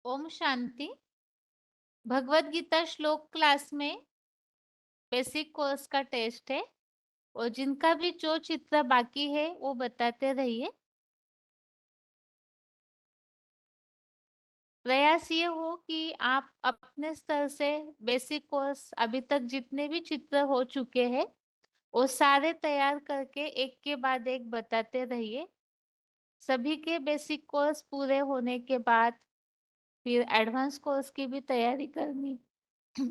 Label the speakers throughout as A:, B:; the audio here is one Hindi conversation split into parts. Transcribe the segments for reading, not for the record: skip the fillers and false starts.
A: ओम शांति। भगवत गीता श्लोक क्लास में बेसिक कोर्स का टेस्ट है और जिनका भी जो चित्र बाकी है वो बताते रहिए। प्रयास ये हो कि आप अपने स्तर से बेसिक कोर्स अभी तक जितने भी चित्र हो चुके हैं वो सारे तैयार करके एक के बाद एक बताते रहिए। सभी के बेसिक कोर्स पूरे होने के बाद फिर एडवांस कोर्स की भी तैयारी करनी।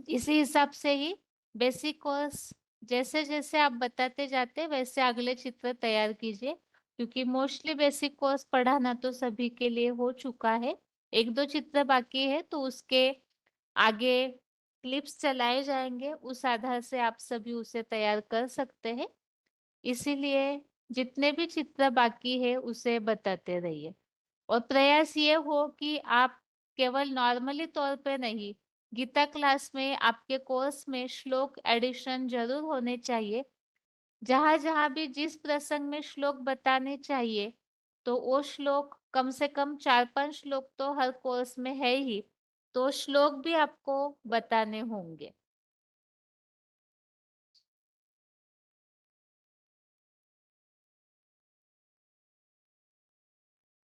A: इसी हिसाब से ही बेसिक कोर्स जैसे जैसे आप बताते जाते वैसे अगले चित्र तैयार कीजिए, क्योंकि मोस्टली बेसिक कोर्स पढ़ाना तो सभी के लिए हो चुका है। एक दो चित्र बाकी है तो उसके आगे क्लिप्स चलाए जाएंगे, उस आधार से आप सभी उसे तैयार कर सकते हैं। इसीलिए जितने भी चित्र बाकी है उसे बताते रहिए और प्रयास ये हो कि आप केवल नॉर्मली तौर पे नहीं, गीता क्लास में आपके कोर्स में श्लोक एडिशन जरूर होने चाहिए। जहां जहां भी जिस प्रसंग में श्लोक बताने चाहिए तो वो श्लोक कम से कम 4-5 श्लोक तो हर कोर्स में है ही, तो श्लोक भी आपको बताने होंगे।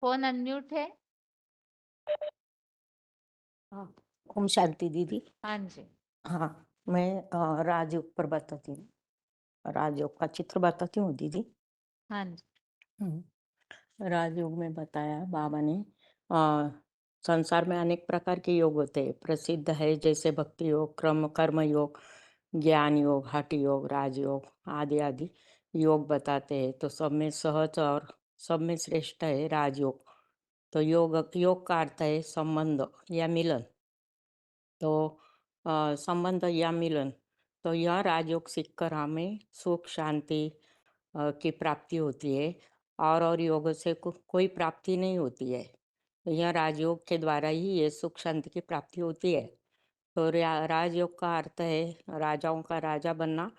A: फोन अनम्यूट है।
B: हाँ, ओम शांति दीदी।
A: हाँ जी।
B: हाँ, मैं राजयोग पर बताती हूँ। राजयोग का चित्र बताती हूँ दीदी।
A: हाँ जी।
B: राजयोग में बताया बाबा ने अ, संसार में अनेक प्रकार के योग होते हैं। प्रसिद्ध है जैसे भक्ति योग, कर्म योग, ज्ञान योग, हठ योग, राजयोग आदि आदि योग बताते हैं। तो सब में सहज और सब में श्रेष्ठ है राजयोग। तो योग योग का अर्थ है संबंध या मिलन। तो संबंध या मिलन, तो यह राजयोग सीखकर हमें सुख शांति की प्राप्ति होती है। और योग से कोई प्राप्ति नहीं होती है। तो यह राजयोग के द्वारा ही ये सुख शांति की प्राप्ति होती है। तो राजयोग का अर्थ है राजाओं का राजा बनना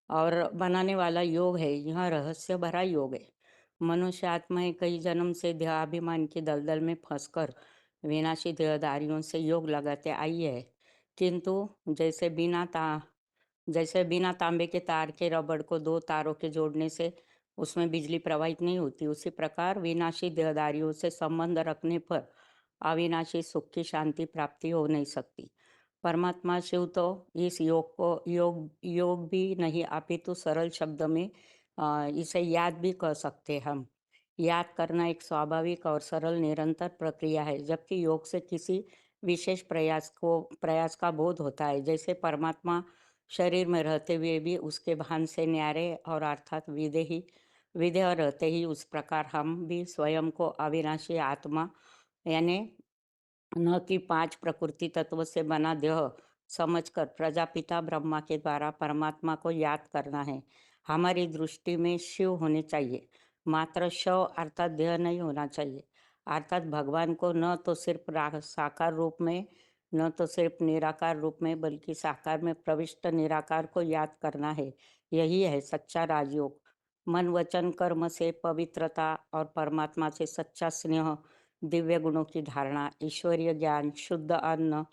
B: और बनाने वाला योग है। यह रहस्य भरा योग है। मनुष्य आत्माएं कई जन्म से देहाभिमान की दलदल में फंसकर विनाशी देहधारियों से योग लगाते आई है, किंतु जैसे बिना तांबे के तार के रबड़ को दो तारों के जोड़ने से उसमें बिजली प्रवाहित नहीं होती, उसी प्रकार विनाशी देहधारियों से संबंध रखने पर अविनाशी सुख की शांति प्राप्ति हो नहीं सकती। परमात्मा शिव तो इस योग को योग भी नहीं अपितु सरल शब्द में इसे याद भी कर सकते। हम याद करना एक स्वाभाविक और सरल निरंतर प्रक्रिया है, जबकि योग से किसी विशेष प्रयास का बोध होता है। जैसे परमात्मा शरीर में रहते हुए भी उसके भान से न्यारे और अर्थात विधेय रहते ही, उस प्रकार हम भी स्वयं को अविनाशी आत्मा यानी न कि 5 प्रकृति तत्व से बना देह समझकर प्रजापिता ब्रह्मा के द्वारा परमात्मा को याद करना है। हमारी दृष्टि में शिव होने चाहिए, मात्र शव अर्थात देह नहीं होना चाहिए। अर्थात भगवान को न तो सिर्फ साकार रूप में, न तो सिर्फ निराकार रूप में, बल्कि साकार में प्रविष्ट निराकार को याद करना है। यही है सच्चा राजयोग। मन वचन कर्म से पवित्रता और परमात्मा से सच्चा स्नेह, दिव्य गुणों की धारणा, ईश्वरीय ज्ञान, शुद्ध अन्न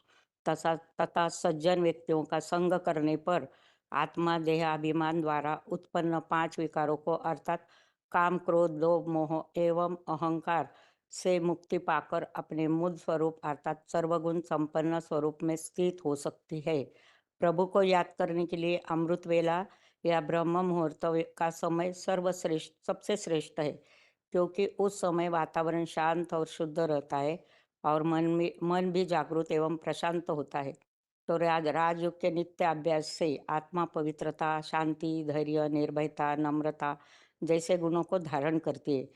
B: तथा सज्जन व्यक्तियों का संग करने पर आत्मा देह अभिमान द्वारा उत्पन्न 5 विकारों को अर्थात काम क्रोध लोभ मोह एवं अहंकार से मुक्ति पाकर अपने मूल स्वरूप अर्थात सर्वगुण संपन्न स्वरूप में स्थित हो सकती है। प्रभु को याद करने के लिए अमृत वेला या ब्रह्म मुहूर्त का समय सर्वश्रेष्ठ सबसे श्रेष्ठ है, क्योंकि उस समय वातावरण शांत और शुद्ध रहता है और मन भी जागृत एवं प्रशांत होता है। तो राजयोग के नित्य अभ्यास से आत्मा पवित्रता, शांति, धैर्य, निर्भयता, नम्रता जैसे गुणों को धारण करती है।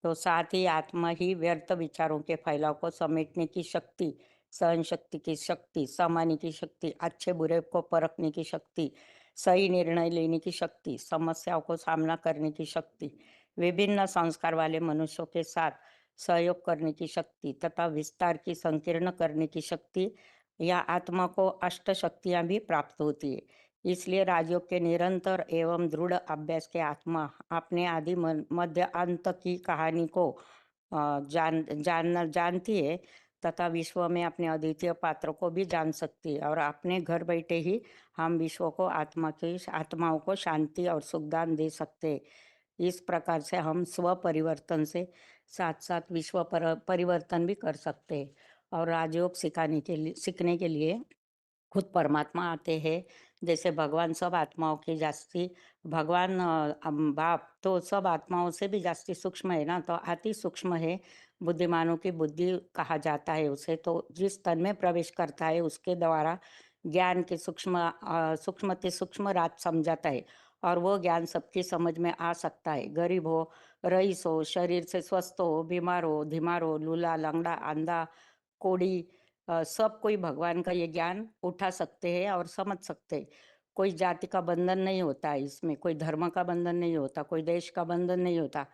B: तो साथ ही आत्मा ही व्यर्थ विचारों के फैलाव को समेटने की शक्ति, सहन शक्ति की शक्ति, समाने की शक्ति, अच्छे बुरे को परखने की शक्ति, सही निर्णय लेने की शक्ति, समस्याओं को सामना करने की शक्ति, विभिन्न संस्कार वाले मनुष्यों के साथ सहयोग करने की शक्ति तथा विस्तार की संकीर्ण करने की शक्ति, या आत्मा को अष्ट शक्तियां भी प्राप्त होती है। इसलिए राजयोग के निरंतर एवं दृढ़ अभ्यास के आत्मा अपने आदि मध्य अंत की कहानी को जानती है तथा विश्व में अपने अद्वितीय पात्र को भी जान सकती है, और अपने घर बैठे ही हम विश्व को आत्माओं को शांति और सुखदान दे सकते हैं। इस प्रकार से हम स्व परिवर्तन से साथ साथ विश्व परिवर्तन भी कर सकते हैं। और राजयोग सीखने के लिए खुद परमात्मा आते हैं। जैसे भगवान सब आत्माओं की जास्ती, भगवान बाप तो सब आत्माओं से भी जास्ती सूक्ष्म है ना, तो अति सूक्ष्म है। बुद्धिमानों की बुद्धि कहा जाता है उसे। तो जिस तन में प्रवेश करता है उसके द्वारा ज्ञान के सूक्ष्म रात समझाता है, और वो ज्ञान सबकी समझ में आ सकता है। गरीब हो, रईस हो, शरीर से स्वस्थ हो, बीमार हो, धीमार हो, लूला, लंगड़ा, अंधा, कोढ़ी, सब कोई भगवान का ये ज्ञान उठा सकते हैं और समझ सकते हैं। कोई जाति का बंधन नहीं होता है इसमें, कोई धर्म का बंधन नहीं होता, कोई देश का बंधन नहीं होता,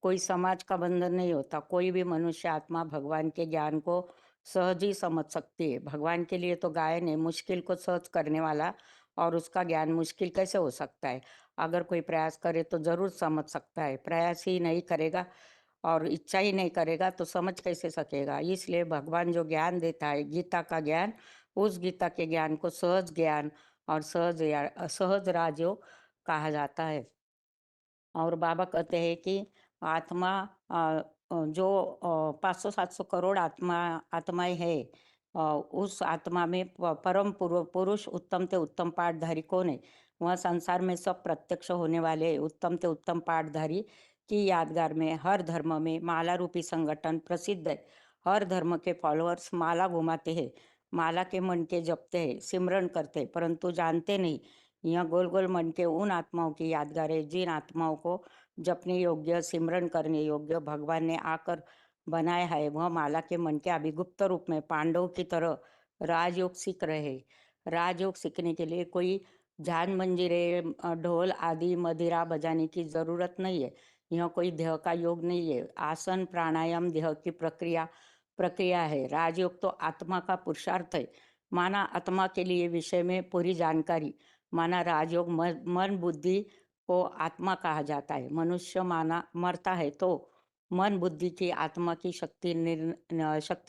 B: कोई समाज का बंधन नहीं होता। कोई भी मनुष्य आत्मा भगवान के ज्ञान को सहज ही समझ सकती है। भगवान के लिए तो गायन है, मुश्किल को सहज करने वाला, और उसका ज्ञान मुश्किल कैसे हो सकता है? अगर कोई प्रयास करे तो जरूर समझ सकता है। प्रयास ही नहीं करेगा और इच्छा ही नहीं करेगा तो समझ कैसे सकेगा? इसलिए भगवान जो ज्ञान देता है, गीता का ज्ञान, उस गीता के ज्ञान को सहज ज्ञान और सहज राजयोग कहा जाता है। और बाबा कहते हैं कि आत्मा, जो 500-700 करोड़ आत्माएं हैं, उस आत्मा में परम पुरुष उत्तम ते उत्तम पाठधारी कौन है? वह संसार में सब प्रत्यक्ष होने वाले उत्तम ते उत्तम पाठधारी की यादगार में हर धर्म में माला रूपी संगठन प्रसिद्ध है। हर धर्म के फॉलोअर्स माला घुमाते हैं, माला के मन के जपते हैं, सिमरन करते हैं, परंतु जानते नहीं यह गोल गोल मन के उन आत्माओं की यादगार है जिन आत्माओं को जपने योग्य, सिमरन करने योग्य भगवान ने आकर बनाया है। वह माला के मन के अभिगुप्त रूप में पांडव की तरह राजयोग सीख रहे हैं। राजयोग सीखने के लिए कोई झान मंजीरे, ढोल आदि मदिरा बजाने की जरूरत नहीं है। यह कोई देह का योग नहीं है। आसन प्राणायाम देह की प्रक्रिया प्रक्रिया है। राजयोग तो आत्मा का पुरुषार्थ है। माना आत्मा के लिए विषय में पूरी जानकारी, माना राजयोग मन बुद्धि को आत्मा कहा जाता है। मनुष्य माना मरता है तो मन बुद्धि की आत्मा की शक्ति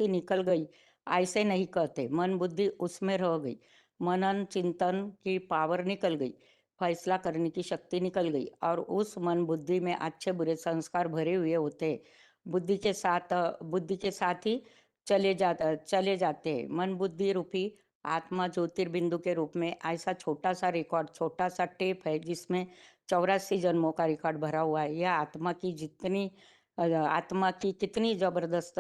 B: निकल गई, ऐसे नहीं कहते। मन बुद्धि उसमें रह गई, मनन चिंतन की पावर निकल गई, फैसला करने की शक्ति निकल गई, और उस मन बुद्धि में अच्छे बुरे संस्कार भरे हुए होते हैं। बुद्धि के साथ ही चले जाते हैं। मन बुद्धि रूपी आत्मा ज्योतिर्बिंदु के रूप में ऐसा छोटा सा रिकॉर्ड, छोटा सा टेप है जिसमें 84 जन्मों का रिकॉर्ड भरा हुआ है। यह आत्मा की कितनी जबरदस्त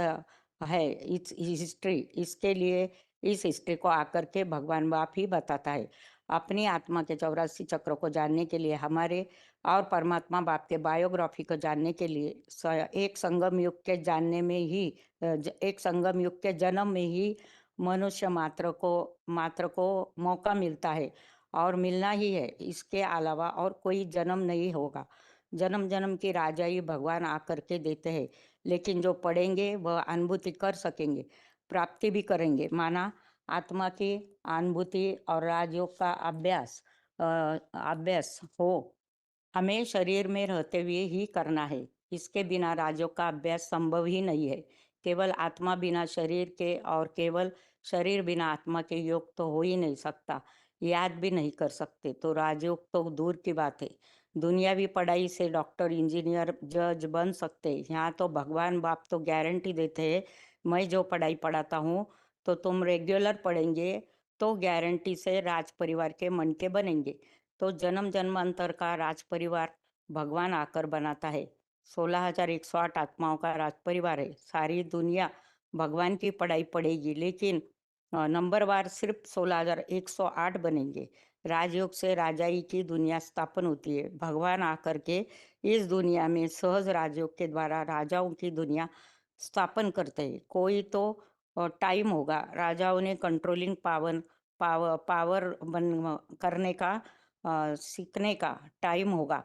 B: है इस हिस्ट्री, इसके लिए इस हिस्ट्री को आकर के भगवान बाप ही बताता है। अपनी आत्मा के 84 चक्रों को जानने के लिए हमारे और परमात्मा बाप के बायोग्राफी को जानने के लिए एक संगम युग के जानने में ही, एक संगम युग के जन्म में ही मनुष्य मात्र को मौका मिलता है, और मिलना ही है। इसके अलावा और कोई जन्म नहीं होगा। जन्म जन्म की राजाई भगवान आकर के देते हैं, लेकिन जो पढ़ेंगे वह अनुभूति कर सकेंगे, प्राप्ति भी करेंगे। माना आत्मा की अनुभूति और राजयोग का अभ्यास हो, हमें शरीर में रहते हुए ही करना है। इसके बिना राजयोग का अभ्यास संभव ही नहीं है। केवल आत्मा बिना शरीर के और केवल शरीर बिना आत्मा के योग तो हो ही नहीं सकता, याद भी नहीं कर सकते, तो राजयोग तो दूर की बात है। दुनियावी पढ़ाई से डॉक्टर, इंजीनियर, जज बन सकते हैं। यहाँ तो भगवान बाप तो गारंटी देते हैं, मैं जो पढ़ाई पढ़ाता हूँ तो तुम रेगुलर पढ़ेंगे तो गारंटी से राज परिवार के मन के बनेंगे। तो जन्म जन्मांतर का राज परिवार भगवान आकर बनाता है। 16,108 आत्माओं का राज परिवार है। सारी दुनिया भगवान की पढ़ाई पढ़ेगी, लेकिन नंबरवार सिर्फ 16,108 बनेंगे। राजयोग से राजाई की दुनिया स्थापन होती है। भगवान आकर के इस दुनिया में सहज राजयोग के द्वारा राजाओं की दुनिया स्थापन करते हैं। कोई तो टाइम होगा, राजाओं ने कंट्रोलिंग पावर बन करने का, सीखने का टाइम होगा,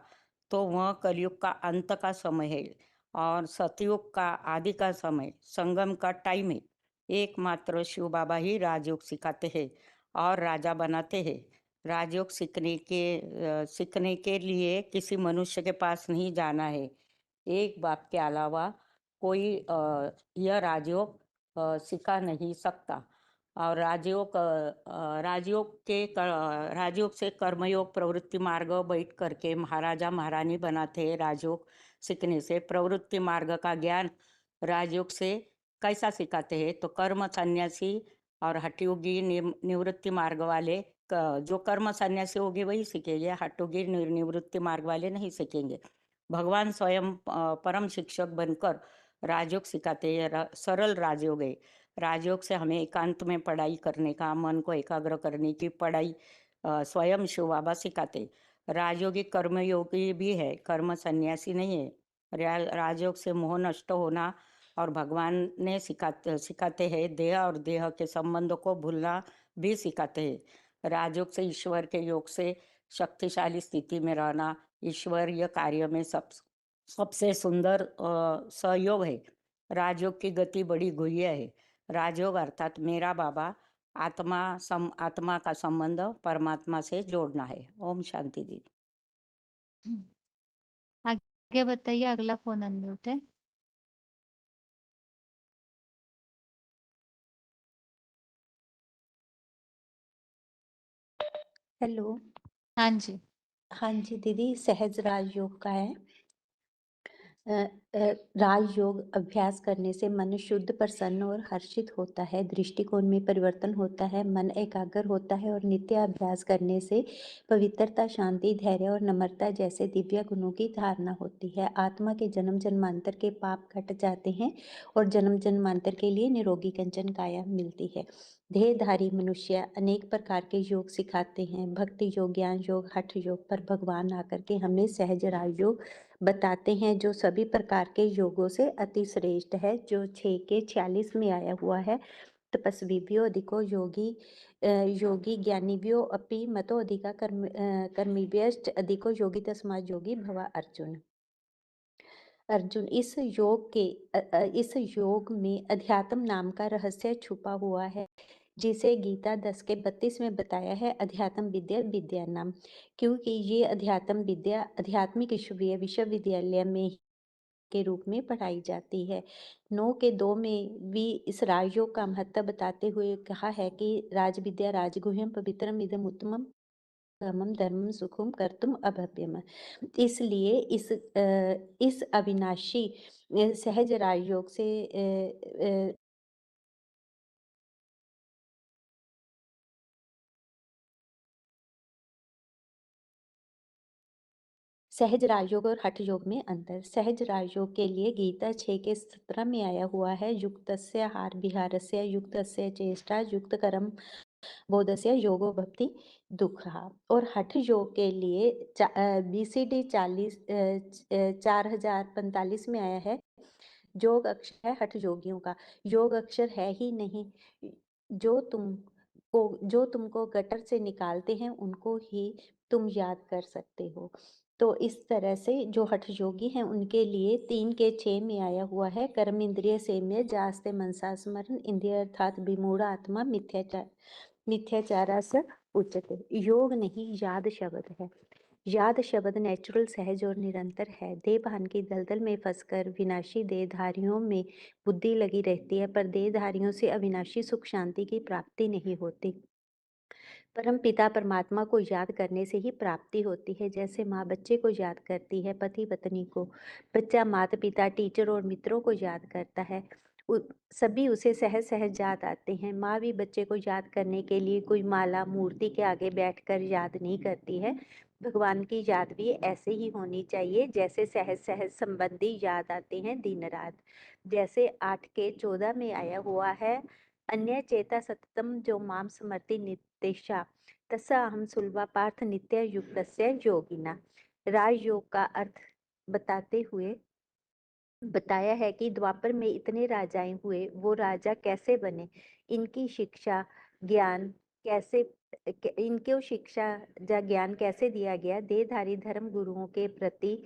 B: तो वह कलयुग का अंत का समय है, और सतयुग का आदि का समय, संगम का टाइम है। एकमात्र शिव बाबा ही राजयोग सिखाते हैं और राजा बनाते हैं। राजयोग सीखने के लिए किसी मनुष्य के पास नहीं जाना है। एक बाप के अलावा कोई यह राजयोग सिखा नहीं सकता। और राजयोग से कर्मयोग प्रवृत्ति मार्ग बैठ करके महाराजा महारानी बनाते हैं। राजयोग सीखने से प्रवृत्ति मार्ग का ज्ञान राजयोग से कैसा सिखाते हैं, तो कर्म सन्यासी और हठयोगी निवृत्ति मार्ग वाले जो कर्म सन्यासी होगी वही सीखेंगे, हठयोगी निवृत्ति मार्ग वाले नहीं सीखेंगे। भगवान स्वयं परम शिक्षक बनकर राजयोग सिखाते हैं। सरल राजयोग है। राजयोग से हमें एकांत में पढ़ाई करने का, मन को एकाग्र करने की पढ़ाई स्वयं शिव बाबा सिखाते। राजयोगी कर्मयोगी भी है, कर्म सन्यासी नहीं है। राजयोग से मोह नष्ट होना और भगवान ने सिखाते हैं देह और देह के संबंधों को भूलना भी सिखाते हैं। राजयोग से ईश्वर के योग से शक्तिशाली स्थिति में रहना, ईश्वरीय कार्य में सबसे सुंदर सहयोग है। राजयोग की गति बड़ी गुह्य है। राजयोग अर्थात मेरा बाबा, आत्मा का संबंध परमात्मा से जोड़ना है। ओम शांति दी।
A: आगे बताइए, अगला फोन अनम्यूट है।
C: हेलो।
A: हाँ जी।
C: हाँ जी दीदी, सहज राजयोग का है। अ, राजयोग अभ्यास करने से मन शुद्ध, प्रसन्न और हर्षित होता है। दृष्टिकोण में परिवर्तन होता है, मन एकाग्र होता है और नित्य अभ्यास करने से पवित्रता, शांति, धैर्य और नम्रता जैसे दिव्य गुणों की धारणा होती है। आत्मा के जन्म जन्मांतर के पाप घट जाते हैं और जन्म जन्मांतर के लिए निरोगी कंचन काया मिलती है। देहधारी मनुष्य अनेक प्रकार के योग सिखाते हैं, भक्ति योग, ज्ञान योग, हठ योग, पर भगवान आकर के हमें सहज राजयोग बताते हैं, जो सभी प्रकार के योगों से अति श्रेष्ठ है, जो 6 के 46 में आया हुआ है। तपस्विभ्यो अधिको योगी ज्ञानिभ्यो अपि मतो अधिका कर्मिभ्यश्च अधिको योगी तस्मात् योगी भव अर्जुन। अर्जुन, इस योग में अध्यात्म नाम का रहस्य छुपा हुआ है, जिसे गीता 10 के 32 में बताया है। अध्यात्म विद्या विद्या नाम, क्योंकि ये अध्यात्म विद्या आध्यात्मिक विश्वविद्यालय में के रूप में पढ़ाई जाती है। 9 के 2 में भी इस राजयोग का महत्व बताते हुए कहा है कि राजविद्या राजगुह्यम पवित्रम इदम उत्तमम परमं धर्मं सुखम कर्तुम अभव्यम। इसलिए इस अविनाशी सहज राजयोग से सहज राजयोग और हठ योग में अंतर। सहज राजयोग के लिए गीता 6 के 17 में आया हुआ है, युक्तस्य आहार विहारस्य युक्तस्य चेष्टा युक्त कर्म बोधस्य योगो भक्ति दुःखः। और हठ योग के लिए BCD 4045 में आया है। योग अक्षर है हठ योगियों का, योग अक्षर है ही नहीं। जो तुमको गटर से निकालते हैं उनको ही तुम याद कर सकते हो। तो इस तरह से जो हठ योगी हैं उनके लिए 3 के 6 में आया हुआ है, कर्म इंद्रिय सेम्य जास्ते मनसा स्मरण इंद्रिय अर्थात विमूढ़ आत्मा मिथ्याचारा उच्यते। योग नहीं, याद शब्द है। याद शब्द नेचुरल, सहज और निरंतर है। देहभान की दलदल में फंसकर विनाशी देहधारियों में बुद्धि लगी रहती है, पर देहधारियों से अविनाशी सुख शांति की प्राप्ति नहीं होती। परम पिता परमात्मा को याद करने से ही प्राप्ति होती है। जैसे माँ बच्चे को याद करती है, पति पत्नी को, बच्चा माता पिता टीचर और मित्रों को याद करता है, सभी उसे सहज सहज याद आते हैं। माँ भी बच्चे को याद करने के लिए कोई माला मूर्ति के आगे बैठकर याद नहीं करती है। भगवान की याद भी ऐसे ही होनी चाहिए, जैसे सहज सहज संबंधी याद आते हैं दिन रात। जैसे 8 के 14 में आया हुआ है, अन्य चेता सततम जो माम स्मृति नित्यशा तस्सा अहम सुलभा पार्थ नित्य युक्तस्य योगिना। राजयोग का अर्थ बताते हुए बताया है कि द्वापर में इतने राजाएं हुए, वो राजा कैसे बने, इनकी शिक्षा ज्ञान कैसे इनको शिक्षा या ज्ञान कैसे दिया गया। देहधारी धर्म गुरुओं के प्रति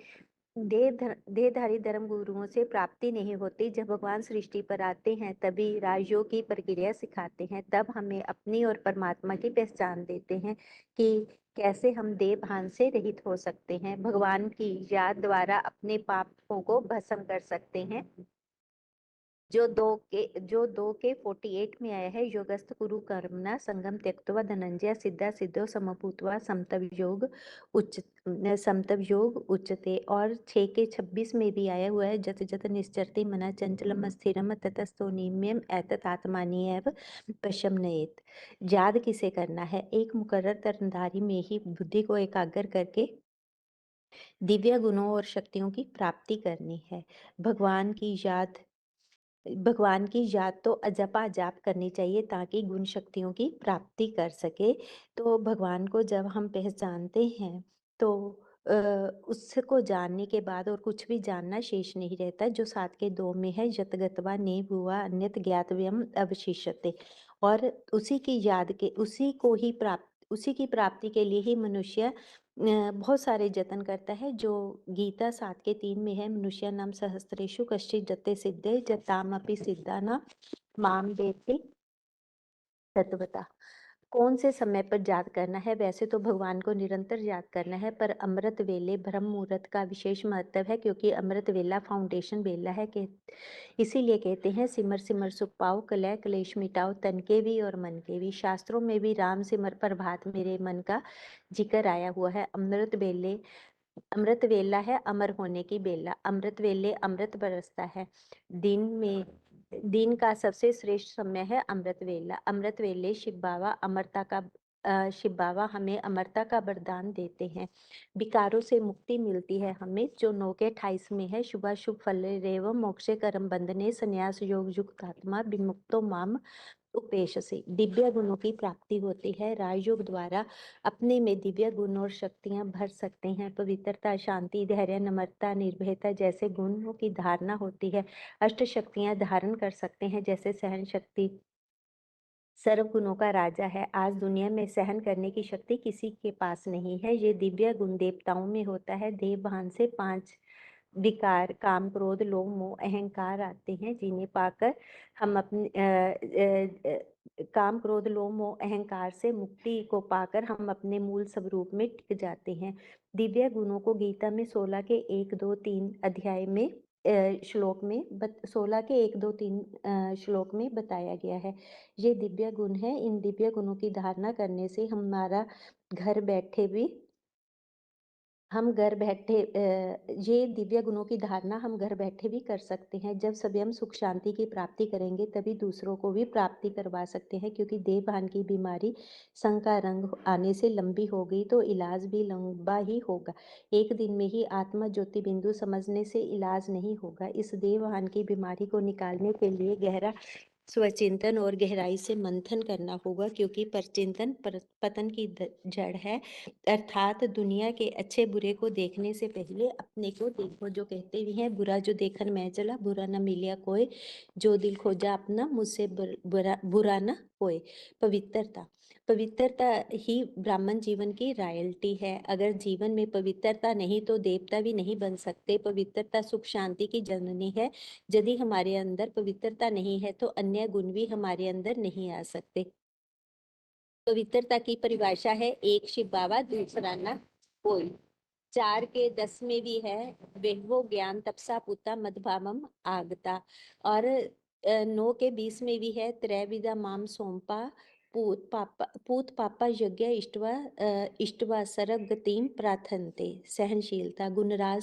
C: देहधारी धर्म गुरुओं से प्राप्ति नहीं होती। जब भगवान सृष्टि पर आते हैं तभी राजयोग की प्रक्रिया सिखाते हैं, तब हमें अपनी और परमात्मा की पहचान देते हैं कि कैसे हम देह भान से रहित हो सकते हैं, भगवान की याद द्वारा अपने पापों को भस्म कर सकते हैं जो 2 के 48 में आया है, योगस्थ कुरु कर्मणा संगम त्यक्त्वा धनंजय सिद्धा सिद्धो समभूत्वा समतव योग उच्यते। और 6 के 26 में भी आया हुआ है, जत जत निश्चरति मना चंचलम स्थिरम ततस्तो निम्यम एतत आत्मानि एव पश्यम नयेत। याद किसे करना है? एक मुकर्रर तरंगधारी में ही बुद्धि को एकाग्र करके दिव्य गुणों और शक्तियों की प्राप्ति करनी है। भगवान की याद तो अजपा जाप करनी चाहिए ताकि गुण शक्तियों की प्राप्ति कर सके। तो भगवान को जब हम पहचानते हैं तो उसको जानने के बाद और कुछ भी जानना शेष नहीं रहता। जो 7 के 2 में है, यत गत्वा ने भुवा अन्यत ज्ञातव्यम अवशिष्यते। और उसी की प्राप्ति के लिए ही मनुष्य बहुत सारे जतन करता है। जो गीता 7 के 3 में है, मनुष्य नाम सहस्त्रेषु कश्चित् जते सिद्धे जतामपि सिद्धा न माम वेत्ति तत्वता। कौन से समय पर याद करना है? वैसे तो भगवान को निरंतर याद करना है, पर अमृत वेले ब्रह्म मुहूर्त का विशेष महत्व है, क्योंकि अमृत वेला फाउंडेशन वेला है। इसीलिए कहते हैं सिमर सिमर सुख पाओ, कलह क्लेश मिटाओ, तन के भी और मन के भी। शास्त्रों में भी राम सिमर प्रभात मेरे मन का जिक्र आया हुआ है। अमृत वेला है अमर होने की बेला। अमृत वेले अमृत बरसता है। दिन का सबसे श्रेष्ठ समय है अमृत वेला। अमृत वेले शिव बाबा हमें अमरता का वरदान देते हैं। विकारों से मुक्ति मिलती है हमें, जो 9 के 28 में है। शुभाशुभ फल रेव मोक्षे कर्म बंधने संन्यास योग युक्त आत्मा विमुक्तो माम उपेश से। दिव्य गुणों की प्राप्ति होती है। राजयोग द्वारा अपने में दिव्य गुण और शक्तियां भर सकते हैं। पवित्रता, शांति, धैर्य, नम्रता, निर्भयता जैसे गुणों की धारणा होती है। अष्ट शक्तियां धारण कर सकते हैं, जैसे सहन शक्ति सर्व गुणों का राजा है। आज दुनिया में सहन करने की शक्ति किसी के पास नहीं है। ये दिव्य गुण देवताओं में होता है। देव भान से 5 विकार काम क्रोध लोभ मोह अहंकार आते हैं, जिन्हें पाकर हम अपने काम क्रोध लोभ मोह अहंकार से मुक्ति को पाकर हम अपने मूल स्वरूप में टिक जाते हैं। दिव्य गुणों को गीता में 16 के 1 2 3 अध्याय में 16 के 1 2 3 श्लोक में बताया गया है। ये दिव्य गुण है। इन दिव्य गुणों की धारणा करने से घर बैठे भी हम घर बैठे ये दिव्य गुणों की धारणा हम घर बैठे भी कर सकते हैं। जब स्वयं सुख शांति की प्राप्ति करेंगे तभी दूसरों को भी प्राप्ति करवा सकते हैं, क्योंकि देवभान की बीमारी संग का रंग आने से लंबी हो गई तो इलाज भी लंबा ही होगा। एक दिन में ही आत्मा ज्योति बिंदु समझने से इलाज नहीं होगा। इस देवभान की बीमारी को निकालने के लिए गहरा स्वचिंतन और गहराई से मंथन करना होगा, क्योंकि परचिंतन पतन की जड़ है। अर्थात दुनिया के अच्छे बुरे को देखने से पहले अपने को देखो। जो कहते भी हैं, बुरा जो देखन मैं चला बुरा न मिलिया कोई, जो दिल खोजा अपना मुझसे बुरा न होए। पवित्रता ही ब्राह्मण जीवन की रॉयल्टी है। अगर जीवन में पवित्रता नहीं तो देवता भी नहीं बन सकते। पवित्रता सुख शांति की जननी है। यदि हमारे अंदर पवित्रता नहीं है तो अन्य गुण भी हमारे अंदर नहीं आ सकते। पवित्रता की परिभाषा है, एक शिव बाबा दूसरा ना कोई। 4 के 10 में भी है, वेहवो ज्ञान तपसा पुता मदभावम आगता। और 9 के 20 में भी है, त्रैविदा माम सोमपा पूत पापा यज्ञ इष्टवा सरब गतिम प्रार्थनते। सहनशीलता, गुणराज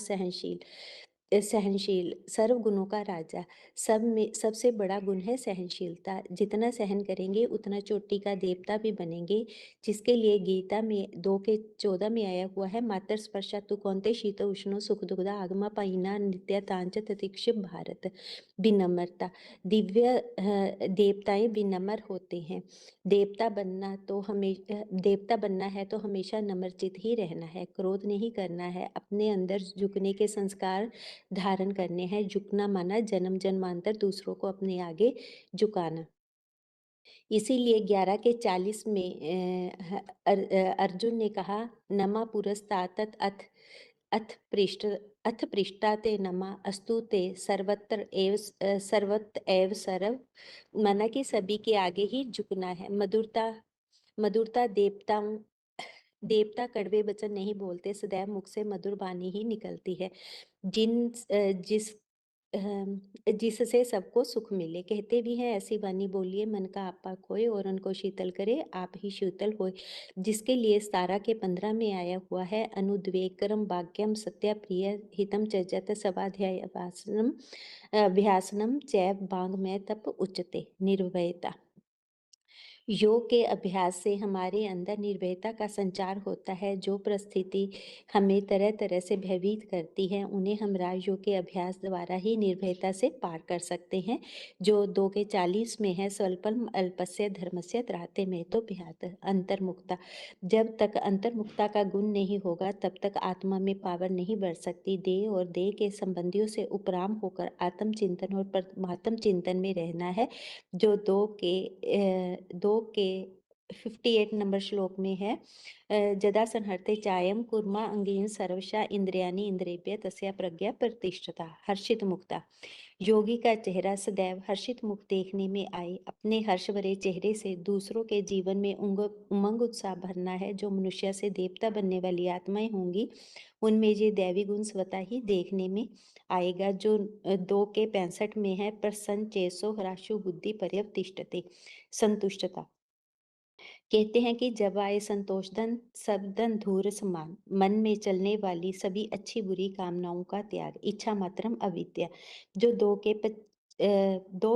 C: सहनशील सर्व गुणों का राजा। सब में सबसे बड़ा गुण है सहनशीलता। जितना सहन करेंगे उतना चोटी का देवता भी बनेंगे, जिसके लिए गीता में 2 के 14 में आया हुआ है, मातर स्पर्शा तु कौन्ते शीत उष्णो सुख दुखदा आगमा पाइना नित्य तांच ततिक्ष भारत। विनम्रता, देवताएं विनम्र होते हैं। देवता बनना है तो हमेशा नम्रचित ही रहना है, क्रोध नहीं करना है, अपने अंदर झुकने के संस्कार धारण करने हैं। झुकना माना जन्म जन्मांतर दूसरों को अपने आगे झुकाना। इसीलिए 11 के 40 में अर्जुन ने कहा, नमा पुरस्तात् अथ पृष्ठा ते नमा अस्तु ते सर्वत्र एव सर्व। माना कि सभी के आगे ही झुकना है। मधुरता देवता कड़वे वचन नहीं बोलते, सदैव मुख से मधुर वाणी ही निकलती है। जिस जिससे सबको सुख मिले। कहते भी हैं ऐसी वाणी बोलिए मन का आपा खोए और उनको शीतल करे आप ही शीतल होए। जिसके लिए सतारा के 15 में आया हुआ है अनुद्वेगकरम भाग्यम सत्या प्रिय हितम चजत स्वाध्याय अभ्यासनम चैव बांग में तप उच्चते निर्भयता। योग के अभ्यास से हमारे अंदर निर्भयता का संचार होता है। जो परिस्थिति हमें तरह तरह से भयभीत करती है उन्हें हम राजयोग के अभ्यास द्वारा ही निर्भयता से पार कर सकते हैं। जो 2 के 40 में है स्वल्पम अल्पस्य धर्मस्य त्राते में तो भयात अंतर्मुक्ता। जब तक अंतर्मुक्ता का गुण नहीं होगा तब तक आत्मा में पावर नहीं बढ़ सकती। देह और देह के संबंधियों से उपराम होकर आत्मचिंतन और परमात्म चिंतन में रहना है। जो 2 के 58 नंबर श्लोक में है जदा संहर्ते चायम कुर्मा अंगीन सर्वशा इंद्रियानी इंद्रियभ्य तस्या प्रज्ञा प्रतिष्ठता हर्षित मुक्ता। योगी का चेहरा सदैव हर्षित मुख देखने में आए। अपने हर्ष भरे चेहरे से दूसरों के जीवन में उमंग उत्साह भरना है। जो मनुष्य से देवता बनने वाली आत्माएं होंगी उनमें ये दैवी गुण स्वतः ही देखने में आएगा। जो 2 के 65 में है प्रसन्न चेसो हराशु बुद्धि पर्यवतिष्ठते संतुष्टता। कहते हैं कि जब आए संतोष धन सब धन धूर समान। मन में चलने वाली सभी अच्छी बुरी कामनाओं का त्याग इच्छा मात्रम अविद्या। जो 2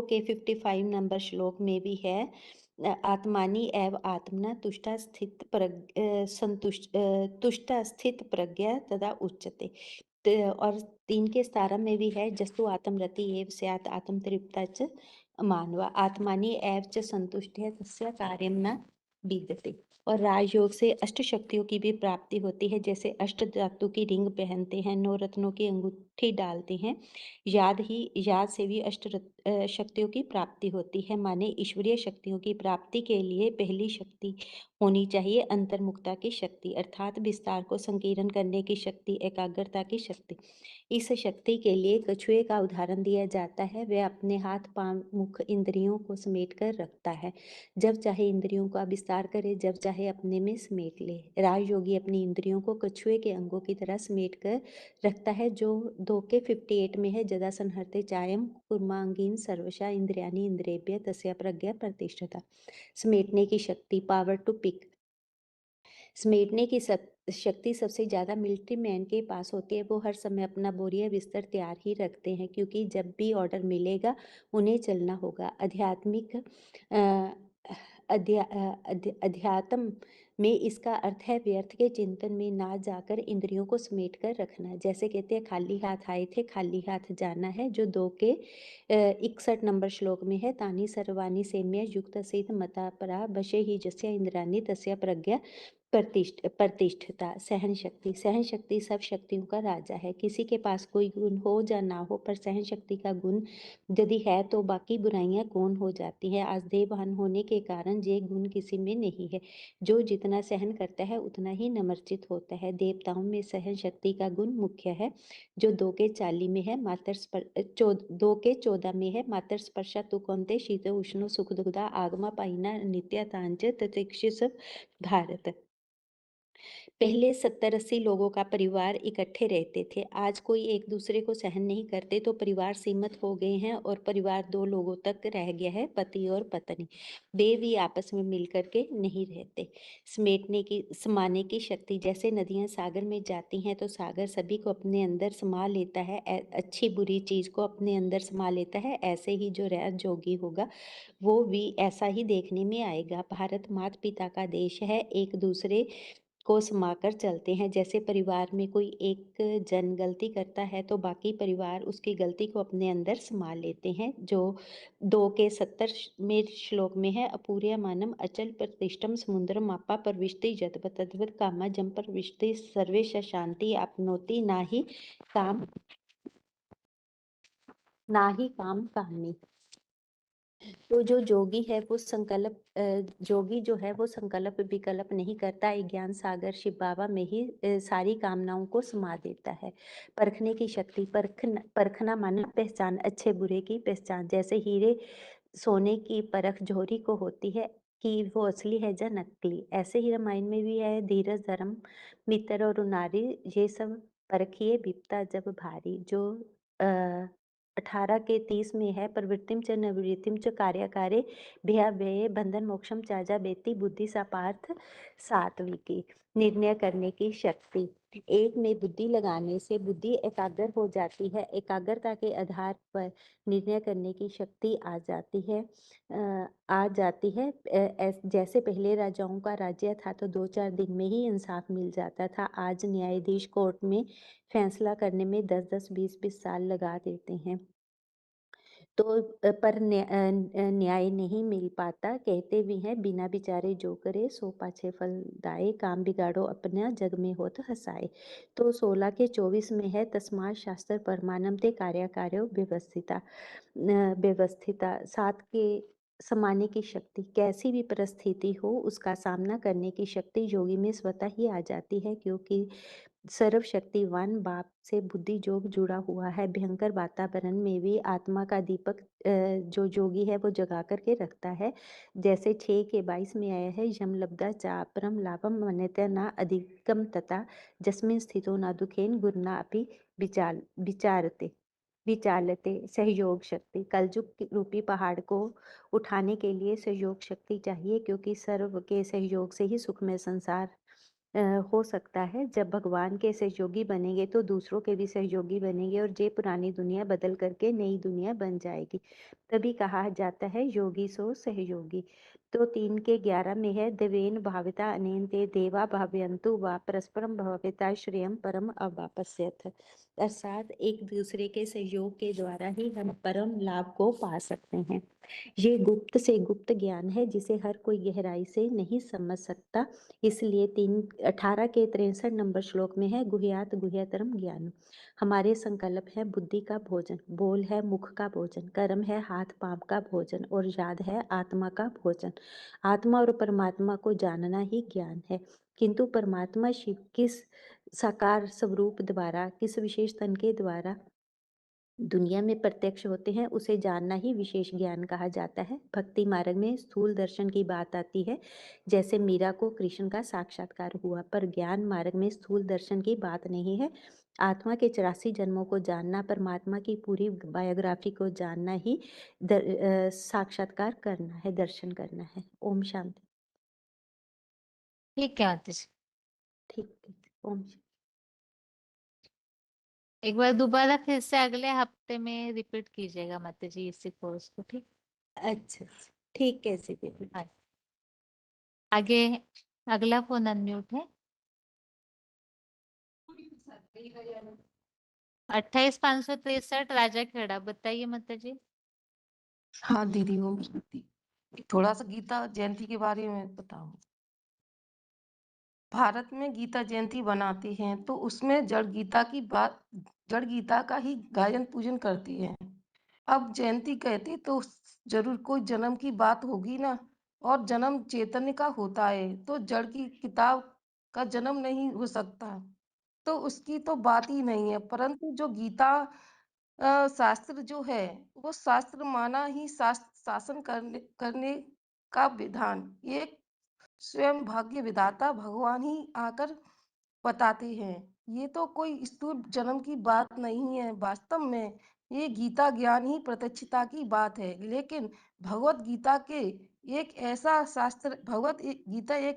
C: के 55 नंबर श्लोक में भी है आत्मानि एव आत्मना तुष्टा स्थित प्रज्ञा तदा उच्यते। और 3 के 17 में भी है जस्तु आत्मरति एव स्यात् आत्मतृप्ता च मानवा आत्मानि एव च संतुष्टः तस्य कार्यं न विद्यते। और राजयोग से अष्ट शक्तियों की भी प्राप्ति होती है। जैसे अष्ट धातु की रिंग पहनते हैं 9 रत्नों की अंगूठी डालते हैं। याद से भी शक्तियों की प्राप्ति होती है। माने ईश्वरीय शक्तियों की प्राप्ति के लिए पहली शक्ति होनी चाहिए अंतर्मुखता की शक्ति अर्थात विस्तार को संकीर्ण करने की शक्ति एकाग्रता की शक्ति। इस शक्ति के लिए कछुए का उदाहरण दिया जाता है। वह अपने हाथ पांव मुख इंद्रियों को समेट कर रखता है। जब चाहे इंद्रियों का विस्तार करे जब चाहे अपने में समेट ले। राजयोगी अपनी इंद्रियों को कछुए के अंगों की तरह समेट कर रखता है। जो 2 के 58 में है जदा संहरते चायम कुर्मांगीन सर्वशा इंद्रियानी इंद्रियभ्य तस्या प्रज्ञा प्रतिष्ठता। समेटने की शक्ति पावर टू पिक। समेटने की शक्ति सबसे ज़्यादा मिलिट्री मैन के पास होती है। वो हर समय अपना बोरिया बिस्तर तैयार ही रखते हैं क्योंकि जब भी ऑर्डर मिलेगा उन्हें चलना होगा। आध्यात्मिक अध्यात्म में इसका अर्थ है व्यर्थ के चिंतन में ना जाकर इंद्रियों को समेट कर रखना। जैसे कहते हैं खाली हाथ आए थे खाली हाथ जाना है। जो 2 के 61 नंबर श्लोक में है तानी सर्वाणी सेम्य युक्त सिद्ध मता परा वशे ही जस्या इंद्रानी तस्या प्रज्ञा प्रतिष्ठता। सहन शक्ति सब शक्तियों का राजा है। किसी के पास कोई गुण हो या ना हो पर सहन शक्ति का गुण यदि है तो बाकी बुराइयां कौन हो जाती हैं। आज देववान होने के कारण ये गुण किसी में नहीं है। जो जितना सहन करता है उतना ही नमर्चित होता है। देवताओं में सहन शक्ति का गुण मुख्य है। जो 2 के 40 में है 2 के 14 में है मातर स्पर्शा तु कौन्ते शीत उष्ण सुख दुखदा आगमा पाइना नित्यातांच ततिक्षिस भारत। पहले 70-80 लोगों का परिवार इकट्ठे रहते थे। आज कोई एक दूसरे को सहन नहीं करते तो परिवार सीमित हो गए हैं और परिवार 2 लोगों तक रह गया है पति और पत्नी। वे भी आपस में मिलकर के नहीं रहते। समाने की शक्ति जैसे नदियां सागर में जाती हैं तो सागर सभी को अपने अंदर समा लेता है अच्छी बुरी चीज को अपने अंदर समा लेता है। ऐसे ही जो राजयोगी होगा वो भी ऐसा ही देखने में आएगा। भारत माता पिता का देश है। एक दूसरे को समाकर चलते हैं। जैसे परिवार में कोई एक जन गलती करता है तो बाकी परिवार उसकी गलती को अपने अंदर समा लेते हैं। जो 2 के 70 में श्लोक में है अपूर्यमानम अचल प्रतिष्ठम समुद्रम आपा प्रविष्टि यद्वत् तद्वत् कामा जम प्रविष्टि सर्वेश शांति आपनोति ना ही काम कामनी। तो जो जोगी है वो जोगी जो है वो संकल्प विकल्प नहीं करता। एक ज्ञान सागर शिव बाबा में ही सारी कामनाओं को समा देता है। परखने की शक्ति परखना माने पहचान अच्छे बुरे की पहचान। जैसे हीरे सोने की परख जोहरी को होती है कि वो असली है या नकली। ऐसे ही रामायण में भी है धीरज धर्म मित्र और नारी ये सब परखिए विपता जब भारी। जो 18 के 30 में है, प्रवृत्तिम च निवृत्तिम च कार्याकारे भयाव्यये बंधन मोक्षम चाजा बेति बुद्धि सा पार्थ सात्विकी। निर्णय करने की शक्ति। एक में बुद्धि लगाने से बुद्धि एकाग्र हो जाती है। एकाग्रता के आधार पर निर्णय करने की शक्ति आ जाती है। जैसे पहले राजाओं का राज्य था तो 2-4 दिन में ही इंसाफ मिल जाता था। आज न्यायाधीश कोर्ट में फैसला करने में 10-10, 20-20 साल लगा देते हैं। तो पर न्याय नहीं मिल पाता। कहते भी हैं, बिना विचारे जो करे सो पाछे फल दाए, काम बिगाड़ो अपना जग में होत हसाए। तो 16 के 24 में है, तस्मात् शास्त्र परमानम ते कार्याकार्यो व्यवस्थिता। व्यवस्थिता। 7 के समाने की शक्ति। कैसी भी परिस्थिति हो उसका सामना करने की शक्ति योगी में स्वतः ही आ जाती है, क्योंकि सर्वशक्तिवान बाप से बुद्धि योग जुड़ा हुआ है। भयंकर वातावरण में भी आत्मा का दीपक जो योगी है वो जगा करके रखता है। जैसे 6 के 22 में आया है, यम लब्धा चा परम लाभम मन्यते न अधिकम तथा जस्मिन स्थितो न दुखेन गुरुना अपि विचारते विचालते। सहयोग शक्ति। कलयुग रूपी पहाड़ को उठाने के लिए सहयोग शक्ति चाहिए, क्योंकि सर्व के सहयोग से ही सुखमय संसार हो सकता है। जब भगवान के सहयोगी बनेंगे तो दूसरों के भी सहयोगी बनेंगे और ये पुरानी दुनिया बदल करके नई दुनिया बन जाएगी। तभी कहा जाता है योगी सो सहयोगी। तो 3 के 11 में है, देवेन भाविता अनेन ते देवा भावयन्तु वा परस्परम भाविता श्रेयम परम अवापस्यथ। अर्थात एक दूसरे के सहयोग के द्वारा ही हम परम लाभ को पा सकते हैं। ये गुप्त से गुप्त ज्ञान है जिसे हर कोई गहराई से नहीं समझ सकता। इसलिए 18 के 63 नंबर श्लोक में है, गुह्यात गुह्यतरम ज्ञान। हमारे संकल्प है बुद्धि का भोजन, बोल है मुख का भोजन, कर्म है हाथ पांव का भोजन और याद है आत्मा का भोजन। आत्मा और परमात्मा को जानना ही ज्ञान है, किंतु परमात्मा शिव किस साकार स्वरूप द्वारा, किस विशेष तन के द्वारा दुनिया में प्रत्यक्ष होते हैं, उसे जानना ही विशेष ज्ञान कहा जाता है। भक्ति मार्ग में स्थूल दर्शन की बात आती है, जैसे मीरा को कृष्ण का साक्षात्कार हुआ, पर ज्ञान मार्ग में स्थूल दर्शन की बात नहीं है। आत्मा के 84 जन्मों को जानना, परमात्मा की पूरी बायोग्राफी को जानना ही साक्षात्कार करना है, दर्शन करना है। ओम शांति।
A: ठीक है माता जी।
C: ठीक है। ओम शांति।
A: एक बार दोबारा फिर से अगले हफ्ते में रिपीट कीजिएगा माता जी इसी कोर्स को, ठीक।
C: अच्छा, ठीक है जी।
A: हाँ। आगे अगला फोन अनम्यूट है। 28,563 राजा खेड़ा, बताइए माता जी।
D: हाँ दीदी, ओम शांति। थोड़ा सा गीता जयंती के बारे में बताओ। भारत में गीता जयंती बनाते हैं तो उसमें जड़ गीता का ही गायन पूजन करते हैं। अब जयंती कहते तो जरूर कोई जन्म की बात होगी ना, और जन्म चैतन्य का होता है तो जड़ की किताब का जन्म नहीं हो सकता, तो उसकी तो बात ही नहीं है। परंतु जो गीता शास्त्र जो है, वो शास्त्र माना ही शासन करने का विधान, ये स्वयं भाग्य विधाता भगवान ही आकर बताते हैं। ये तो कोई स्थूल जन्म की बात नहीं है। वास्तव में ये गीता ज्ञान ही प्रत्यक्षता की बात है। लेकिन भगवत गीता एक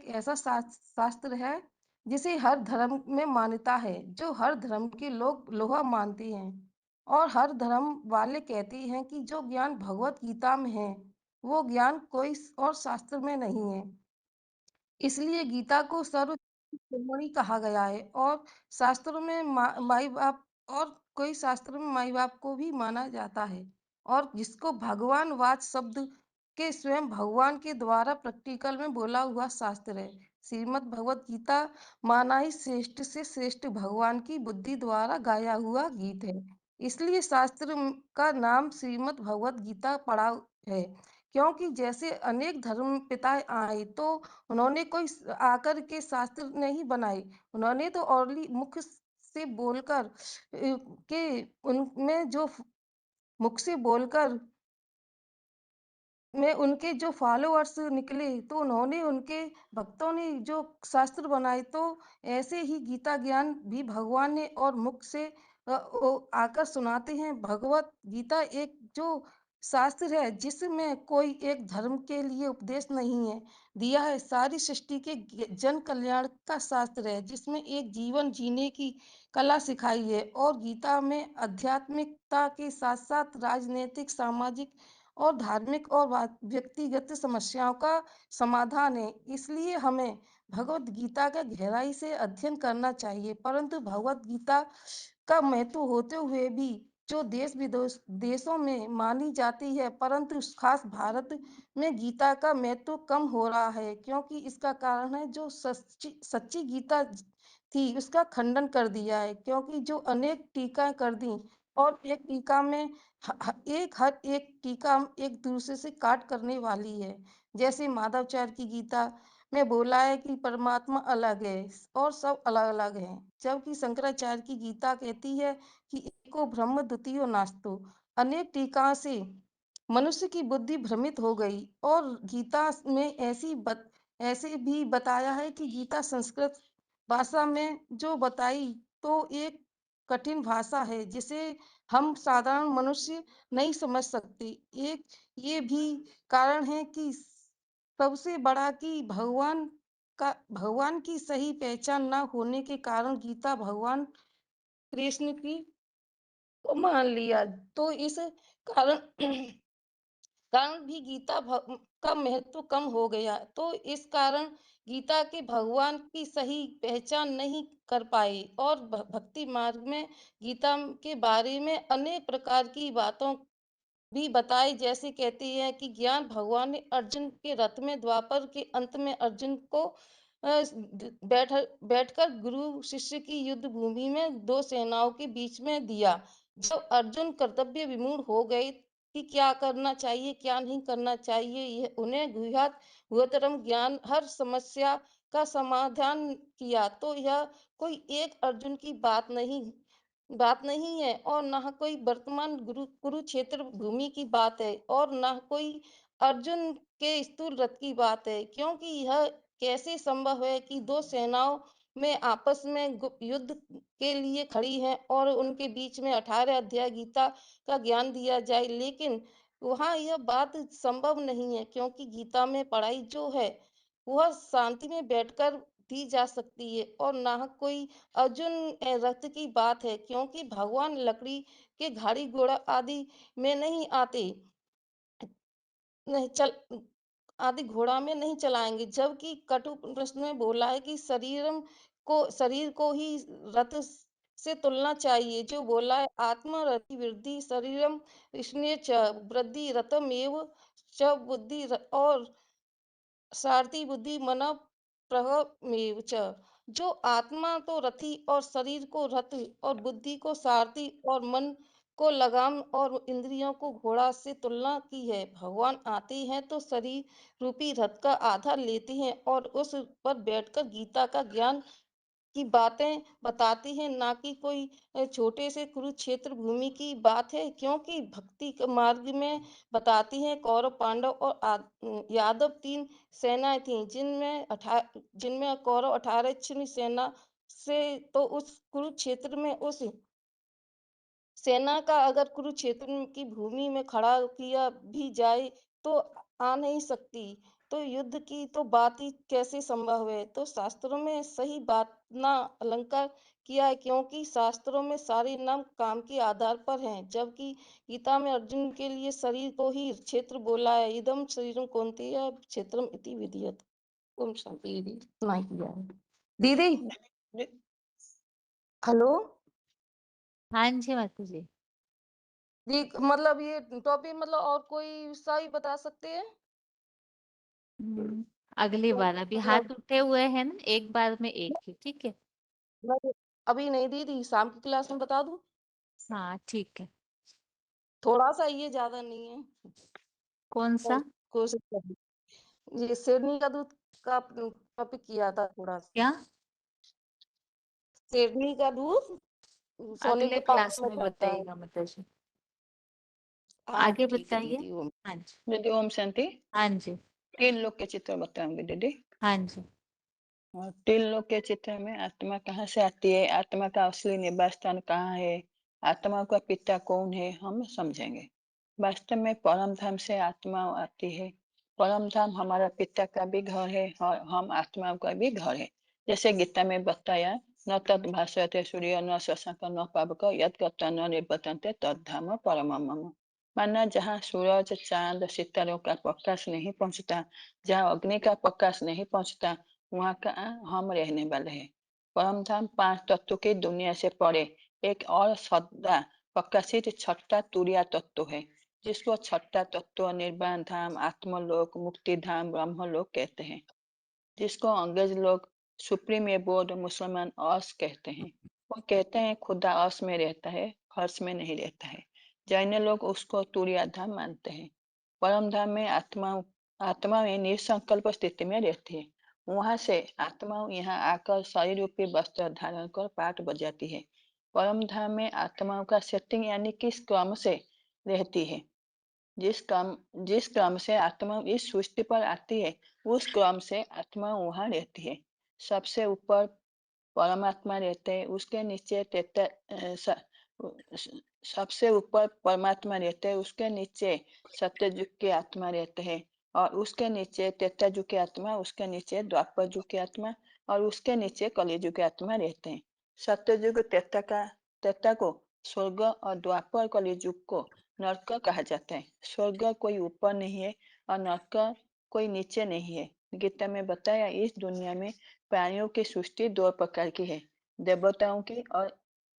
D: ऐसा शास्त्र है जिसे हर धर्म में मान्यता है, जो हर धर्म के लोग लोहा मानते हैं। और हर धर्म वाले कहते हैं कि जो ज्ञान भगवत गीता में है, वो ज्ञान कोई और शास्त्र में नहीं है। इसलिए गीता को शिरोमणि कहा गया है। और शास्त्रों में माई बाप और कोई शास्त्र में माई बाप को भी माना जाता है, और जिसको भगवान वाच शब्द के स्वयं भगवान के द्वारा प्रैक्टिकल में बोला हुआ शास्त्र है। श्रीमद् भगवत गीता माना ही श्रेष्ठ से श्रेष्ठ भगवान की बुद्धि द्वारा गाया हुआ गीत है। इसलिए शास्त्र का नाम श्रीमद् भगवत गीता पड़ा है। क्योंकि जैसे अनेक धर्म पिताएं आए तो उन्होंने कोई आकर के शास्त्र नहीं बनाए, उन्होंने तो औरली मुख से बोलकर के उनमें जो मुख से बोलकर में उनके जो फॉलोअर्स निकले, तो उन्होंने उनके भक्तों ने जो शास्त्र बनाए, तो ऐसे ही गीता ज्ञान भी भगवान ने और मुख से वो आकर सुनाते हैं। भगवत गीता एक जो शास्त्र है जिसमें कोई एक धर्म के लिए उपदेश नहीं है दिया है, सारी सृष्टि के जन कल्याण का शास्त्र है जिसमें एक जीवन जीने की कला सिखाई है। और गीता में आध्यात्मिकता के साथ साथ राजनीतिक, सामाजिक और धार्मिक और व्यक्तिगत समस्याओं का समाधान है। इसलिए हमें भगवत गीता का गहराई से अध्ययन करना चाहिए। परंतु भगवत गीता का महत्व होते हुए भी जो देश विदेश देशों में मानी जाती है, परंतु खास भारत में गीता का महत्व कम हो रहा है, क्योंकि इसका कारण है जो सच्ची गीता थी उसका खंडन कर दिया है, क्योंकि जो अनेक टीका कर दी और एक टीका में हर एक टीका एक दूसरे से काट करने वाली है। जैसे माधवाचार्य की गीता में बोला है कि परमात्मा अलग है और सब अलग अलग है, जबकि शंकराचार्य की गीता कहती है कि एको ब्रह्म द्वितीयो नास्तु। अनेक टीका से मनुष्य की बुद्धि भ्रमित हो गई और गीता में ऐसे भी बताया है कि गीता संस्कृत भाषा में जो बताई तो एक कठिन भाषा है जिसे हम साधारण मनुष्य नहीं समझ सकते। एक ये भी कारण है कि सबसे बड़ा कि भगवान की सही पहचान न होने के कारण गीता भगवान कृष्ण की को मान लिया। तो इस कारण कारण भी गीता का महत्व कम हो गया। तो इस कारण गीता के भगवान की सही पहचान नहीं कर पाए और भक्ति मार्ग में गीता के बारे में अनेक प्रकार की बातों भी बताई, जैसे कहती है कि ज्ञान भगवान ने अर्जुन के रथ में द्वापर के अंत में अर्जुन को बैठकर गुरु शिष्य की युद्ध भूमि में दो सेनाओं के बीच में दिया। जब अर्जुन कर्तव्य विमूढ़ हो गए कि क्या करना चाहिए क्या नहीं करना चाहिए, यह उन्हें गुह्यतरम ज्ञान हर समस्या का समाधान किया। तो यह कोई एक अर्जुन की बात नहीं है और न कोई वर्तमान कुरुक्षेत्र भूमि की बात है और न कोई अर्जुन के स्थूल रथ की बात है, क्योंकि यह कैसे संभव है कि दो सेनाओं में आपस में युद्ध के लिए खड़ी हैं और उनके बीच में 18 अध्याय गीता का ज्ञान दिया जाए, लेकिन वहाँ यह बात संभव नहीं है, क्योंकि गीता में पढ़ाई जो है वह शांति में बैठकर दी जा सकती है और ना कोई अर्जुन रथ की बात है, क्योंकि भगवान लकड़ी के गाड़ी घोड़ा आदि में नहीं आते, नहीं चल आदि घोड़ा में नहीं चलाएंगे। जबकि कटु प्रश्न में बोला है कि शरीर को ही रथ से तुलना चाहिए, जो बोला है आत्मा रति वृद्धि शरीरम इसने च वृद्धि रतम एव च बुद्धि और सारथी बुद्धि मन प्रभमेव च। जो आत्मा तो रथी और शरीर को रथ और बुद्धि को सारथी और मन को लगाम और इंद्रियों को घोड़ा से तुलना की है। भगवान आते हैं तो शरीर रूपी रथ का आधार लेते हैं और उस पर बैठकर गीता का ज्ञान की बातें बताती हैं, ना कि कोई छोटे से कुरुक्षेत्र भूमि की बात है, क्योंकि भक्ति के मार्ग में बताती हैं कौरव पांडव और यादव तीन सेनाएं थीं, जिनमें कौरव 18 सेना से तो उस कुरुक्षेत्र में उस सेना का अगर कुरुक्षेत्र की भूमि में खड़ा किया भी जाए तो आ नहीं सकती। तो युद्ध की तो बात ही कैसे संभव है। तो शास्त्रों में सही बात ना अलंकार किया है, क्योंकि शास्त्रों में सारे नाम काम के आधार पर हैं, जबकि गीता में अर्जुन के लिए शरीर को ही क्षेत्र बोला है। इदम शरीरम कौन्तेय क्षेत्रम इति विधीयते। ओम शांति। दीदी इतना ही किया है। दीदी हेलो
A: हाँ जी माता जी।
D: जी, मतलब ये टॉपिक मतलब और कोई सा ही बता सकते हैं?
A: अगली
D: तो
A: बार, अभी
D: मतलब
A: हाथ उठे हुए हैं ना, एक बार में एक ही, ठीक है।
D: नहीं, अभी नहीं दीदी, शाम की क्लास में बता दूं?
A: हाँ ठीक है।
D: थोड़ा सा, ये ज्यादा नहीं है।
A: कौन
D: और
A: सा?
D: कोशिश कर, ये शेरनी का दूध का टॉपिक किया था थोड़ा सा।
A: क्या?
D: शेरनी का दूध सोने
A: अगले
D: के
A: क्लास
D: पात्र में
A: में
D: चढ़ता है।
A: बताइएगा माता जी।
D: हाँ
A: आगे
D: ठीक है
A: बताइए।
D: दीदी। वो
A: हाँ जी।
E: दीदी ओम शांति।
A: हाँ जी।
E: तीन लोग के चित्र बताऊंगी दीदी।
A: हाँ जी।
E: और तीन लोग के चित्र में आत्मा कहाँ से आती है, आत्मा का असली निवास स्थान कहाँ है, आत्मा का पिता कौन है हम समझेंगे। वास्तव में परम धाम से आत्मा आती है। परम धाम हमारा पिता का भी घर है और हम आत्मा का भी घर है। जैसे गीता में बताया, न तद भाषते सूर्य न शशांक न पावक यद गत्वा न निवर्तन्ते तद्धाम परमम मम। माना जहाँ सूरज चांद सितारों का प्रकाश नहीं पहुंचता, जहाँ अग्नि का प्रकाश नहीं पहुंचता, वहाँ का हम रहने वाले हैं। परम धाम 5 तत्व की दुनिया से परे एक और सदा प्रकाशित छठा तुरीय तत्व है, जिसको छठा तत्व निर्वाण धाम, आत्मलोक, मुक्ति धाम, ब्रह्मलोक कहते हैं, जिसको अंग्रेज लोग सुप्रीम एबोर्ड मुसलमान अर्श कहते हैं। वो कहते हैं खुदा अर्श में रहता है, फर्श में नहीं रहता है। जैन लोग उसको तुरीय धाम मानते हैं। परम धाम में आत्मा में निसंकल्प स्थिति में रहती है। वहां से आत्मा यहाँ आकर शरीर रूपी वस्त्र धारण कर पाठ बजाती है। परम धाम में आत्माओं का सेटिंग यानी किस क्रम से रहती है, जिस क्रम से आत्मा इस सृष्टि पर आती है, उस क्रम से आत्मा वहां रहती है। सबसे ऊपर परमात्मा रहते हैं, उसके नीचे सबसे ऊपर परमात्मा रहते हैं, उसके नीचे सत्ययुग की आत्मा रहते हैं, और उसके नीचे त्रेतायुग की आत्मा, उसके नीचे द्वापर युग की आत्मा, और उसके नीचे कलियुग की आत्मा रहते हैं। सत्ययुग त्रेता को स्वर्ग और द्वापर कलियुग को नरक कहा जाता है। स्वर्ग कोई ऊपर नहीं है और नरक कोई नीचे नहीं है। गीता में बताया इस दुनिया में प्राणियों की सृष्टि 2 प्रकार की है, देवताओं की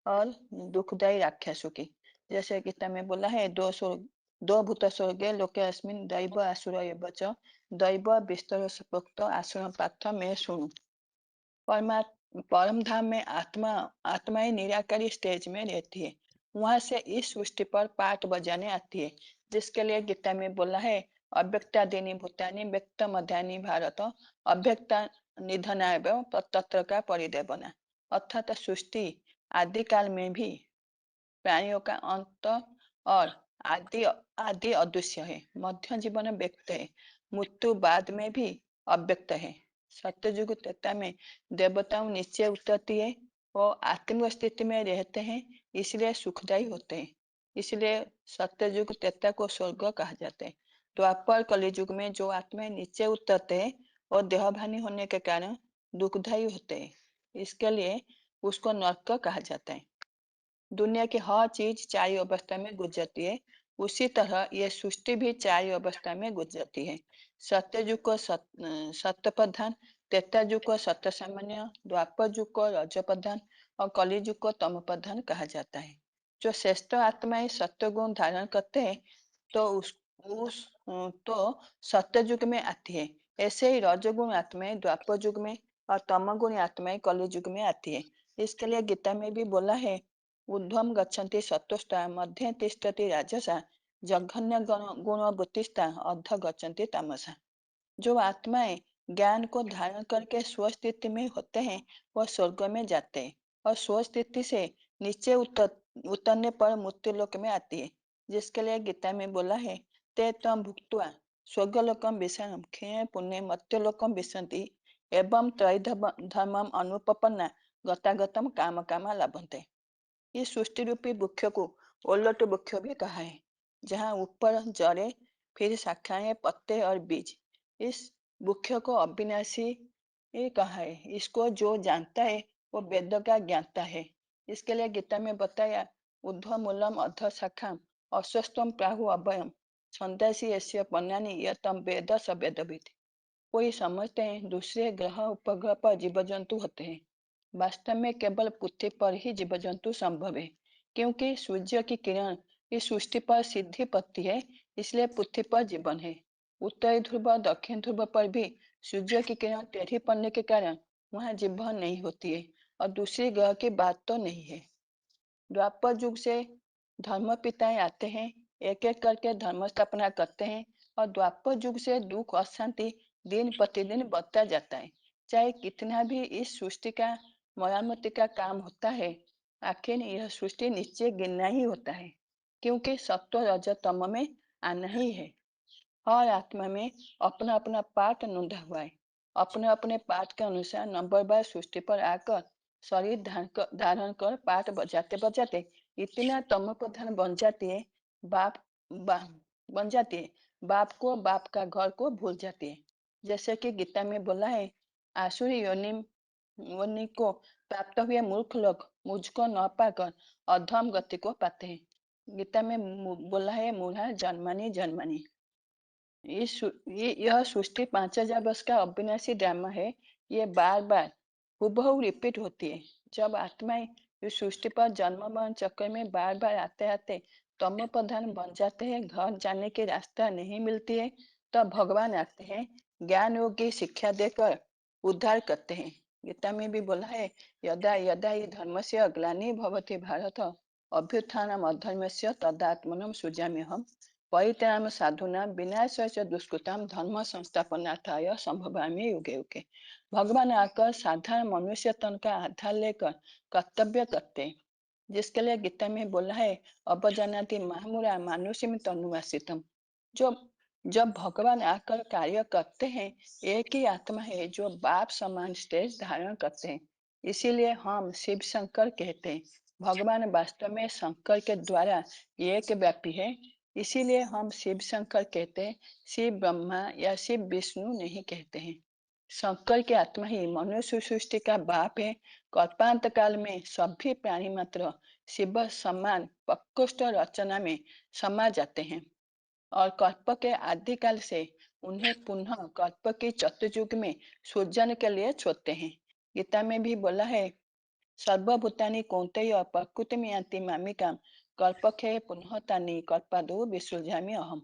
E: और दुखदायी राक्षसों की। जैसे गीता में बोला है, दो भूत स्वर्गे लोके अस्मिन् दैव आसुर एव च दैव विस्तर प्रोक्त आश्रम पाठ में सुनु। परम धाम में आत्माएं निराकारी स्टेज में रहती है। वहां से इस सृष्टि पर पाठ बजाने आती है, जिसके लिए गीता में बोला है, अव्यक्तादीनि भूतानि व्यक्त मध्यानि भारत अव्यक्ता निधनाय तत्र का परिदेवना। अर्थात सृष्टि आदि काल में भी प्राणियों का अंत और आदि आदि अदृश्य है, मध्य जीवन व्यक्त है, मृत्यु बाद में भी अव्यक्त है। सत्ययुग त्रेता में देवताओं नीचे उतरती है, वो आत्म स्थिति में रहते हैं, इसलिए सुखदायी होते हैं। इसलिए सत्ययुग त्रेता को स्वर्ग कहा जाता है। द्वापर कलियुग में जो आत्माएं नीचे उतरते हैं, वो देहभानी होने के कारण दुखदायी होते हैं, इसके लिए उसको नरक कहा जाता है। दुनिया की हर चीज 4 अवस्था में गुजरती है, उसी तरह यह सृष्टि भी 4 अवस्था में गुजरती है। सत्ययुग को सत्य प्रधान, त्रेता युग को सत्य सामान्य, द्वापर युग को रज प्रधान और कलि युग को तम प्रधान कहा जाता है। जो श्रेष्ठ आत्माएं सत्य गुण धारण करते हैं, तो तो सत्य युग में आती है। ऐसे ही रजोगुण आत्माएं द्वापर युग में और तमोगुण आत्माएं कलि युग में आती है। इसके लिए गीता में भी बोला है, ऊर्ध्वं गच्छन्ति सत्त्वस्ता मध्ये तिष्ठति राजसा जघन्य गुणवृत्तिस्ता अध गच्छन्ति तमसा। जो आत्माएं ज्ञान को धारण करके स्वस्थिति में होते हैं, वह स्वर्ग में जाते हैं, और स्वस्थिति से नीचे उतरने पर मृत्युलोक में आती है। जिसके लिए गीता में बोला है, ते तम भुक्त्वा स्वर्गलोकम विषाणम क्षीणे पुण्य मर्त्यलोकम विशन्ति एवं त्रैधर्मम अनुपपन्ना गतागतम काम कामा लभन्ते। इस सृष्टि रूपी वृक्ष को ओलट वृक्ष भी कहा है, जहाँ ऊपर जड़े, फिर शाखाएं, पत्ते और बीज। इस वृक्ष को अविनाशी कहा है। इसको जो जानता है वो वेद का ज्ञाता है। इसके लिए गीता में बताया, ऊर्ध्व मूलम अध शाखा अश्वत्थम प्राहु अभयम छंदासी यस्य पन्नानि यतम वेद स वेदविद। कोई समझते हैं दूसरे ग्रह उपग्रह पर जीव जंतु होते हैं, वास्तव में केवल पृथ्वी पर ही जीव जंतु संभव है, क्योंकि सूर्य की किरण इस सृष्टि पर सीधी पड़ती है, इसलिए पृथ्वी पर जीवन है। उत्तरी ध्रुव और दक्षिण ध्रुव पर भी सूर्य की किरण टेढ़ी पड़ने के कारण वहां जीवन नहीं होती है, और दूसरे ग्रह की बात तो नहीं है। द्वापर युग से धर्म पिताएं आते हैं, एक एक करके धर्म स्थापना करते हैं, और द्वापर युग से दुख अशांति दिन प्रतिदिन बढ़ता जाता है। चाहे कितना भी इस सृष्टि का मरामती का काम होता है, आखिर यह सृष्टि नीचे गिरना ही होता है, क्योंकि सत्व रज तम में आना ही है। हर आत्मा में अपना अपना पाठ नोंदा हुआ है। अपने अपने पाठ के अनुसार नंबरवार सृष्टि पर आकर शरीर धारण कर पाठ बजाते बजाते इतना तम प्रधान बन जाती है, बाप बन जाती है, बाप का घर को भूल जाती है। जैसे कि गीता में बोला है, आसुरी योनि को प्राप्त हुए मूर्ख लोग मुझको न पाकर अधम गति को पाते हैं। गीता में बोला है, मूढ़ा जन्मनी जन्मनी। यह सृष्टि 5000 वर्ष का अविनाशी ड्रामा है। ये बार बार हुबहू रिपीट होती है। जब आत्माएं इस सृष्टि पर जन्म मरण चक्कर में बार बार आते आते तमो प्रधान बन जाते हैं, घर जाने की रास्ता नहीं मिलती है, तब भगवान आते हैं, ज्ञान योग की शिक्षा देकर उद्धार करते हैं। गीता में भी बोला है, यदा यदा हि धर्मस्य ग्लानि भवति भारत अभ्युत्थानम् अधर्मस्य तदात्मनं सृजाम्यहम् परित्राण साधुना विनाशाय च दुष्कृताम धर्म संस्थापनार्थाय संभवामि युगे युगे। भगवान आकर साधारण मनुष्य तन का आधार लेकर कर्तव्य करते हैं, जिसके लिए गीता में बोला है, अपजानाति मामुरा मानुषिम तनुवासितम। जो जब भगवान आकर कार्य करते हैं, एक ही आत्मा है जो बाप समान स्टेज धारण करते हैं। इसीलिए हम शिव शंकर कहते हैं। भगवान वास्तव में शंकर के द्वारा एक व्यापी है, इसीलिए हम शिव शंकर कहते हैं, शिव ब्रह्मा या शिव विष्णु नहीं कहते हैं। शंकर की आत्मा ही मनुष्य सृष्टि का बाप है। कल्पांत काल में सभी प्राणी मात्र शिव समान प्रकोष्ठ रचना में समा जाते हैं और कल्प के आदिकाल से उन्हें पुनः कल्प के चतुर्युग में सृजन के लिए छोड़ते हैं। गीता में भी बोला है, सर्वभूतानि कौन्तेय प्रकृतिं यान्ति मामिकाम् कल्पक्षये पुनः तानि कल्पादौ विसृजामि अहम्।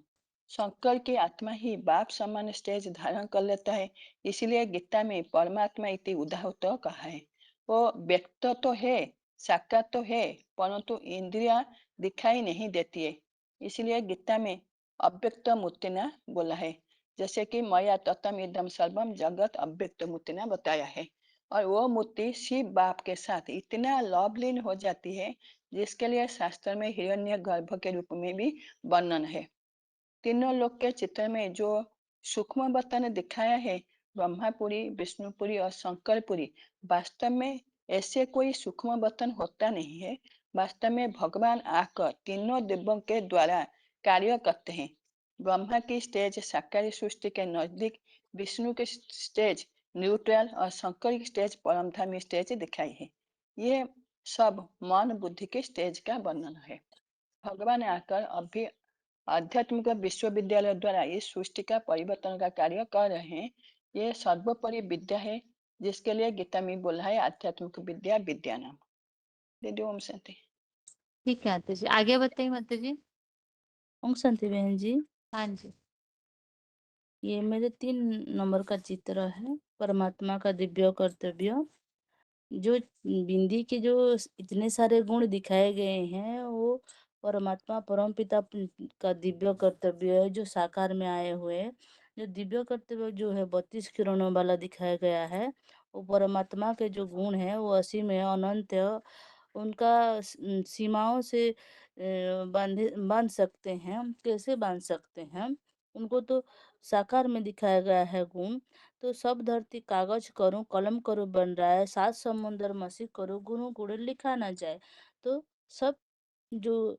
E: शंकर की आत्मा ही बाप समान स्टेज धारण कर लेता है, इसलिए गीता में परमात्मा इति उदाहृत कहा है। वो व्यक्त तो है, साकार तो है, परंतु इंद्रिया दिखाई नहीं देती है, इसलिए गीता में अव्यक्त मूर्तिना बोला है। जैसे कि मया ततम इदम सर्वम जगत अव्यक्त मूर्तिना बताया है। और वो मूर्ति शिव बाप के साथ इतना लवलीन हो जाती है, जिसके लिए शास्त्र में हिरण्य गर्भ के रूप में भी वर्णन है। तीनों लोक के चित्र में जो सूक्ष्म बर्तन दिखाया है, ब्रह्मापुरी, विष्णुपुरी और शंकरपुरी, वास्तव में ऐसे कोई सूक्ष्म बर्तन होता नहीं है। वास्तव में भगवान आकर तीनों दिव्यों के द्वारा कार्य करते हैं। ब्रह्मा की स्टेज साकारी सृष्टि के नजदीक, विष्णु की स्टेज न्यूट्रल और शंकर की स्टेज परमधामी स्टेज दिखाई है। ये सब मन बुद्धि के स्टेज का वर्णन है। भगवान आकर अभी आध्यात्मिक विश्वविद्यालय द्वारा इस सृष्टि का परिवर्तन का कार्य कर रहे हैं। ये सर्वोपरि विद्या है, जिसके लिए गीता में बोला है, आध्यात्मिक विद्या विद्यानाम। दीदी ओम शांति।
A: ठीक है आते जी, आगे बताइए माता जी।
F: ओम शांति बहन जी,
A: हाँ जी।
F: ये मेरे 3 नंबर का चित्र है, परमात्मा का दिव्य कर्तव्य। जो बिंदी के जो इतने सारे गुण दिखाए गए हैं, वो परमात्मा परमपिता का दिव्य कर्तव्य है, जो साकार में आए हुए हैं। जो दिव्य कर्तव्य जो है 32 किरणों वाला दिखाया गया है, वो परमात्मा के जो गुण है वो असीम है, अनंत है। उनका सीमाओं से बांध सकते हैं। कैसे बांध सकते हैं उनको? तो साकार में दिखाया गया है गुण। तो सब धरती कागज करूं, कलम करूं बन रहा है, 7 समुंदर मसी करूं, गुरु गुड़े लिखा ना जाए। तो सब जो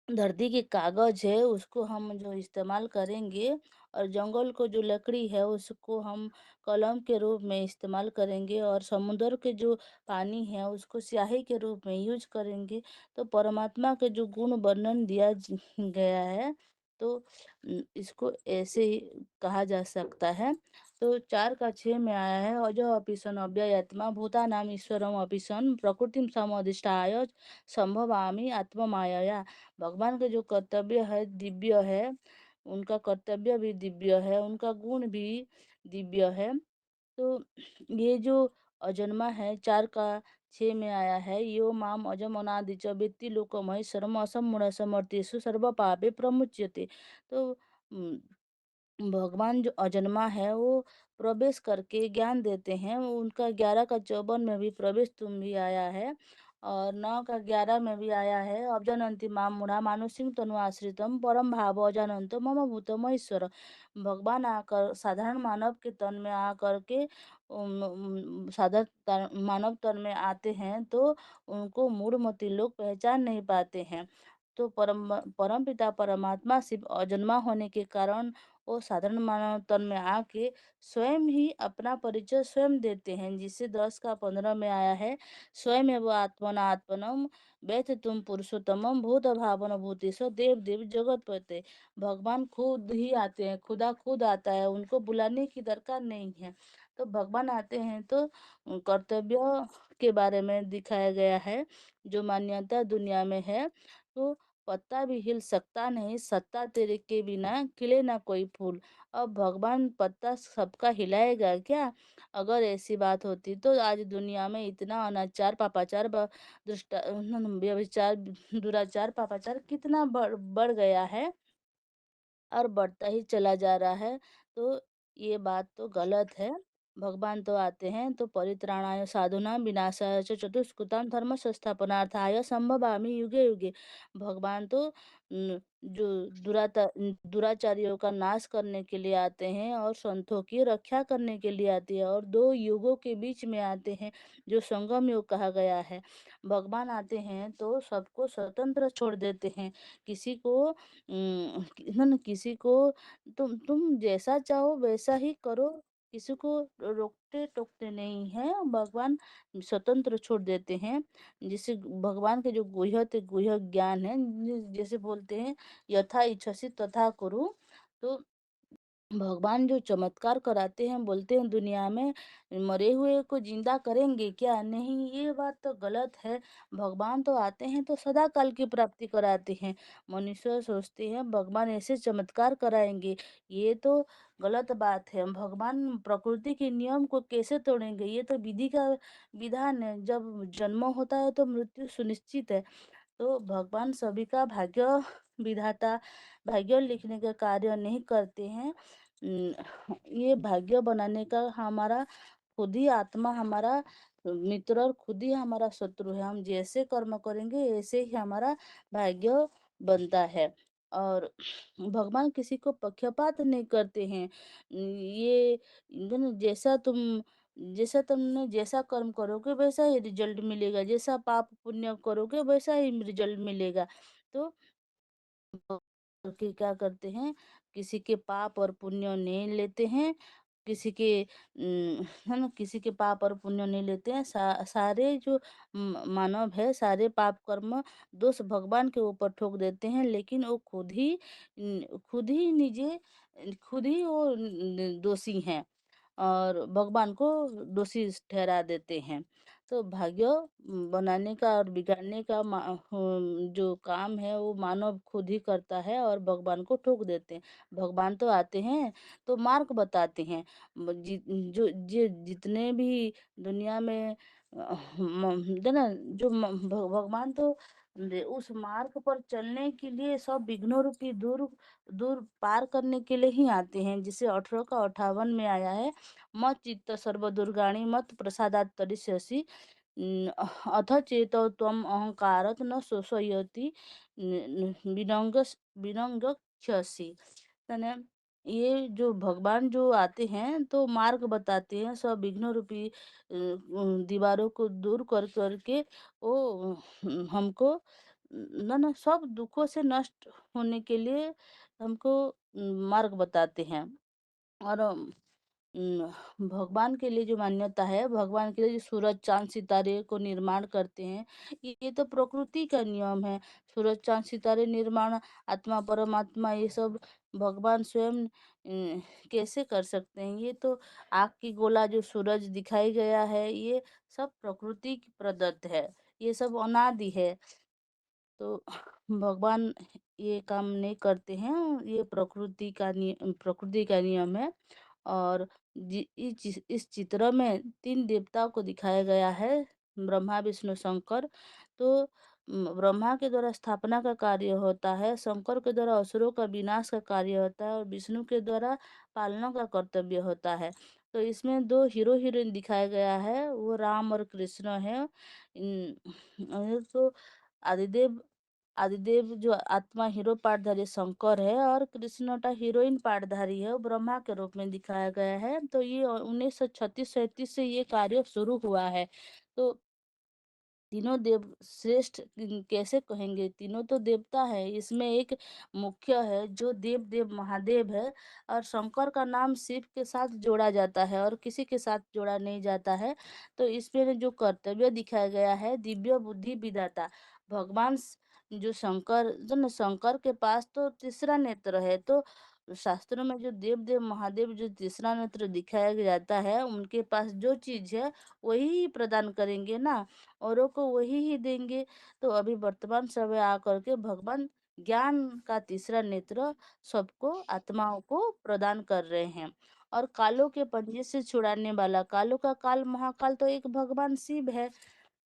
F: धरती के कागज है उसको हम जो इस्तेमाल करेंगे, और जंगल को जो लकड़ी है उसको हम कलम के रूप में इस्तेमाल करेंगे, और समुद्र के जो पानी है उसको स्याही के रूप में यूज करेंगे। तो परमात्मा के जो गुण वर्णन दिया गया है, तो इसको ऐसे ही कहा जा सकता है। तो 4 का 6 में आया है, अजो अपिसन अव्ययात्मा भूतानाम ईश्वरम अपिसन प्रकृतिम समधिष्ठाय संभवामि आत्ममायया। भगवान का जो कर्तव्य है दिव्य है, उनका कर्तव्य भी दिव्य है, उनका गुण भी दिव्य है। तो ये जो अजन्मा है, 4 का 6 में आया है, यो माम अजम अनादि च वेत्ति लोकम महेश्वरम असम्मूढ़ समर्थ्येषु सर्व पापे प्रमुच्यते। तो भगवान जो अजन्मा है वो प्रवेश करके ज्ञान देते हैं। उनका 11 का 54 में भी प्रवेश तुम भी आया है, और 9 का 11 में भी आया है, अवजानन्ति माम मूढ़ा मानुषिं तनु आश्रितम परम भाव अजानन्तो मम भूतम ईश्वर। भगवान आकर साधारण मानव के तन में आकर के मानव तन में आते हैं तो उनको मूढ़मती लोग पहचान नहीं पाते हैं। तो परमपिता परमात्मा शिव अजन्मा होने के कारण वो साधारण मानव तन में आके स्वयं ही अपना परिचय स्वयं देते हैं, जिससे 10 का 15 में आया है, स्वयं एवं आत्मना आत्मनम व्यथ तुम पुरुषोत्तमम भूत भावन भूतेश देव देव जगतपते। भगवान खुद ही आते हैं, खुदा खुद आता है, उनको बुलाने की दरकार नहीं है। तो भगवान आते हैं तो कर्तव्य के बारे में दिखाया गया है। जो मान्यता दुनिया में है, तो पत्ता भी हिल सकता नहीं, सत्ता तेरे के बिना खिले ना कोई फूल। अब भगवान पत्ता सबका हिलाएगा क्या? अगर ऐसी बात होती तो आज दुनिया में इतना अनाचार पापाचार व्यभिचार दुराचार पापाचार कितना बढ़ गया है और बढ़ता ही चला जा रहा है। तो ये बात तो गलत है। भगवान तो आते हैं तो परित्राणाय साधुनां विनाशाय च चतुष्कृतां धर्म संस्थापनार्थाय संभवामि युगे युगे। भगवान तो जो दुराचारियों का नाश करने के लिए आते हैं और संतों की रक्षा करने के लिए आते हैं और दो युगों के बीच में आते हैं, जो संगम युग कहा गया है। भगवान आते हैं तो सबको स्वतंत्र छोड़ देते हैं। किसी को किसी को तुम जैसा चाहो वैसा ही करो, किसी को रोकते टोकते नहीं है। भगवान स्वतंत्र छोड़ देते हैं। जिसे भगवान के जो गुह्य ज्ञान है, जैसे बोलते हैं यथा इच्छसि तथा कुरु। तो भगवान जो चमत्कार कराते हैं, बोलते हैं दुनिया में मरे हुए को जिंदा करेंगे क्या? नहीं, ये बात तो गलत है। भगवान तो आते हैं तो सदा काल की प्राप्ति कराते हैं। मनुष्य सोचते हैं भगवान ऐसे चमत्कार कराएंगे, ये तो गलत बात है। भगवान प्रकृति के नियम को कैसे तोड़ेंगे? ये तो विधि का विधान है। जब जन्म होता है तो मृत्यु सुनिश्चित है। तो भगवान सभी का भाग्य विधाता, भाग्य लिखने का कार्य नहीं करते हैं। ये भाग्य बनाने का हमारा खुद ही आत्मा हमारा मित्र और खुद ही हमारा शत्रु है। हम जैसे कर्म करेंगे ऐसे ही हमारा भाग्य बनता है। और भगवान किसी को पक्षपात नहीं करते हैं। ये जैसा तुमने जैसा कर्म करोगे वैसा ही रिजल्ट मिलेगा, जैसा पाप पुण्य करोगे वैसा ही रिजल्ट मिलेगा। तो क्या करते हैं, किसी के पाप और पुण्य नहीं लेते हैं, किसी के है ना, किसी के पाप और पुण्य नहीं लेते हैं। सारे जो मानव है, सारे पाप कर्म दोष भगवान के ऊपर ठोक देते हैं, लेकिन वो खुद ही वो दोषी हैं और भगवान को दोषी ठहरा देते हैं। तो भाग्य बनाने का और बिगाड़ने का जो काम है वो मानव खुद ही करता है और भगवान को ठोक देते हैं। भगवान तो आते हैं तो मार्ग बताते हैं। जितने भी दुनिया में है ना, भगवान तो उस मार्ग पर चलने के लिए सब विघ्नों रूपी दूर दूर पार करने के लिए ही आते हैं। जिसे 18 का 58 में आया है, मत चित्त सर्व दुर्गाणि मत प्रसादात् तरिष्यसि अथ चेतो त्वम अहंकारत न शोषयति विनंगक्ष्यसि। यानी ये जो भगवान जो आते हैं तो मार्ग बताते हैं, सब विघ्न रूपी दीवारों को दूर कर करके वो हमको ना सब दुखों से नष्ट होने के लिए हमको मार्ग बताते हैं। और भगवान के लिए जो मान्यता है, भगवान के लिए जो सूरज चांद सितारे को निर्माण करते हैं, ये तो प्रकृति का नियम है। सूरज चांद सितारे निर्माण, आत्मा परमात्मा, ये सब भगवान स्वयं कैसे कर सकते हैं? ये तो आग की गोला जो सूरज दिखाई गया है, ये सब प्रकृति की प्रदत्त है, ये सब अनादि है। तो भगवान ये काम नहीं करते हैं, ये प्रकृति का नियम है। और इस चित्र में 3 देवताओं को दिखाया गया है, ब्रह्मा विष्णु शंकर। तो ब्रह्मा के द्वारा स्थापना का कार्य होता है, शंकर के द्वारा असुरों का विनाश का कार्य होता है और विष्णु के द्वारा पालना का कर्तव्य होता है। तो इसमें 2 हीरो हीरोइन दिखाया गया है, वो राम और कृष्ण है। तो आदिदेव आदिदेव जो आत्मा हीरो पार्टधारी शंकर है और कृष्णटा हीरोइन पार्टधारी है, वो ब्रह्मा के रूप में दिखाया गया है। तो ये 1936-37 से ये कार्य शुरू हुआ है। तो तीनों देव श्रेष्ठ कैसे कहेंगे, तीनों तो देवता है। इसमें एक मुख्य है जो देव देव महादेव है, और शंकर का नाम शिव के साथ जोड़ा जाता है और किसी के साथ जोड़ा नहीं जाता है। तो इसमें जो कर्तव्य दिखाया गया है, दिव्य बुद्धि विधाता जो शंकर के पास तो तीसरा नेत्र है। तो शास्त्रों में जो देव देव महादेव जो तीसरा नेत्र दिखाया जाता है, उनके पास जो चीज है वही प्रदान करेंगे ना, औरों को वही ही देंगे। तो अभी वर्तमान समय आकर के भगवान ज्ञान का तीसरा नेत्र सबको आत्माओं को प्रदान कर रहे हैं। और कालों के पंजे से छुड़ाने वाला, कालों का काल महाकाल तो एक भगवान शिव है,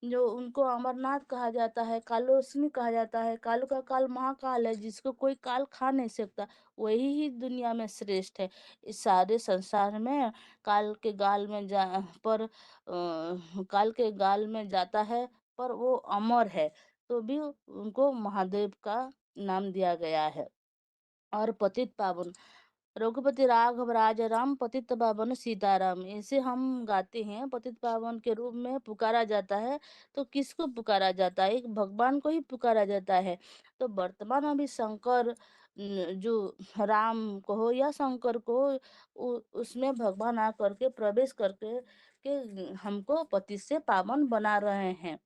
F: जो उनको अमरनाथ कहा जाता है, कालोस्मी कहा जाता है। काल का काल महाकाल है, जिसको कोई काल खा नहीं सकता, वही ही दुनिया में श्रेष्ठ है। इस सारे संसार में काल के गाल में काल के गाल में जाता है, पर वो अमर है, तो भी उनको महादेव का नाम दिया गया है। और पतित पावन, रघुपति राघव राजा राम, पतित पावन सीताराम, ऐसे हम गाते हैं। पतित पावन के रूप में पुकारा जाता है। तो किसको पुकारा जाता है? एक भगवान को ही पुकारा जाता है। तो वर्तमान अभी शंकर जो राम को हो या शंकर को, उसमें भगवान आकर के प्रवेश करके हमको पति से पावन बना रहे हैं।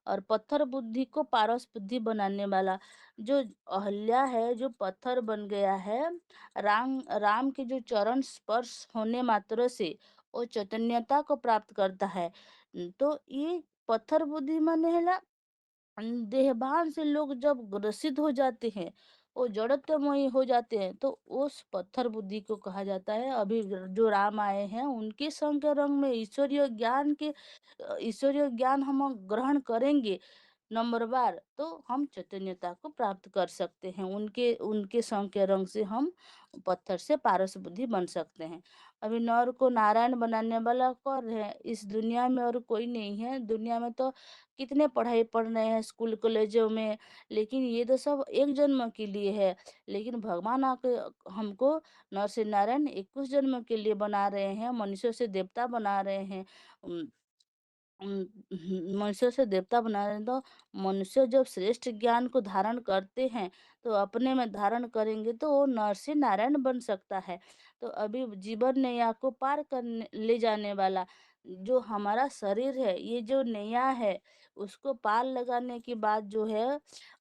F: और पत्थर बुद्धि को पारस बुद्धि बनाने वाला जो अहल्या है, जो पत्थर बन गया है, राम के जो चरण स्पर्श होने मात्र से वो चैतन्यता को प्राप्त करता है। तो ये पत्थर बुद्धि माने है देहभान से लोग जब ग्रसित हो जाते हैं, वो जड़त्वमयी हो जाते हैं, तो उस पत्थर बुद्धि को कहा जाता है। अभी जो राम आए हैं, उनके संग के रंग में ईश्वरीय ज्ञान हम ग्रहण करेंगे नंबर बार, तो हम चैतन्यता को प्राप्त कर सकते हैं। उनके उनके संग के रंग से हम पत्थर से पारस बुद्धि बन सकते हैं। अभी नर को नारायण बनाने वाला कौन है इस दुनिया में? और कोई नहीं है। दुनिया में तो कितने पढ़ाई पढ़ रहे हैं स्कूल कॉलेजों में, लेकिन ये तो सब एक जन्म के लिए है। लेकिन भगवान आके हमको नर से नारायण 21 जन्म के लिए बना रहे हैं, मनुष्य से देवता बना रहे हैं। मनुष्य से देवता बना रहे हैं। तो मनुष्य जब श्रेष्ठ ज्ञान को धारण करते हैं, तो अपने में धारण करेंगे तो वो नर से नारायण बन सकता है। तो अभी जीवन नैया को पार करने ले जाने वाला जो हमारा शरीर है, ये जो नैया है, उसको पार लगाने की बात जो है,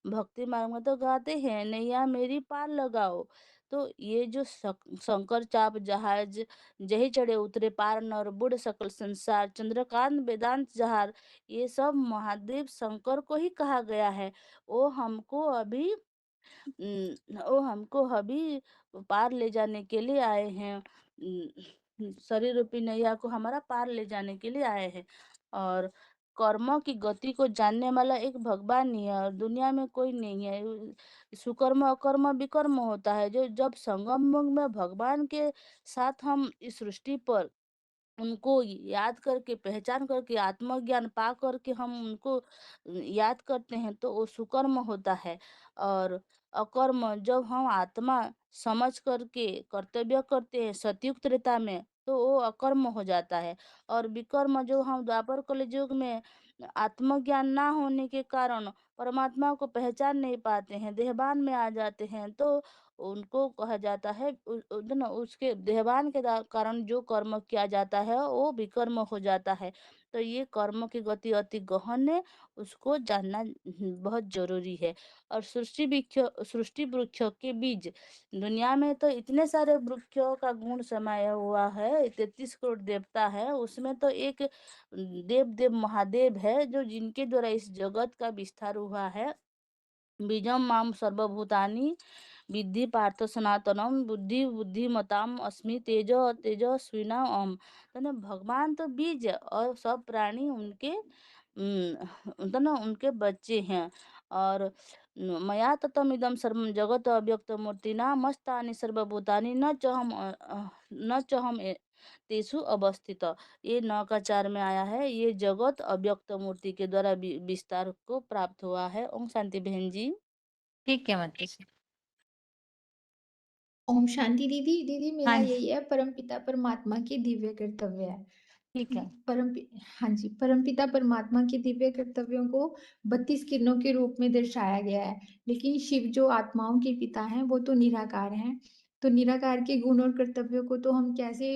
F: भक्ति मार्ग में तो गाते हैं, नैया मेरी पार लगाओ। तो ये जो शंकर चाप जहाज जही चढ़े उतरे पार, नर बुढ़ सकल संसार, चंद्रकांत वेदांत जहार, ये सब महादेव शंकर को ही कहा गया है। वो हमको अभी वो हमको अभी पार ले जाने के लिए आए हैं। शरीर रूपी नैया को हमारा पार ले जाने के लिए आए हैं। और कर्मों की गति को जानने वाला एक भगवान ही है, और दुनिया में कोई नहीं है। सुकर्म अकर्म विकर्म होता है। जो जब संगम युग में भगवान के साथ हम इस सृष्टि पर उनको याद करके, पहचान करके, आत्मज्ञान पा करके हम उनको याद करते हैं, तो वो सुकर्म होता है। और अकर्म, जब हम आत्मा समझ करके कर्तव्य करते हैं सतयुग त्रेता में, तो वो अकर्म हो जाता है। और विकर्म, जो हम द्वापर कलयुग में आत्मज्ञान ना होने के कारण परमात्मा को पहचान नहीं पाते हैं, देहभान में आ जाते हैं, तो उनको कहा जाता है उसके देहभान के कारण जो कर्म किया जाता है वो विकर्म हो जाता है। तो ये कर्म की गति अति गहन है, उसको जानना बहुत जरूरी है। और सृष्टि वृक्ष के बीज, दुनिया में तो इतने सारे वृक्षों का गुण समाया हुआ है, 33 करोड़ देवता है, उसमें तो एक देव देव महादेव है, जो जिनके द्वारा इस जगत का विस्तार हुआ है। बीजम माम सर्वभूतानि विद्धि पार्थ सनातनम, बुद्धि बुद्धिमताम अस्मि, तेजो तेजस्विना ओम। तो ना भगवान तो बीज है, और सब प्राणी उनके तो ना उनके बच्चे हैं। और मया ततम इदम सर्वम जगत अव्यक्त मूर्तिना मस्तानि सर्वभूतानि न च हम तेसु अवस्थित। ये 9 का 4 में आया है। ये जगत अव्यक्त मूर्ति के द्वारा विस्तार को प्राप्त हुआ है। ओम शांति बहन जी।
A: ठीक है माताजी।
G: ओम शांति दीदी। दीदी मेरा
A: हाँ
G: यही है, परमपिता परमात्मा के दिव्य कर्तव्य है।
A: ठीक है।
G: हाँ जी, परमपिता परमात्मा के दिव्य कर्तव्यों को 32 किरणों के रूप में दर्शाया गया है। लेकिन शिव जो आत्माओं के पिता हैं वो तो निराकार हैं। तो निराकार के गुण और कर्तव्यों को तो हम कैसे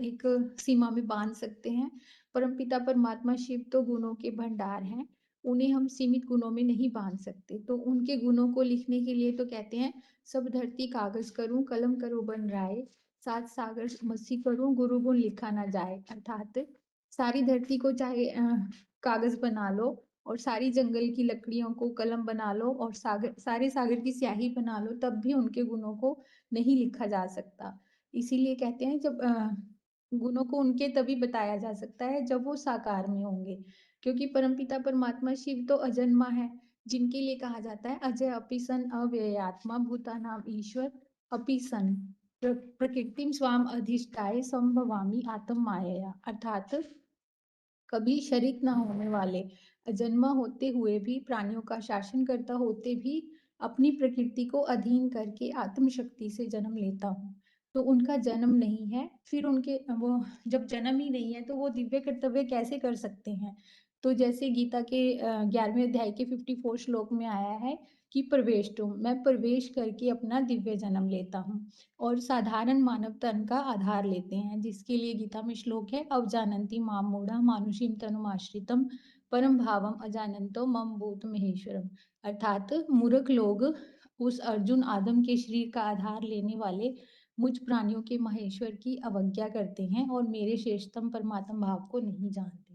G: एक सीमा में बांध सकते हैं। परमपिता परमात्मा शिव तो गुणों के भंडार हैं, उन्हें हम सीमित गुणों में नहीं बांध सकते। तो उनके गुणों को लिखने के लिए तो कहते हैं, सब धरती कागज करूं कलम करो बन राय, सात सागर मसी करूं गुरु गुण लिखा ना जाए। अर्थात सारी धरती को चाहे कागज बना लो और सारी जंगल की लकड़ियों को कलम बना लो और सारे सागर की स्याही बना लो, तब भी उनके गुणों को नहीं लिखा जा सकता। इसीलिए कहते हैं जब गुणों को उनके तभी बताया जा सकता है जब वो साकार में होंगे, क्योंकि परमपिता परमात्मा शिव तो अजन्मा है, जिनके लिए कहा जाता है अजय अपि सन अव्ययात्मा भूतानाम ईश्वर अपि सन प्रकृतिम स्वाम अधिष्ठाय संभवामी आत्म मायया। अर्थात कभी शरीक न होने वाले, अजन्मा होते हुए भी, प्राणियों का शासन करता होते भी, अपनी प्रकृति को अधीन करके आत्म शक्ति से जन्म लेता हूँ। तो उनका जन्म नहीं है, फिर उनके वो जब जन्म ही नहीं है तो वो दिव्य कर्तव्य कैसे कर सकते हैं। तो जैसे गीता के 11वें अध्याय के 54 श्लोक में आया है कि प्रवेश तुम, मैं प्रवेश करके अपना दिव्य जन्म लेता हूँ और साधारण मानव तन का आधार लेते हैं, जिसके लिए गीता में श्लोक है, अवजानन्ति माम मूढ़ा मानुषीम तनुमाश्रितम परम भावम अजानन्तो मम भूत महेश्वरम। अर्थात मूर्ख लोग उस अर्जुन आदम के शरीर का आधार लेने वाले मुझ प्राणियों के महेश्वर की अवज्ञा करते हैं और मेरे श्रेष्ठतम परमात्मा भाव को नहीं जानते।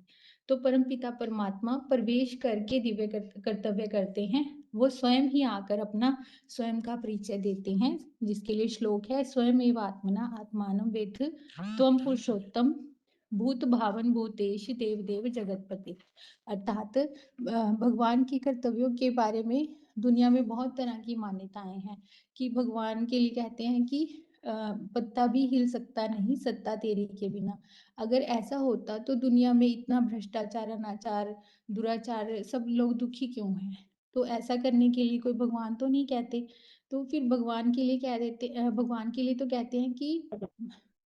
G: तो परमपिता परमात्मा प्रवेश करके दिव्य कर्तव्य करते हैं, वो स्वयं ही आकर अपना स्वयं का परिचय देते हैं, जिसके लिए श्लोक है, स्वयं एव आत्मना आत्मानं वेत्थ त्वं पुरुषोत्तम भूत भावन भूतेश देव देव जगतपति। अर्थात भगवान के कर्तव्यों के बारे में दुनिया में बहुत तरह की मान्यताएं हैं कि भगवान के लिए कहते हैं कि पत्ता भी हिल सकता नहीं सत्ता तेरी के बिना। अगर ऐसा होता तो दुनिया में इतना भ्रष्टाचार, अनाचार, दुराचार, सब लोग दुखी क्यों हैं। तो ऐसा करने के लिए कोई भगवान तो नहीं कहते। तो फिर भगवान के लिए कह देते, भगवान के लिए तो कहते हैं कि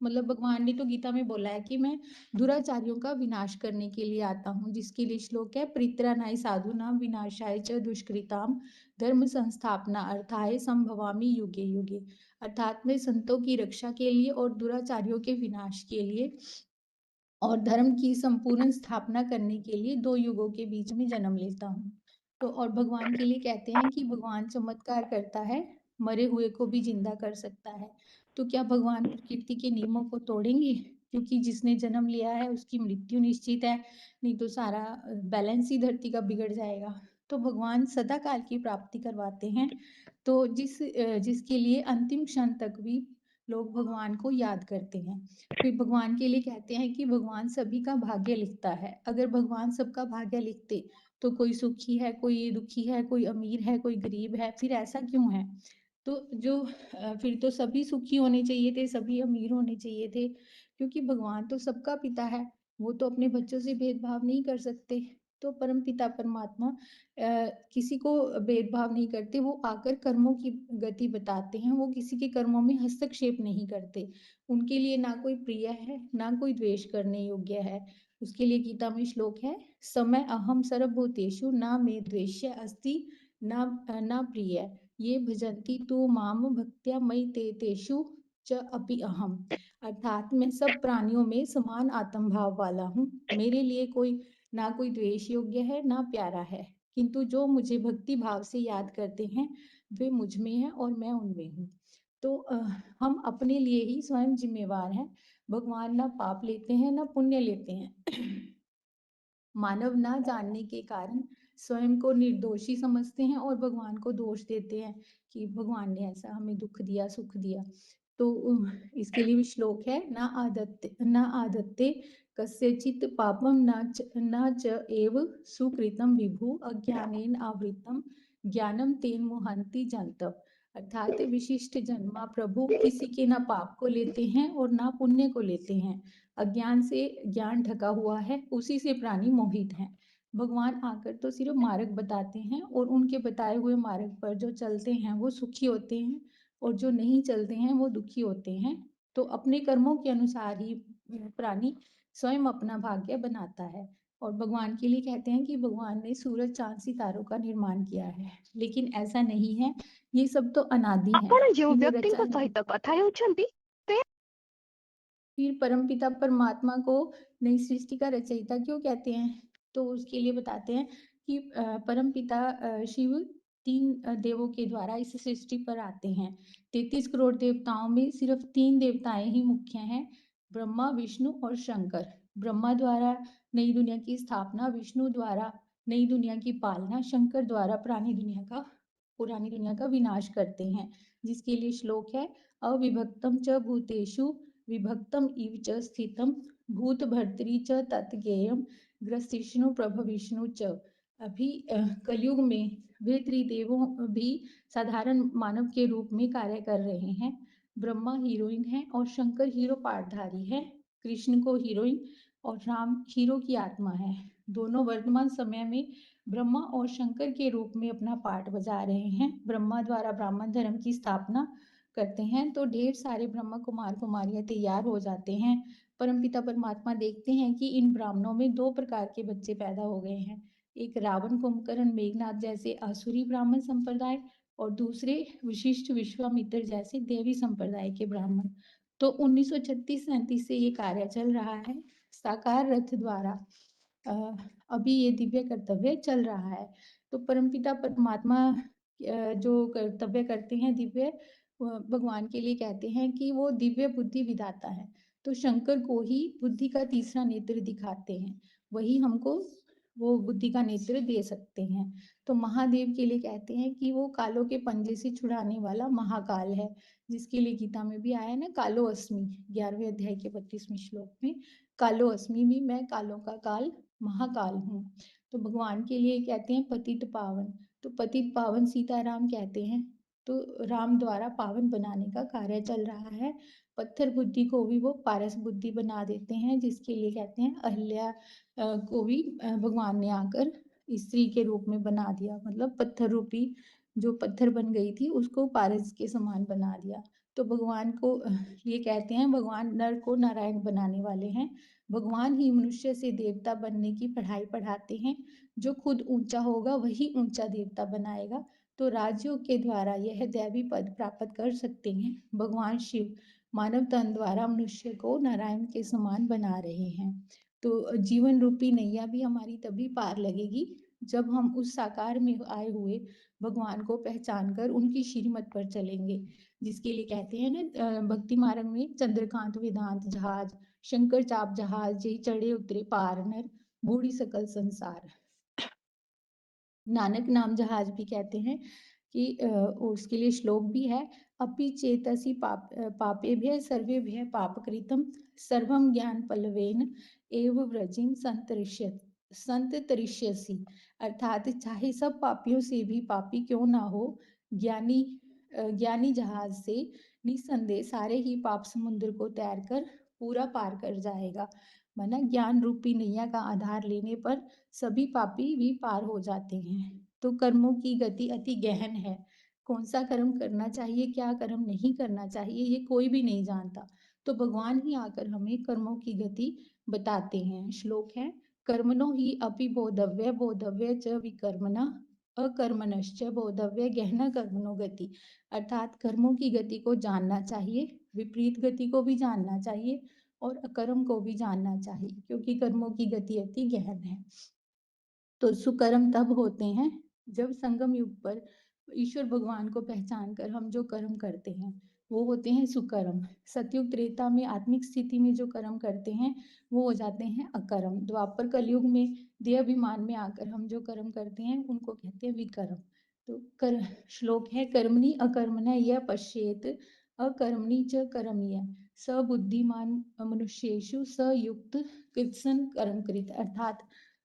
G: मतलब भगवान ने तो गीता में बोला है कि मैं दुराचारियों का विनाश करने के लिए आता हूँ, जिसके लिए श्लोक है, परित्राणाय साधूनां विनाशाय च दुष्कृतां धर्म संस्थापना अर्थाय संभवामि युगे युगे। अर्थात मैं संतों की रक्षा के लिए और दुराचारियों के विनाश के लिए और धर्म की संपूर्ण स्थापना करने के लिए 2 युगों के बीच में जन्म लेता हूँ। तो और भगवान के लिए कहते हैं कि भगवान चमत्कार करता है, मरे हुए को भी जिंदा कर सकता है। तो क्या भगवान प्रकृति के नियमों को तोड़ेंगे? क्योंकि जिसने जन्म लिया है उसकी मृत्यु निश्चित है, नहीं तो सारा बैलेंस ही धरती का बिगड़ जाएगा। तो भगवान सदा काल की प्राप्ति करवाते हैं, तो जिसके लिए अंतिम क्षण तक भी लोग भगवान को याद करते हैं। फिर भगवान के लिए कहते हैं कि भगवान सभी का भाग्य लिखता है। अगर भगवान सबका भाग्य लिखते तो कोई सुखी है, कोई दुखी है, कोई अमीर है, कोई गरीब है, फिर ऐसा क्यों है। तो फिर तो सभी सुखी होने चाहिए थे, सभी अमीर होने चाहिए थे, क्योंकि भगवान तो सबका पिता है, वो तो अपने बच्चों से भेदभाव नहीं कर सकते। तो परम पिता परमात्मा किसी को भेदभाव नहीं करते, वो आकर कर्मों की गति बताते हैं, वो किसी के कर्मों में हस्तक्षेप नहीं करते। उनके लिए ना कोई प्रिय है ना कोई द्वेष करने योग्य है। उसके लिए गीता में श्लोक है, समय अहम सर्वभूतेषु ना मे द्वेष्य अस्ति ना प्रिय ये भजन्ति तु माम भक्त्या मयि ते तेषु च अपि अहम। अर्थात मैं सब प्राणियों में समान आत्म भाव वाला हूँ, मेरे लिए ना कोई द्वेष योग्य है ना प्यारा है, किंतु जो मुझे भक्ति भाव से याद करते हैं वे मुझ में हैं और मैं उनमें हूँ। तो हम अपने लिए ही स्वयं जिम्मेवार हैं। भगवान ना पाप लेते हैं ना पुण्य लेते हैं। मानव ना जानने के कारण स्वयं को निर्दोषी समझते हैं और भगवान को दोष देते हैं कि भगवान ने ऐसा हमें दुख दिया, सुख दिया। तो इसके लिए भी श्लोक है, ना आदत्ते कस्यचित् पापम न च एव सुकृतं विभु अज्ञानेन आवृतम ज्ञानम तेन मुहंति जंतव। अर्थात विशिष्ट जन्मा प्रभु किसी के ना पाप को लेते हैं और ना पुण्य को लेते हैं। अज्ञान से ज्ञान ढका हुआ है, उसी से प्राणी मोहित हैं। भगवान आकर तो सिर्फ मार्ग बताते हैं और उनके बताए हुए मार्ग पर जो चलते हैं वो सुखी होते हैं और जो नहीं चलते हैं वो दुखी होते हैं। तो अपने कर्मों के अनुसार ही प्राणी स्वयं अपना भाग्य बनाता है। और भगवान के लिए कहते हैं कि भगवान ने सूरज चांद सितारों का निर्माण किया है, लेकिन ऐसा नहीं है। ये सब तो अनादि है।
H: ଆପଣ ଯେଉଁ
G: इन्हें
H: ବ୍ୟକ୍ତିଙ୍କ
G: रचा नहीं।
H: ସହିତ କଥା ହେଉଛନ୍ତି
G: फिर परमपिता परमात्मा को नई सृष्टि का रचयिता क्यों कहते हैं? तो उसके लिए बताते हैं कि परमपिता शिव 3 देवों के द्वारा इस सृष्टि पर आते हैं। 33 करोड़ देवताओं में सिर्फ 3 देवताएं ही मुख्य हैं, ब्रह्मा, विष्णु और शंकर। ब्रह्मा द्वारा नई दुनिया की स्थापना, विष्णु द्वारा नई दुनिया की पालना, शंकर द्वारा पुरानी दुनिया का विनाश करते हैं। जिसके लिए श्लोक है, अविभक्तम च भूतेषु विभक्तम इव च स्थितम भूत भर्तरी च तत्ज्ञेयम ग्रसिष्णु प्रभविष्णु च। अभी कलयुग में वे त्रिदेवों भी साधारण मानव के रूप में कार्य कर रहे हैं। ब्रह्मा हीरोइन है और शंकर हीरो पाठधारी है। कृष्ण को हीरोइन और राम हीरो की आत्मा है। दोनों वर्तमान समय में ब्रह्मा और शंकर के रूप में अपना पाठ बजा रहे हैं। ब्रह्मा द्वारा ब्राह्मण धर्म की स्थापना करते हैं तो ढेर सारे ब्रह्मा कुमार कुमारियां तैयार हो जाते हैं। परमपिता परमात्मा देखते हैं कि इन ब्राह्मणों में 2 प्रकार के बच्चे पैदा हो गए हैं। एक रावण, कुंभकर्ण, मेघनाथ जैसे आसुरी ब्राह्मण संप्रदाय और दूसरे विशिष्ट, विश्वामित्र जैसे देवी संप्रदाय के ब्राह्मण। तो 1936-37 से ये कार्य चल रहा है। साकार रथ द्वारा अभी ये दिव्य कर्तव्य चल रहा है। तो परमपिता परमात्मा जो कर्तव्य करते हैं दिव्य, भगवान के लिए कहते हैं कि वो दिव्य बुद्धि विधाता है। तो शंकर को ही बुद्धि का तीसरा नेत्र दिखाते हैं, वही हमको वो बुद्धि का नेत्र दे सकते हैं। तो महादेव के लिए कहते हैं कि वो कालों के पंजे से छुड़ाने वाला महाकाल है, जिसके लिए गीता में भी आया ना, कालो अस्मि 11वें अध्याय के 32वें श्लोक में, कालो अस्मि भी मैं कालों का काल महाकाल हूँ। तो भगवान के लिए कहते हैं पतित पावन। तो पतित पावन सीताराम कहते हैं। तो राम द्वारा पावन बनाने का कार्य चल रहा है। पत्थर बुद्धि को भी वो पारस बुद्धि बना देते हैं, जिसके लिए कहते हैं अहिल्या को भी भगवान ने आकर स्त्री के रूप में बना दिया। मतलब पत्थर रूपी जो पत्थर बन गई थी उसको पारस के समान बना दिया। तो भगवान को ये कहते हैं, भगवान नर को नारायण बनाने वाले हैं। भगवान ही मनुष्य से देवता बनने की पढ़ाई पढ़ाते हैं। जो खुद ऊंचा होगा वही ऊंचा देवता बनाएगा। तो राजयोग के द्वारा यह दैवी पद प्राप्त कर सकते हैं। भगवान शिव मानव तन द्वारा मनुष्य को नारायण के समान बना रहे हैं। तो जीवन रूपी नैया भी हमारी तभी पार लगेगी जब हम उस साकार में आए हुए भगवान को पहचान कर उनकी श्रीमत पर चलेंगे। जिसके लिए कहते हैं ना भक्ति मार्ग में, चंद्रकांत वेदांत जहाज, शंकर चाप जहाज, जय चढ़े उतरे पार नर, बूढ़ी सकल संसार। नानक नाम जहाज भी कहते हैं कि उसके लिए श्लोक भी है, अपि चेतसि पापेभ्यः सर्वेभ्यः पापकृतं सर्वं ज्ञान पल्लवेन एव व्रजिं संतरिष्यसि। अर्थात चाहे सब पापियों से भी पापी क्यों ना हो, ज्ञानी जहाज से निसंदेह सारे ही पाप समुद्र को तैर कर पूरा पार कर जाएगा। माना ज्ञान रूपी नैया का आधार लेने पर सभी पापी भी पार हो जाते हैं। तो कर्मों की गति अति गहन है। कौन सा कर्म करना चाहिए, क्या कर्म नहीं करना चाहिए, ये कोई भी नहीं जानता। तो भगवान ही आकर हमें कर्मों की गति बताते हैं। श्लोक है, कर्मणो ही अपि बोधव्य बोधव्य च विकर्मणा अकर्मणश्च बोधव्य गहना कर्मणो गति। अर्थात कर्मों की गति को जानना चाहिए, विपरीत गति को भी जानना चाहिए और अकर्म को भी जानना चाहिए, क्योंकि कर्मों की गति अति गहन है। तो सुकर्म तब होते हैं जब संगम युग पर ईश्वर भगवान को पहचान कर हम जो कर्म करते हैं वो होते हैं सुकर्म। सतयुग त्रेता में आत्मिक स्थिति में जो कर्म करते हैं वो हो जाते हैं अकर्म। द्वापर कलयुग में देहाभिमान में आकर हम जो कर्म करते हैं उनको कहते हैं विकर्म। तो कर श्लोक है, कर्मणि अकर्मणा यः पश्येत अकर्मणि च कर्मण्य स बुद्धिमान मनुष्येषु स युक्त कृत्सन कर्म कृत। अर्थात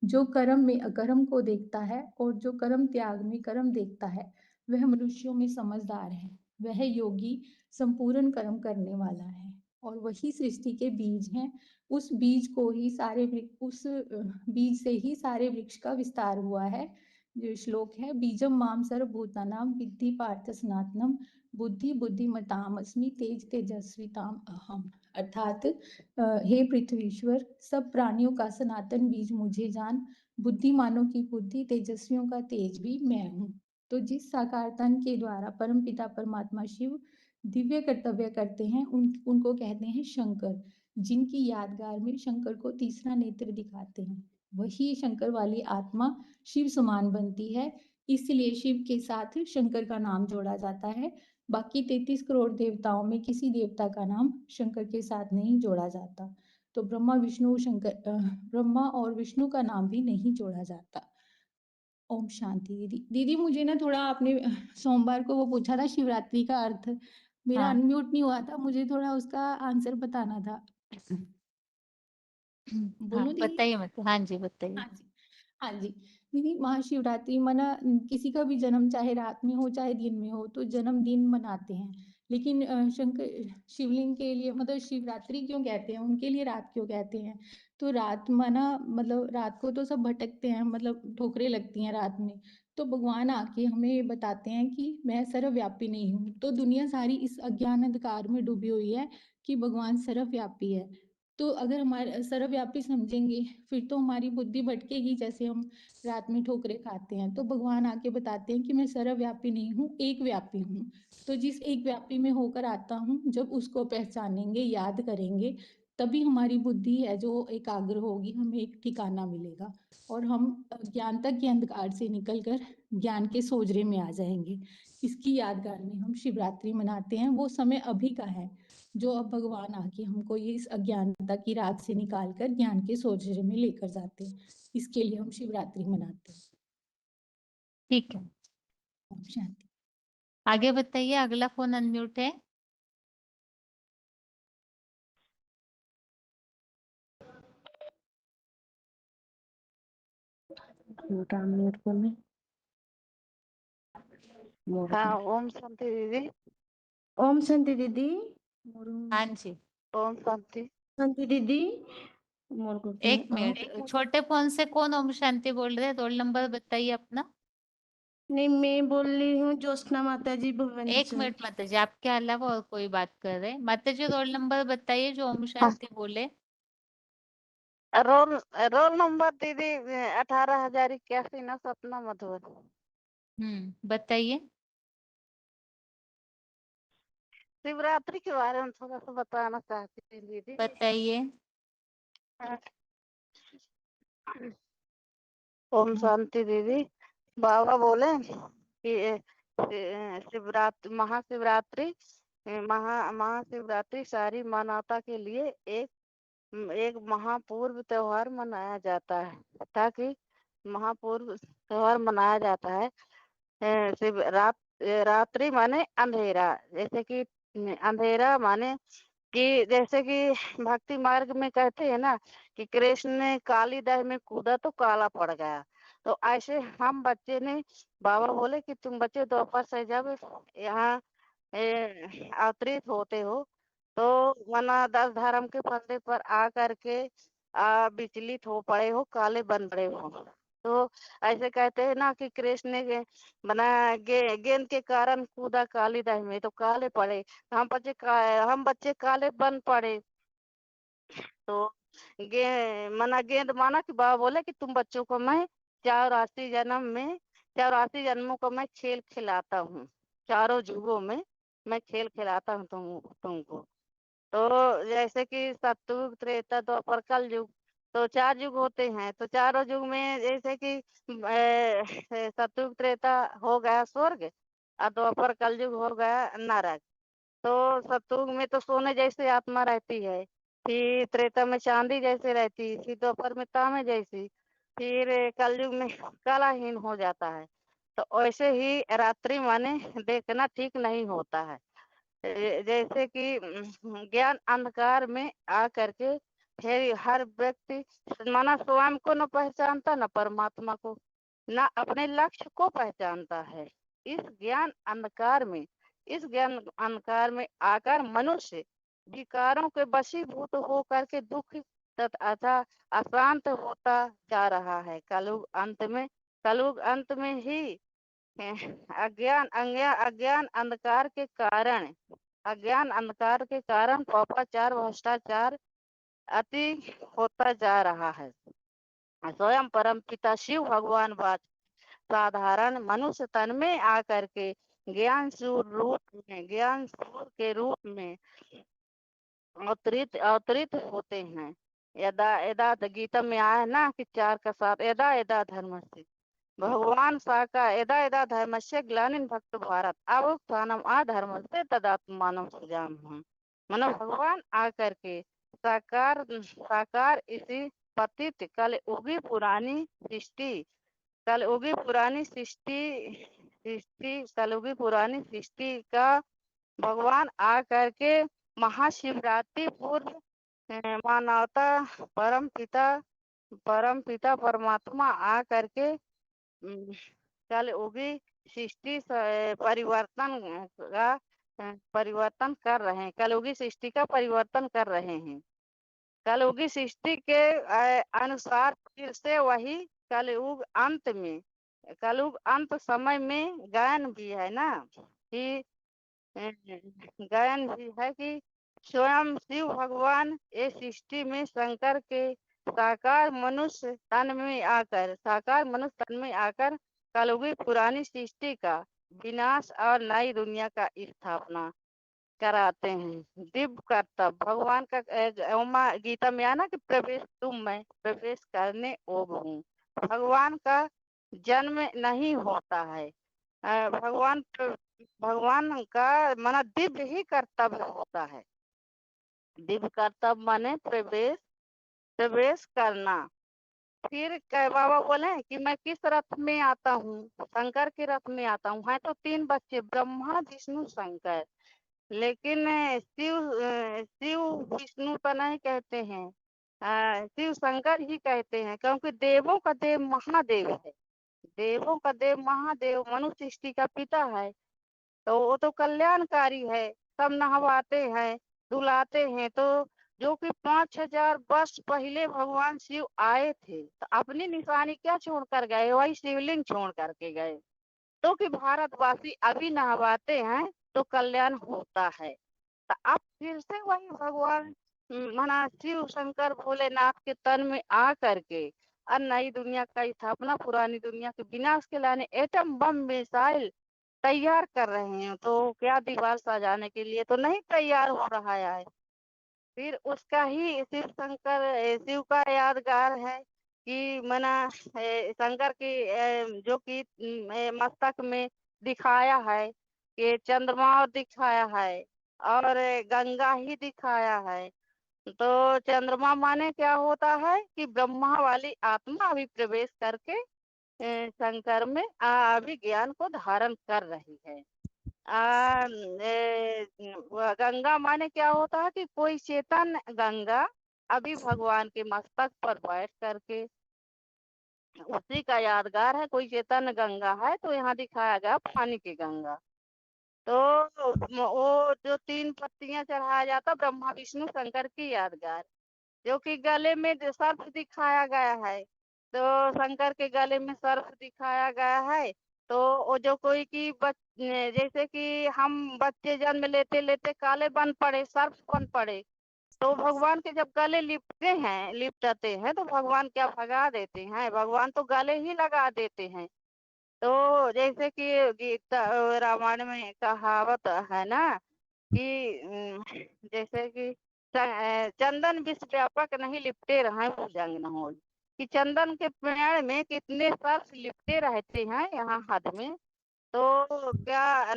G: जो कर्म में अकर्म को देखता है और जो कर्म त्याग में कर्म देखता है वह मनुष्यों में समझदार है, वह योगी संपूर्ण कर्म करने वाला है। और वही सृष्टि के बीज हैं। उस बीज को ही उस बीज से ही सारे वृक्ष का विस्तार हुआ है। जो श्लोक है, बीजम माम सर्वभूतानां विद्धि पार्थ सनातनम बुद्धि बुद्धिमताम अस्मि तेज तेजस्विताम अहम। अर्थात हे पृथ्वीश्वर, सब प्राणियों का सनातन बीज मुझे जान, बुद्धिमानों की बुद्धि, तेजस्वियों का तेज भी मैं हूँ। तो जिस साकार तन के द्वारा परमपिता परमात्मा शिव दिव्य कर्तव्य करते हैं, उनको कहते हैं शंकर। जिनकी यादगार में शंकर को तीसरा नेत्र दिखाते हैं, वही शंकर वाली आत्मा शिव समान बनती है। इसलिए शिव के साथ शंकर का नाम जोड़ा जाता है। बाकी 33 करोड़ देवताओं में किसी देवता का नाम शंकर के साथ नहीं जोड़ा जाता। तो ब्रह्मा और विष्णु का नाम भी नहीं जोड़ा जाता। ओम शांति। दीदी मुझे ना थोड़ा आपने सोमवार को वो पूछा था शिवरात्रि का अर्थ, मेरा
A: हाँ
G: अनम्यूट नहीं हुआ था, मुझे थोड़ा उसका आंसर बताना था।
A: हाँ
G: बोलूं दीदी?
A: बताइए मत, हाँ जी बताइए।
G: हाँ जी, हाँ जी। दीदी महाशिवरात्रि मना किसी का भी जन्म चाहे रात में हो चाहे दिन में हो, तो जन्मदिन मनाते हैं। लेकिन शंकर शिवलिंग के लिए मतलब शिवरात्रि क्यों कहते हैं, उनके लिए रात क्यों कहते हैं? तो रात माना मतलब रात को तो सब भटकते हैं, मतलब ठोकरें लगती हैं रात में। तो भगवान आके हमें ये बताते हैं कि मैं सर्वव्यापी नहीं हूँ। तो दुनिया सारी इस अज्ञान अंधकार में डूबी हुई है कि भगवान सर्वव्यापी है। तो अगर हमारे सर्वव्यापी समझेंगे, फिर तो हमारी बुद्धि भटकेगी। जैसे हम रात में ठोकरे खाते हैं, तो भगवान आके बताते हैं कि मैं सर्वव्यापी नहीं हूँ, एक व्यापी हूँ। तो जिस एक व्यापी में होकर आता हूँ, जब उसको पहचानेंगे, याद करेंगे, तभी हमारी बुद्धि है जो एकाग्र होगी, हमें एक ठिकाना मिलेगा और हम ज्ञान तक के अंधकार से निकलकर ज्ञान के सोजरे में आ जाएंगे। इसकी यादगार में हम शिवरात्रि मनाते हैं। वो समय अभी का है जो अब भगवान आके हमको ये इस अज्ञानता की रात से निकालकर ज्ञान के सोजरे में लेकर जाते हैं। इसके लिए हम शिवरात्रि मनाते हैं।
A: ठीक है,
G: ओम शांति।
A: आगे बताइए, अगला फोन अनम्यूट है।
H: हाँ ओम शांति दीदी।
I: ओम शांति दीदी।
A: हाँ जी,
H: ओम शांति।
I: शांति दीदी।
A: एक मिनट, छोटे फोन से कौन ओम शांति बोल रहे हैं? रोल नंबर बताइए अपना।
I: नहीं, मैं बोल रही हूँ ज्योत्सना माता जी
A: एक
I: भुवनेश्वर।
A: मिनट माता जी, आपके अलावा और कोई बात कर रहे हैं? माता जी रोल नंबर बताइए जो ओम
H: हाँ
A: शांति बोले।
H: रोल रोल नंबर दीदी 18,081 ना सपना मधुबन।
A: बताइए।
H: शिवरात्रि के बारे में थोड़ा सा बताना चाहती थी दीदी।
A: बताइए।
H: हाँ। ओम शांति दीदी। बाबा बोले कि शिवरात्रि महाशिवरात्रि महाशिवरात्रि सारी मानवता के लिए एक महापूर्व त्योहार मनाया जाता है, ताकि महापूर्व त्योहार मनाया जाता है। रात्रि माने अंधेरा, जैसे कि अंधेरा माने कि जैसे कि भक्ति मार्ग में कहते हैं ना कि कृष्ण ने काली दह में कूदा तो काला पड़ गया। तो ऐसे हम बच्चे ने बाबा बोले कि तुम बच्चे दोपहर से जब यहाँ अवतरित होते हो, तो वना 10 धर्म के फंदे पर आ करके विचलित हो पड़े हो, काले बन पड़े हो। तो ऐसे कहते हैं ना कि कृष्ण ने गेंद के कारण कूदा काली दह में तो काले पड़े, हम बच्चे काले बन पड़े। तो गेंद माना कि बाबा बोले कि तुम बच्चों को मैं 84 जन्मों को मैं खेल खिलाता हूँ, चारों युगों में मैं खेल खिलाता हूँ तुमको। तो जैसे कि सतयुग त्रेता द्वापर कल युग, तो 4 युग होते हैं। तो चारों युग में जैसे कि सतयुग त्रेता हो गया स्वर्ग और द्वापर कल युग हो गया नरक। तो सतयुग में तो सोने जैसी आत्मा रहती है, फिर त्रेता में चांदी जैसे रहती, फिर द्वापर में तांबे जैसी, फिर कलयुग में कलाहीन हो जाता है। तो ऐसे ही रात्रि माने देखना ठीक नहीं होता है। जैसे कि ज्ञान अंधकार में आ करके फिर हर व्यक्ति माना स्वयं को न पहचानता, न परमात्मा को, न अपने लक्ष्य को पहचानता है। इस ज्ञान अंधकार में आकर मनुष्य विकारों के वशीभूत हो करके दुख तथा अशांत होता जा रहा है। कलयुग अंत में ही अज्ञान अंधकार के कारण पापाचार भ्रष्टाचार अति होता जा रहा है। स्वयं परम पिता शिव भगवान साधारण मनुष्य तन में आकर के ज्ञान सूर्य के रूप में अवतरित होते हैं। यदा यदा गीता में आया है ना कि 4 का 7 यदा यदा धर्म से भगवान साका यदा यदा धर्मस्य ग्लानिन भक्त भारत अवुत्थानम अधर्म से तदात्मानं सृजाम्यहम्। मानो भगवान आकर के साकार इसी पतित कलयुगी पुरानी सृष्टि का भगवान आकर के महाशिवरात्रि पूर्व मानवता परम पिता परमात्मा आकर के कलयुगी सृष्टि परिवर्तन कर रहे हैं। कलयुगी सृष्टि का परिवर्तन कर रहे हैं। कलयुगी सृष्टि के अनुसार फिर से वही कलयुग अंत समय में गायन भी है ना कि गायन भी है कि स्वयं शिव भगवान इस सृष्टि में शंकर के साकार मनुष्य तन में आकर कलयुगी पुरानी सृष्टि का विनाश और नई दुनिया का स्थापना कराते हैं। दिव्य कर्तव्य भगवान का गीता में आना कि प्रवेश तुम मैं प्रवेश करने ओग हूँ। भगवान का जन्म नहीं होता है। भगवान का माना दिव्य ही कर्तव्य होता है। दिव्य कर्तव्य माने प्रवेश करना। फिर बाबा बोले कि मैं किस रथ में आता हूँ, शंकर के रथ में आता हूँ। है तो 3 बच्चे ब्रह्मा विष्णु शंकर, लेकिन शिव विष्णु तो नहीं कहते हैं, शिव शंकर ही कहते हैं, क्योंकि देवों का देव महादेव है। देवों का देव महादेव मनुष्य सृष्टि का पिता है, तो वो तो कल्याणकारी है। सब नहवाते हैं, धुलाते हैं। तो जो कि 5000 वर्ष पहले भगवान शिव आए थे, तो अपनी निशानी क्या छोड़ कर गए? वही शिवलिंग छोड़ करके गए। तो कि भारतवासी अभी नहवाते हैं तो कल्याण होता है। तो अब फिर से वही भगवान माना शिव शंकर भोलेनाथ के तन में आ करके और नई दुनिया का स्थापना, पुरानी दुनिया के विनाश के लाने एटम बम मिसाइल तैयार कर रहे हैं। तो क्या दीवार सजाने के लिए तो नहीं तैयार हो रहा है। फिर उसका ही शिव का यादगार है कि मना शंकर की जो कि मस्तक में दिखाया है कि चंद्रमा और दिखाया है और गंगा ही दिखाया है। तो चंद्रमा माने क्या होता है कि ब्रह्मा वाली आत्मा अभी प्रवेश करके शंकर में अभी ज्ञान को धारण कर रही है। गंगा माने क्या होता है कि कोई चेतन गंगा अभी भगवान के मस्तक पर बैठ करके, उसी का यादगार है। कोई चेतन गंगा है तो यहाँ दिखाया गया पानी की गंगा। तो वो जो 3 पत्तियां चढ़ाया जाता ब्रह्मा विष्णु शंकर की यादगार, जो कि गले में सर्प दिखाया गया है। तो शंकर के गले में सर्प दिखाया गया है। तो वो जो कोई की जैसे कि हम बच्चे जन्म लेते लेते काले बन पड़े, सर्प बन पड़े, तो भगवान के जब गले लिपटते हैं तो भगवान क्या भगा देते हैं? भगवान तो गले ही लगा देते हैं। तो जैसे कि गीता रामायण में कहावत है ना कि जैसे कि चंदन विश्व व्यापक नहीं लिपटे रहे भुजंग न हो, कि चंदन के पेड़ में कितने सर्प लिपटे रहते हैं यहाँ हद में, तो क्या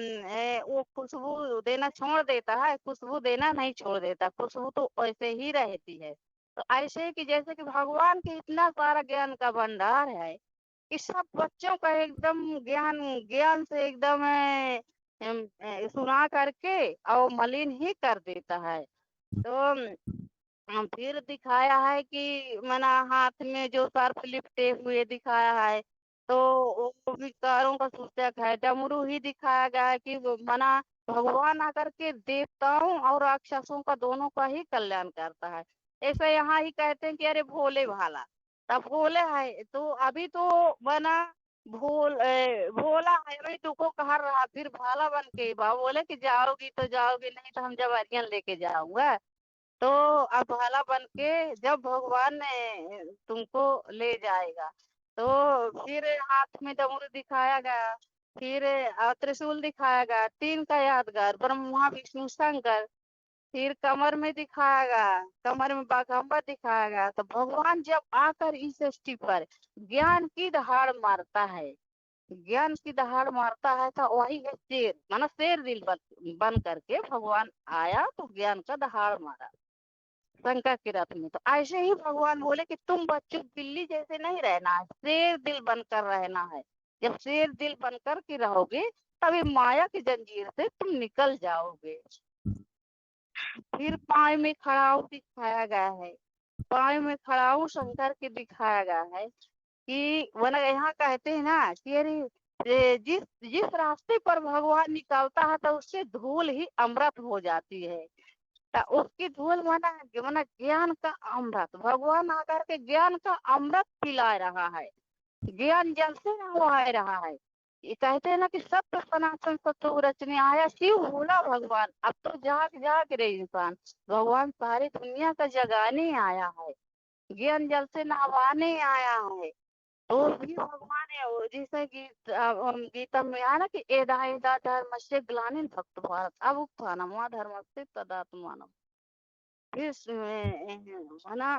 H: वो खुशबू देना छोड़ देता है? खुशबू देना नहीं छोड़ देता, खुशबू तो वैसे ही रहती है। तो ऐसे कि जैसे कि भगवान के इतना सारा ज्ञान का भंडार है कि सब बच्चों का एकदम ज्ञान से एकदम सुना करके और मलिन ही कर देता है। तो फिर दिखाया है कि मना हाथ में जो सर्प लिपटे हुए दिखाया है, तो वो विकारों का सूचक है। डमरू ही दिखाया गया है कि वो मना भगवान आकर के देवताओं और राक्षसों का दोनों का ही कल्याण करता है। ऐसे यहाँ ही कहते हैं कि अरे भोले भाला, तब भोले है तो अभी तो बना भोला है अभी तुमको कह रहा, फिर भाला बन के बोले कि जाओगी तो जाओगी, नहीं तो हम जवारियां लेके जाऊंगा। तो अब भाला बन के जब भगवान ने तुमको ले जाएगा, तो फिर हाथ में डमरू दिखाया गया, फिर त्रिशूल दिखाया गया, तीन का यादगार ब्रह्मा विष्णु शंकर, फिर कमर में दिखाया गया, कमर में बाघंबर दिखाया गया। तो भगवान जब आकर इस सृष्टि पर ज्ञान की दहाड़ मारता है, ज्ञान की दहाड़ मारता है, तो वही है शेर, माना शेर दिल बन करके भगवान आया तो ज्ञान का दहाड़ मारा शंकर के रथ में। तो ऐसे ही भगवान बोले कि तुम बच्चों बिल्ली जैसे नहीं रहना है, शेर दिल बनकर रहना है। जब शेर दिल बनकर के रहोगे तभी माया की जंजीर से तुम निकल जाओगे। फिर पाए में खड़ाऊ दिखाया गया है, पाए में खड़ाऊ शंकर के दिखाया गया है कि वना यहाँ कहते हैं ना कि अरे जिस जिस रास्ते पर भगवान निकलता है तो उससे धूल ही अमृत हो जाती है। तो उसकी धूल मना ज्ञान का अमृत, भगवान आकर के ज्ञान का अमृत पिला रहा है, ज्ञान जल से नहवा रहा है। ये कहते हैं ना कि सत्य सनातन सत्य रचने आया शिव भोला भगवान। अब तो जाग जाग रहे इंसान, भगवान सारी दुनिया का जगाने आया है, ज्ञान जल से नहवाने आया है। तो भी भगवान है वो, जैसे गीता में आया ना कि एदा एदा धर्मस्य ग्लानिन भक्त भारत अभुत्थानम धर्मस्य तदात्मानम। फिर है ना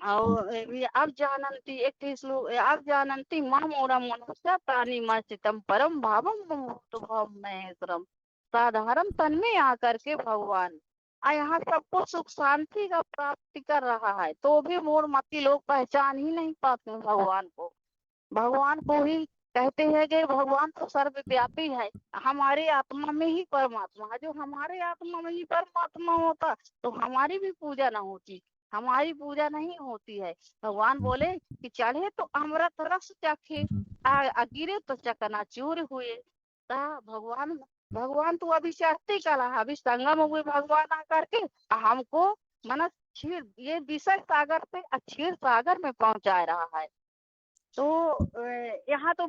H: और ये अब जानन्ति एक ही श्लोक, अब जानन्ति मामोरा मनुष्य प्राणी मस्तितम परम भावम मुक्त भाव महेश्वरम। साधारण तन में आकर के भगवान यहाँ सबको सुख शांति का प्राप्ति कर रहा है, तो भी मूढ़मती लोग पहचान ही नहीं पाते हैं भगवान को। भगवान को ही कहते हैं कि भगवान तो सर्वव्यापी है, हमारे आत्मा में ही परमात्मा है। जो हमारे आत्मा में ही परमात्मा होता तो हमारी भी पूजा ना होती, हमारी पूजा नहीं होती है। भगवान बोले कि चढ़े तो अमृत रस चखे, गिरे तो चकनाचूर हुए। भगवान भगवान तो अभी चढ़ते कला, अभी संगम हुए भगवान आकर के हमको मना क्षीर ये विषय सागर से क्षीर सागर में पहुंचा रहा है। तो यहाँ तो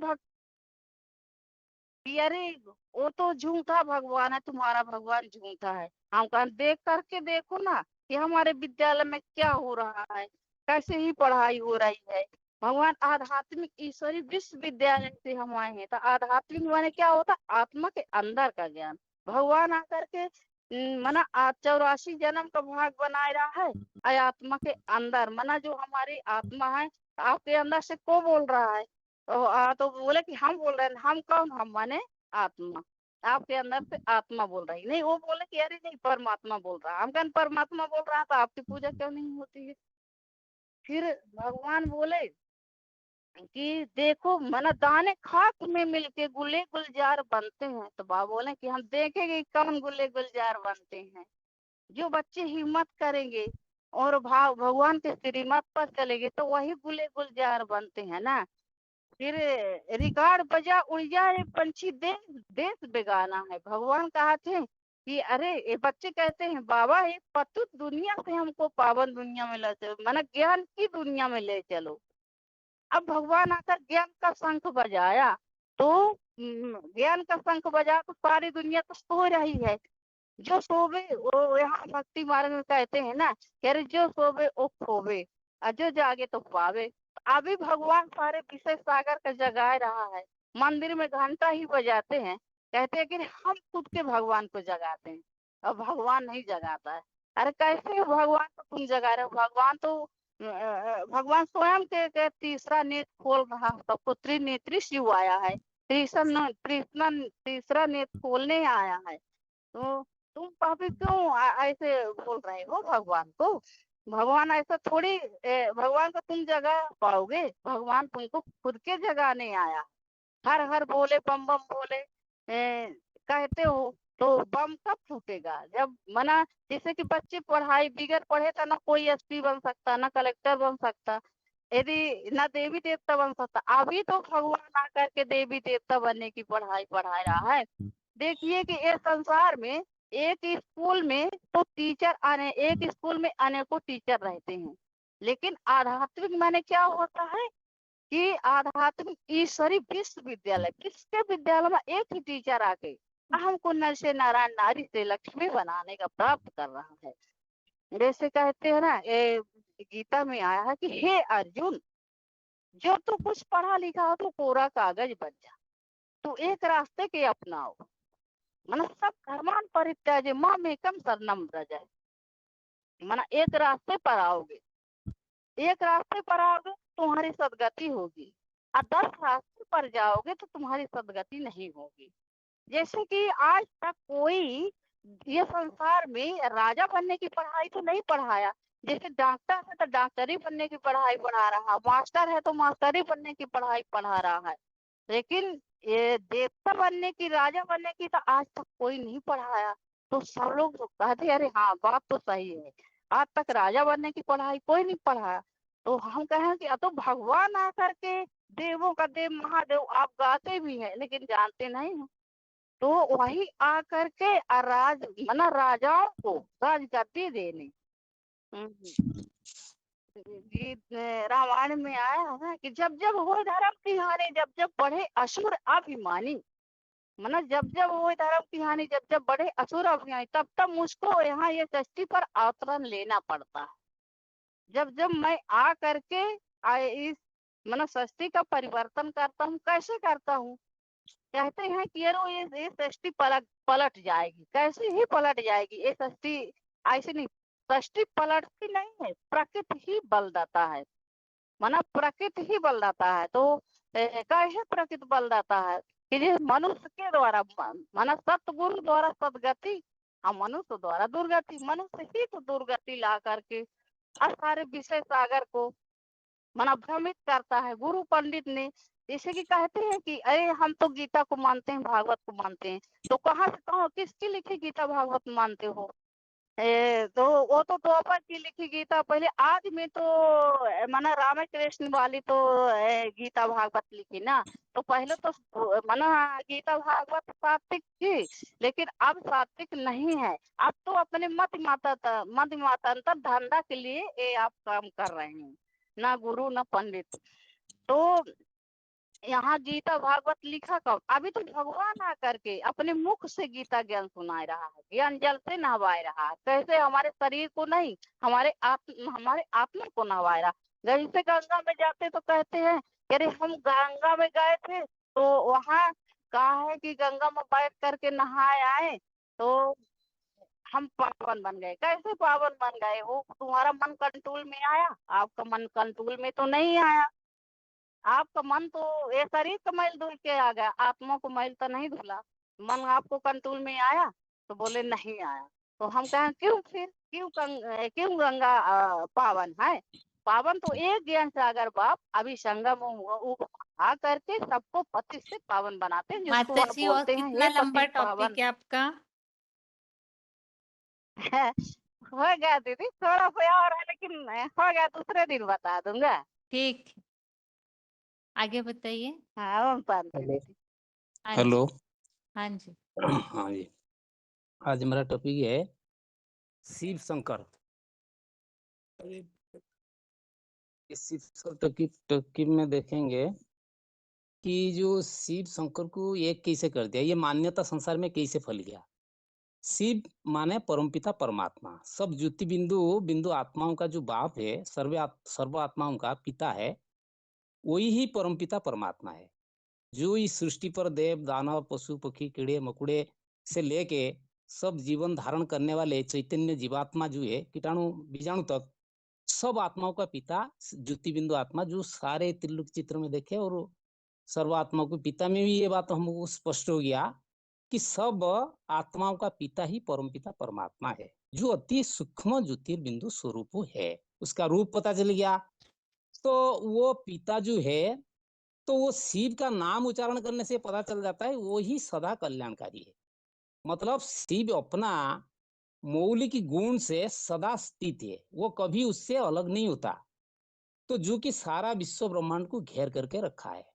H: अरे वो तो झूठा भगवान है, तुम्हारा भगवान झूठा है। हम कहा देख करके देखो ना कि हमारे विद्यालय में क्या हो रहा है, कैसे ही पढ़ाई हो रही है। भगवान आध्यात्मिक ईश्वरी विश्वविद्यालय से हम आए हैं। तो आध्यात्मिक माने क्या होता, आत्मा के अंदर का ज्ञान। भगवान आकर के मना 84 जन्म का भाग बनाए रहा है, आत्मा के अंदर मना जो हमारी आत्मा है, आपके अंदर से को बोल रहा है। तो बोले कि हम बोल रहे हैं, हम कौन, हम माने आत्मा, आपके अंदर से आत्मा बोल रही नहीं। वो बोले कि अरे नहीं परमात्मा बोल रहा, हम कहते परमात्मा बोल रहा तो आपकी पूजा क्यों नहीं होती है। फिर भगवान बोले कि देखो मना दाने खाक में मिलके गुले गुलजार बनते हैं। तो बाबा बोले कि हम देखेंगे कौन गुले गुलजार बनते हैं। जो बच्चे हिम्मत करेंगे और भगवान के श्रीमत पर चलेंगे तो वही गुले गुलजार बनते हैं ना। फिर रिकॉर्ड बजा उड़ जाए पंछी देश देश बेगाना है। भगवान कहा थे कि अरे ये बच्चे कहते हैं बाबा ये पतुत दुनिया से हमको पावन दुनिया में ले चलो, माना ज्ञान की दुनिया में ले चलो। अब भगवान आकर ज्ञान का शंख बजाया तो ज्ञान का शंख बजा तो सारी दुनिया तो सो रही है। जो सोवे वो यहाँ भक्ति मार्ग में कहते हैं ना कि अरे जो सोवे वो खोवे और जो जागे तो पावे। अभी भगवान सारे विषय सागर का जगाए रहा है। मंदिर में घंटा ही बजाते हैं, कहते हैं कि हम खुद के भगवान को जगाते हैं और भगवान नहीं जगाता है। अरे कैसे भगवान को तुम जगा रहे हो, भगवान तो भगवान स्वयं के तीसरा नेत्र खोल रहा, सबको त्रिनेत्री शिव आया है, तीसरा नेत्र खोलने आया है। तो तुम पापी क्यों ऐसे बोल रहे हो भगवान को। भगवान ऐसा थोड़ी भगवान को तुम जगा पाओगे, भगवान तुमको खुद के जगाने आया। हर हर बोले बम बम बोले कहते हो तो बम कब फूटेगा, जब मना जैसे कि बच्चे पढ़ाई बिगड़ पढ़े तो ना कोई एसपी बन सकता, ना कलेक्टर बन सकता, यदि ना देवी देवता बन सकता। अभी तो भगवान आकर के देवी देवता बनने की पढ़ाई पढ़ा रहा है। देखिए कि इस संसार में एक स्कूल में तो एक स्कूल में अनेकों टीचर रहते हैं, लेकिन आध्यात्मिक माने क्या होता है कि आध्यात्मिक ईश्वरी विश्वविद्यालय, किसके विद्यालय में एक ही टीचर आके हमको नर से नारायण, नारी से लक्ष्मी बनाने का प्राप्त कर रहा है। जैसे कहते हैं ना, ये गीता में आया है कि हे अर्जुन, जो तू कुछ पढ़ा लिखा हो तो कोरा कागज बन जा, तू एक रास्ते के अपनाओ, मन सब धर्मान परित्याज्य मामेकम शरणम व्रज। मन एक रास्ते पर आओगे, एक रास्ते पर आओगे तुम्हारी सदगति होगी, और 10 रास्ते पर जाओगे तो तुम्हारी सदगति नहीं होगी। जैसे कि आज तक कोई ये संसार में राजा बनने की पढ़ाई तो नहीं पढ़ाया। जैसे डॉक्टर है तो डॉक्टरी बनने की पढ़ाई पढ़ा रहा, मास्टर है तो मास्टरी बनने की पढ़ाई पढ़ा रहा है, लेकिन ये देवता बनने की, राजा बनने की तो आज तक कोई नहीं पढ़ाया। तो सब लोग तो कहते अरे हाँ बात तो सही है, आज तक राजा बनने की पढ़ाई कोई नहीं पढ़ाया। तो हम कहें कि तो भगवान आकर के देवों का देव महादेव आप गाते भी हैं लेकिन जानते नहीं हैं। तो वही आकर के मना राजाओं को राजगद्दी देने। रामायण में आया है ना कि जब जब हो धर्म की हानि, जब जब बढ़े असुर अभिमानी, मना जब जब हो धर्म की हानि, जब जब बढ़े असुर अभिमानी, तब तब मुझको यहाँ ये सृष्टि पर अवतरण लेना पड़ता है। जब जब मैं आ करके इस मना सृष्टि का परिवर्तन करता हूँ, कैसे करता हूँ? कहते हैं कि यारो ये सृष्टि पलट जाएगी, कैसे ही पलट जाएगी ये सृष्टि? ऐसे नहीं, सृष्टि पलटती नहीं है, प्रकृति ही बल देता है, मना प्रकृति ही बल देता है। तो कैसे प्रकृति बल देता है कि ये मनुष्य के द्वारा, मना सतगुरु द्वारा सदगति और मनुष्य द्वारा दुर्गति, मनुष्य ही तो दुर्गति ला करके सारे विषय सागर को मना भ्रमित करता है। गुरु पंडित ने जैसे कि कहते हैं कि अरे हम तो गीता को मानते हैं, भागवत को मानते हैं, तो कहाँ से कहो किसकी लिखी गीता भागवत मानते हो? तो वो तो द्वापर की लिखी गीता, पहले आज में तो मना रामकृष्ण वाली तो गीता भागवत लिखी ना, तो पहले तो मना गीता भागवत सात्विक थी, लेकिन अब सात्विक नहीं है। अब तो अपने मत मातांतर धंधा के लिए ये आप काम कर रहे हैं, ना गुरु ना पंडित। तो यहाँ गीता भागवत लिखा कब? अभी तो भगवान आकर के अपने मुख से गीता ज्ञान सुना रहा है, ज्ञान जल से नहवाए रहा है। कैसे? हमारे शरीर को नहीं, हमारे आत्मा को नहवाए रहा। जैसे गंगा में जाते तो कहते हैं अरे हम गंगा में गए थे, तो वहाँ कहा है कि गंगा में बैठ करके नहाए आए तो हम पावन बन गए। कैसे पावन बन गए? वो तुम्हारा मन कंट्रोल में आया, आपका मन कंट्रोल में तो नहीं आया। आपका मन तो ये शरीर का मैल धुल के आ गया, आत्मा को मैल तो नहीं धुला। मन आपको कंट्रोल में आया? तो बोले नहीं आया। तो हम कहें क्यों फिर क्यों गंगा पावन है? पावन तो एक ज्ञान सागर बाप अभी संगम आ करके सबको पति से पावन बनाते हैं, जिसको
A: माता
H: वह
A: जी, और
H: बोलते हैं
A: कितना
H: हे
A: लंबा
H: पति पावन।
A: टॉपिक है आपका?
H: हो गया दीदी, थोड़ा सा और है लेकिन हो गया, दूसरे दिन बता दूंगा।
A: ठीक, आगे बताइए।
H: हाँ ओम शांति
J: हेलो
H: दीदी।
A: हाँ
J: हेलो
A: जी, हाँ जी।
J: हाँ जी, आज हमारा टॉपिक है शिव शंकर। इस शिव शंकर टॉपिक में देखेंगे कि जो शिव शंकर को एक कैसे कर दिया, ये मान्यता संसार में कैसे फैल गया। शिव माने परमपिता परमात्मा, सब ज्योति बिंदु आत्माओं का जो बाप है, सर्व आत्माओं का पिता है, वही ही परमपिता परमात्मा है। जो इस सृष्टि पर देव दानव पशु पक्षी कीड़े मकुड़े से लेके सब जीवन धारण करने वाले चैतन्य जीवात्मा जो है, कीटाणु बीजाणु तक, सब आत्माओं का पिता ज्योति बिंदु आत्मा, जो सारे त्रिलोक चित्र में देखे और सर्वात्मा को पिता में भी ये बात हमको स्पष्ट हो गया कि सब आत्माओं का पिता ही परमपिता परमात्मा है, जो अति सूक्ष्म ज्योतिर्बिंदु स्वरूप है। उसका रूप पता चल गया। तो वो पिता जो है, तो वो शिव का नाम उच्चारण करने से पता चल जाता है वो ही सदा कल्याणकारी है। मतलब शिव अपना मौलिक गुण से सदा स्थित है, वो कभी उससे अलग नहीं होता। तो जो कि सारा विश्व ब्रह्मांड को घेर करके रखा है,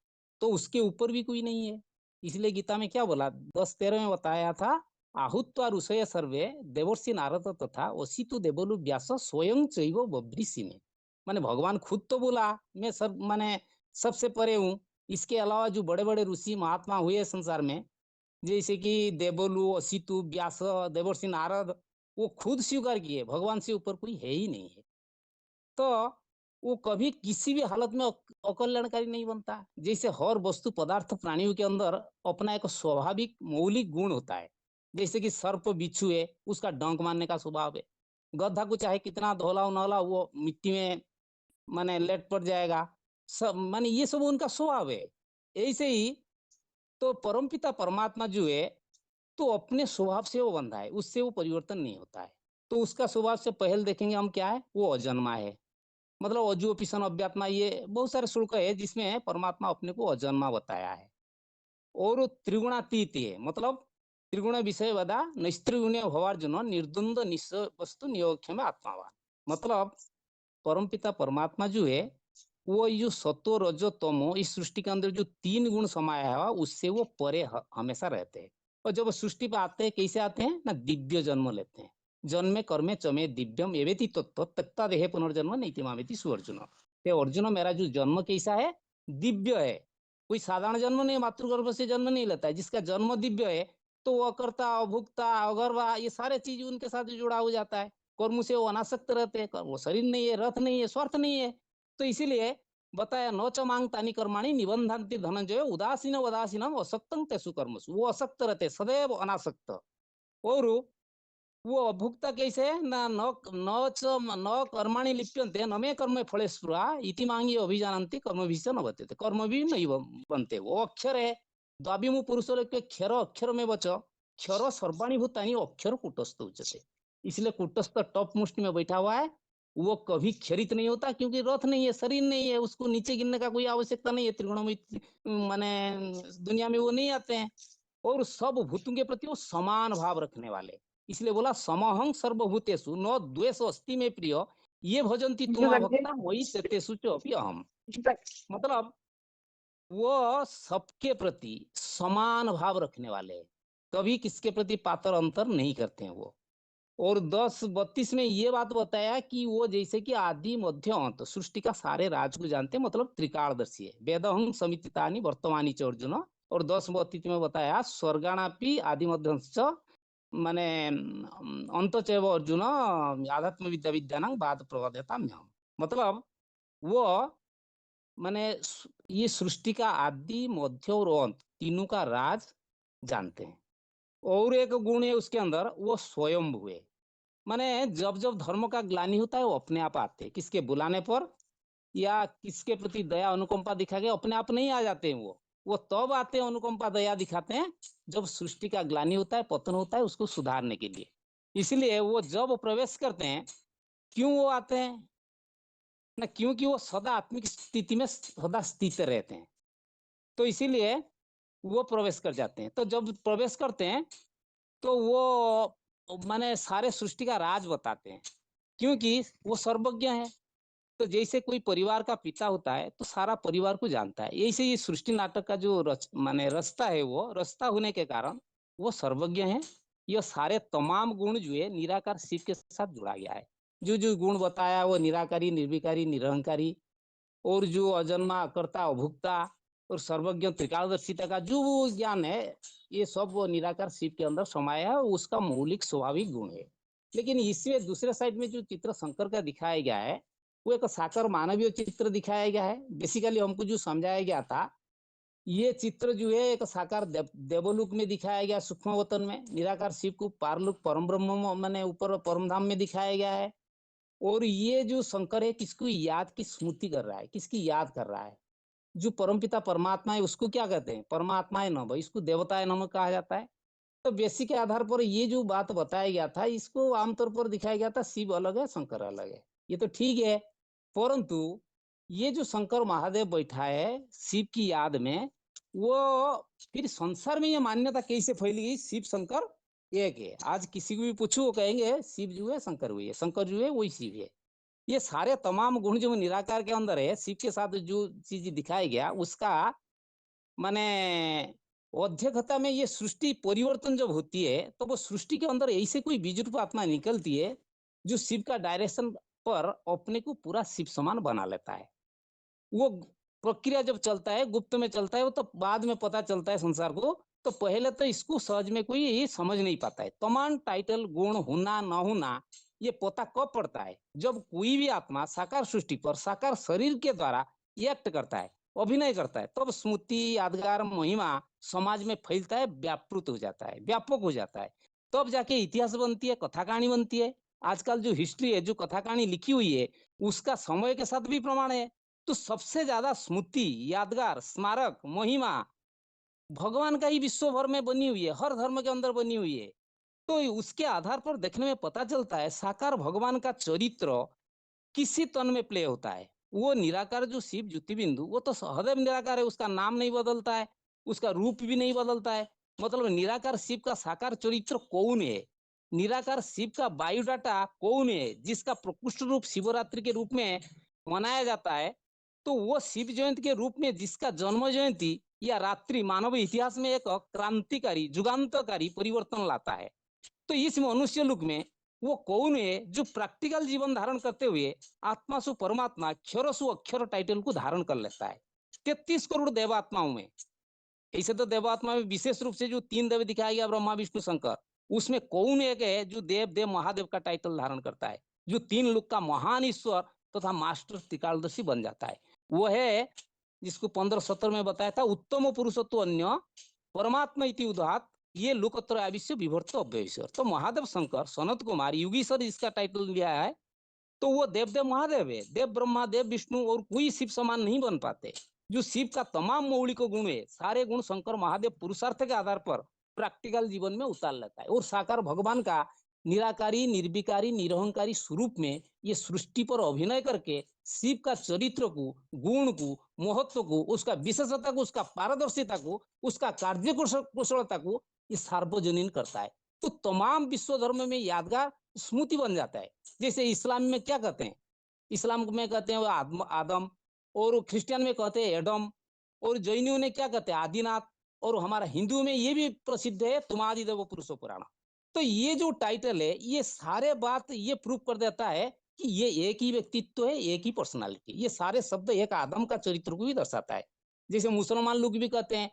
J: तो उसके ऊपर भी कोई नहीं है। इसलिए गीता में क्या बोला 10:13 में बताया था, आहुत्वा ऋषय सर्वे देवर्षि नारद तथा असितु देवलु व्यास स्वयं चैव बभ्रिषि में। माने भगवान खुद तो बोला मैं सब माने सबसे परे हूँ। इसके अलावा जो बड़े बड़े ऋषि महात्मा हुए संसार में, जैसे कि देवलु, असितु, व्यास, देवर्षि नारद, वो खुद स्वीकार किए भगवान से ऊपर कोई है ही नहीं है। तो वो कभी किसी भी हालत में अकल्याणकारी नहीं बनता। जैसे हर वस्तु पदार्थ प्राणियों के अंदर अपना एक स्वाभाविक मौलिक गुण होता है। जैसे कि सर्प बिच्छू है, उसका डंक मारने का स्वभाव है। गधा को चाहे कितना धोलाओ नहलाओ, वो मिट्टी में माने लेट पड़ जाएगा। सब माने ये सब उनका स्वभाव है। ऐसे ही तो परमपिता परमात्मा जो है, तो अपने स्वभाव से वो बंधा है, उससे वो परिवर्तन नहीं होता है। तो उसका स्वभाव से पहले देखेंगे हम क्या है, वो अजन्मा है। मतलब अजू पिसन अव्यात्मा, ये बहुत सारे श्लोक है जिसमें परमात्मा अपने को अजन्मा बताया है। और त्रिगुणातीत है, मतलब त्रिगुण विषय वदा नैस्त्रिगुण्य भवार्जुन निर्द्वंद निश्चय वस्तु नियोग्यम आत्मावान। मतलब परमपिता परमात्मा जो है, वो जो सत्व रजो तमो इस सृष्टि के अंदर जो 3 गुण समाया है, उससे वो परे हमेशा रहते हैं। और जब सृष्टि पे आते हैं, कैसे आते हैं ना, दिव्य जन्म लेते हैं। जन्मे कर्मे चमे दिव्यम एवेति तत्व तत्ता देहे पुनर्जन्म नैति मामेति सुअर्जुन। ते अर्जुन, मेरा जो जन्म कैसा है, दिव्य है। कोई साधारण जन्म नहीं, मातृगर्भ से जन्म नहीं लेता है। जिसका जन्म दिव्य है, तो वो अकर्ता, अभुक्ता, अगर्वा, ये सारे चीज उनके साथ जुड़ा हो जाता है। कर्म से वो अनासक्त रहते हैं। वो शरीर नहीं है, रथ नहीं है, स्वार्थ नहीं है। तो इसीलिए बताया न च मांग तानी कर्माणी निबंधन्ति धनंजय उदासीन उदासीनम असक्तं तेषु कर्मसु। वो असक्त रहते, सदैव अनासक्त। और वो अभुक्ता कैसे है ना, न कर्माणि लिप्यन्ते न मे कर्म फले स्पृहा इति मांगी अभिजानन्ति कर्म भी न बचते, कर्म भी नहीं बनते। वो अक्षर है, द्वाविमु पुरुष क्षर अक्षर में बच क्षर सर्वाणी भूतानि अक्षर कूटस्थ उच्यते। इसलिए कूटस्थ टॉप मोस्ट में बैठा हुआ है, वो कभी क्षरित नहीं होता, क्योंकि रथ नहीं है, शरीर नहीं है, उसको नीचे गिरने का कोई आवश्यकता नहीं है। त्रिगुणमय माने दुनिया में वो नहीं आते हैं। और सब भूतों के प्रति वो समान भाव रखने वाले। इसलिए बोला समहं सर्वभूतेषु न द्वेष अस्ति में प्रिय ये भजन्ति तुमा भक्ता मयि तेषु च अपि अहम। मतलब वो सबके प्रति समान भाव रखने वाले हैं, कभी किसके प्रति पातर अंतर नहीं करते हैं वो। और 10:32 में ये बात बताया कि वो जैसे कि आदि मध्य अंत सृष्टि का सारे राज को जानते हैं, मतलब त्रिकालदर्शी है। वेदहं समितितानि वर्तमानी च अर्जुन। और 10:32 में बताया स्वर्गाणापि आदि मध्य माने अंत चैव अर्जुन आध्यात्म विद्या विद्यानां बाद प्रवदताम्यहम्। मतलब वो माने ये सृष्टि का आदि मध्य और अंत तीनों का राज जानते हैं। और एक गुण है उसके अंदर, वो स्वयं हुए। माने जब जब धर्म का ग्लानि होता है, वो अपने आप आते हैं, किसके बुलाने पर या किसके प्रति दया अनुकंपा दिखा के अपने आप नहीं आ जाते हैं। वो तब आते हैं, अनुकंपा दया दिखाते हैं, जब सृष्टि का ग्लानि होता है, पतन होता है, उसको सुधारने के लिए। इसलिए वो जब प्रवेश करते हैं, क्यों वो आते हैं ना, क्योंकि वो सदा आत्मिक स्थिति में सदा स्थित रहते हैं। तो इसीलिए वो प्रवेश कर जाते हैं। तो जब प्रवेश करते हैं, तो वो माने सारे सृष्टि का राज बताते हैं, क्योंकि वो सर्वज्ञ है। तो जैसे कोई परिवार का पिता होता है, तो सारा परिवार को जानता है। ऐसे ये सृष्टि नाटक का जो माने रचता है, वो रचता होने के कारण वो सर्वज्ञ है। ये सारे तमाम गुण जो है निराकार शिव के साथ जुड़ा गया है। जो जो गुण बताया, वो निराकारी, निर्विकारी, निरहंकारी, और जो अजन्मा, कर्ता, अभुक्ता और सर्वज्ञ त्रिकालदर्शिता का जो ज्ञान है, ये सब वो निराकार शिव के अंदर समाया है। उसका मौलिक स्वाभाविक गुण है। लेकिन इसमें दूसरे साइड में जो चित्र शंकर का दिखाया गया है, वो एक साकार मानवीय चित्र दिखाया गया है। बेसिकली हमको जो समझाया गया था, ये चित्र जो है एक साकार देवलोक में दिखाया गया, सूक्ष्म वतन में। निराकार शिव को पारलोक परम ब्रह्म माने ऊपर परम धाम में दिखाया गया है। और ये जो शंकर है, किसको याद की स्मृति कर रहा है, किसकी याद कर रहा है? जो परमपिता परमात्मा है, उसको क्या कहते हैं? परमात्मा है नमः, इसको देवताए नमः कहा जाता है। तो बेसिक के आधार पर ये जो बात बताया गया था, इसको आमतौर पर दिखाया गया था शिव अलग है, शंकर अलग है। ये तो ठीक है, परंतु ये जो शंकर महादेव बैठा है शिव की याद में, वो फिर संसार में ये मान्यता कैसे फैली गई शिव शंकर एक है? आज किसी को भी पूछो, वो कहेंगे शिव जो है शंकर हुई है, शंकर जो है वही शिव है। ये सारे तमाम गुण जो निराकार के अंदर है, शिव के साथ जो चीज दिखाया गया, उसका माने अध्यक्षता में ये सृष्टि परिवर्तन जब होती है तो वो सृष्टि के अंदर ऐसे कोई बीज रूप आत्मा निकलती है जो शिव का डायरेक्शन पर अपने को पूरा शिव समान बना लेता है। वो प्रक्रिया जब चलता है, गुप्त में चलता है, वो तो बाद में पता चलता है संसार को। तो पहले तो इसको सहज में कोई ये समझ नहीं पाता है। तमाम टाइटल गुण होना ना होना ये पता कब पड़ता है जब कोई भी आत्मा साकार सृष्टि पर साकार शरीर के द्वारा एक्ट करता है, अभिनय करता है, तब स्मृति यादगार महिमा समाज में फैलता है, व्यापृत हो जाता है, व्यापक हो जाता है। तब जाके इतिहास बनती है, कथा कहानी बनती है। आजकल जो हिस्ट्री है, जो कथा कहानी लिखी हुई है, उसका समय के साथ भी प्रमाण है। तो सबसे ज्यादा स्मृति यादगार स्मारक महिमा भगवान का ही विश्व भर में बनी हुई है, हर धर्म के अंदर बनी हुई है। तो उसके आधार पर देखने में पता चलता है साकार भगवान का चरित्र किसी तन में प्ले होता है। वो निराकार जो शिव ज्योति बिंदु, वो तो सदैव निराकार है, उसका नाम नहीं बदलता है, उसका रूप भी नहीं बदलता है। मतलब निराकार शिव का साकार चरित्र कौन है, निराकार शिव का बायोडाटा कौन है, जिसका प्रकृष्ट रूप शिवरात्रि के रूप में मनाया जाता है। तो वो शिव जयंती के रूप में जिसका जन्म जयंती या रात्रि मानव इतिहास में एक क्रांतिकारी जुगांतकारी परिवर्तन लाता है। तो इस मनुष्य लोक में वो कौन है जो प्रैक्टिकल जीवन धारण करते हुए आत्मा सु परमात्मा क्षर सु अक्षर टाइटल को धारण कर लेता है। 33 करोड़ देवात्माओं में, ऐसे तो देवात्मा में विशेष रूप से जो 3 देव दिखाया गया ब्रह्मा विष्णु शंकर, उसमें कौन एक है जो देव देव महादेव का टाइटल धारण करता है, जो 3 लोक का महान ईश्वर तथा मास्टर त्रिकालदर्शी बन जाता है। वो है जिसको 15-17 में बताया था, उत्तम पुरुषत्व अन्य परमात्मा इति उदात ये लोकत्र आविश्य विभर्त अव्ययीश्वर। तो महादेव शंकर सनत कुमार युगीश्वर इसका टाइटल लिया है। तो वो देव देव महादेव है, देव ब्रह्मा देव विष्णु और कोई शिव समान नहीं बन पाते। जो शिव का तमाम मौलिक गुण है, सारे गुण शंकर महादेव पुरुषार्थ के आधार पर प्रैक्टिकल जीवन में उतार लेता है। और साकार भगवान का निराकारी निर्विकारी निरहंकारी स्वरूप में ये सृष्टि पर अभिनय करके शिव का चरित्र को, गुण को, महत्व को, उसका विशेषता को, उसका पारदर्शिता को, उसका कार्य कुशलता को ये सार्वजनीन करता है। तो तमाम विश्व धर्म में यादगार स्मृति बन जाता है। जैसे इस्लाम में क्या कहते हैं, इस्लाम में कहते हैं आदम, और क्रिश्चियन में कहते हैं एडम, और जैनियों ने क्या कहते हैं आदिनाथ, और हमारा हिंदू में ये भी प्रसिद्ध है तुमादिदेव पुरुषो पुराण। तो ये जो टाइटल है ये सारे बात ये प्रूव कर देता है कि ये एक ही व्यक्तित्व है, एक ही पर्सनालिटी। ये सारे शब्द एक आदम का चरित्र को भी दर्शाता है। जैसे मुसलमान लोग भी कहते हैं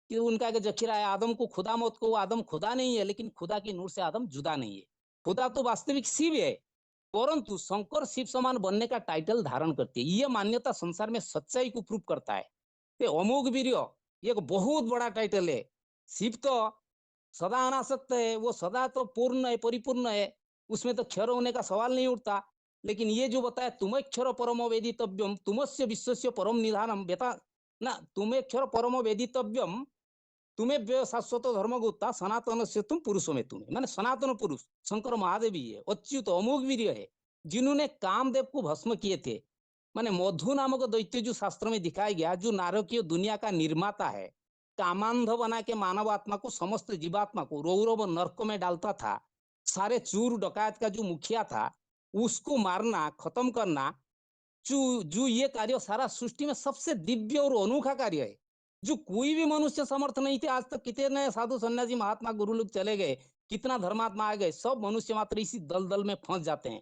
J: कि उनका जखीरा है आदम को खुदा मत को, आदम खुदा नहीं है, लेकिन खुदा की नूर से आदम जुदा नहीं है। खुदा तो वास्तविक शिव है, परंतु शंकर शिव समान बनने का टाइटल धारण करती है। ये मान्यता संसार में सच्चाई को प्रूव करता है। अमोघ वीर्य एक बहुत बड़ा टाइटल है। शिव तो सदा अनासक्त है, वो सदा तो पूर्ण है, परिपूर्ण है, उसमें तो क्षर होने का सवाल नहीं उठता। लेकिन ये जो बताया तुम्हेक्षर परम वेदितव्यम तुमस्य विश्वस्य परम निधानम बेटा ना, तुम्हेक्षर परम वेदितव्यम तुम्हें शाश्वत धर्म गुप्ता सनातन से तुम पुरुषों में तुम्हें, माने सनातन पुरुष शंकर महादेव ही है, अच्युत अमोघ वीर्य है, जिन्होंने कामदेव को भस्म किए थे। माने मधु नामक दैत्य जो शास्त्र में दिखाया गया, जो नारकीय दुनिया का निर्माता है, कामांध बना के मानव आत्मा को, समस्त जीवात्मा को रौरव नरक में डालता था। सारे चूर डकायत का जो मुखिया था उसको मारना, खत्म करना, जो ये कार्य सारा सृष्टि में सबसे दिव्य और अनोखा कार्य है, जो कोई भी मनुष्य समर्थ नहीं थे। आज तक कितने साधु सन्यासी महात्मा गुरु लोग चले गए, कितना धर्मात्मा आ गए, सब मनुष्य मात्र इसी दलदल में फंस जाते हैं।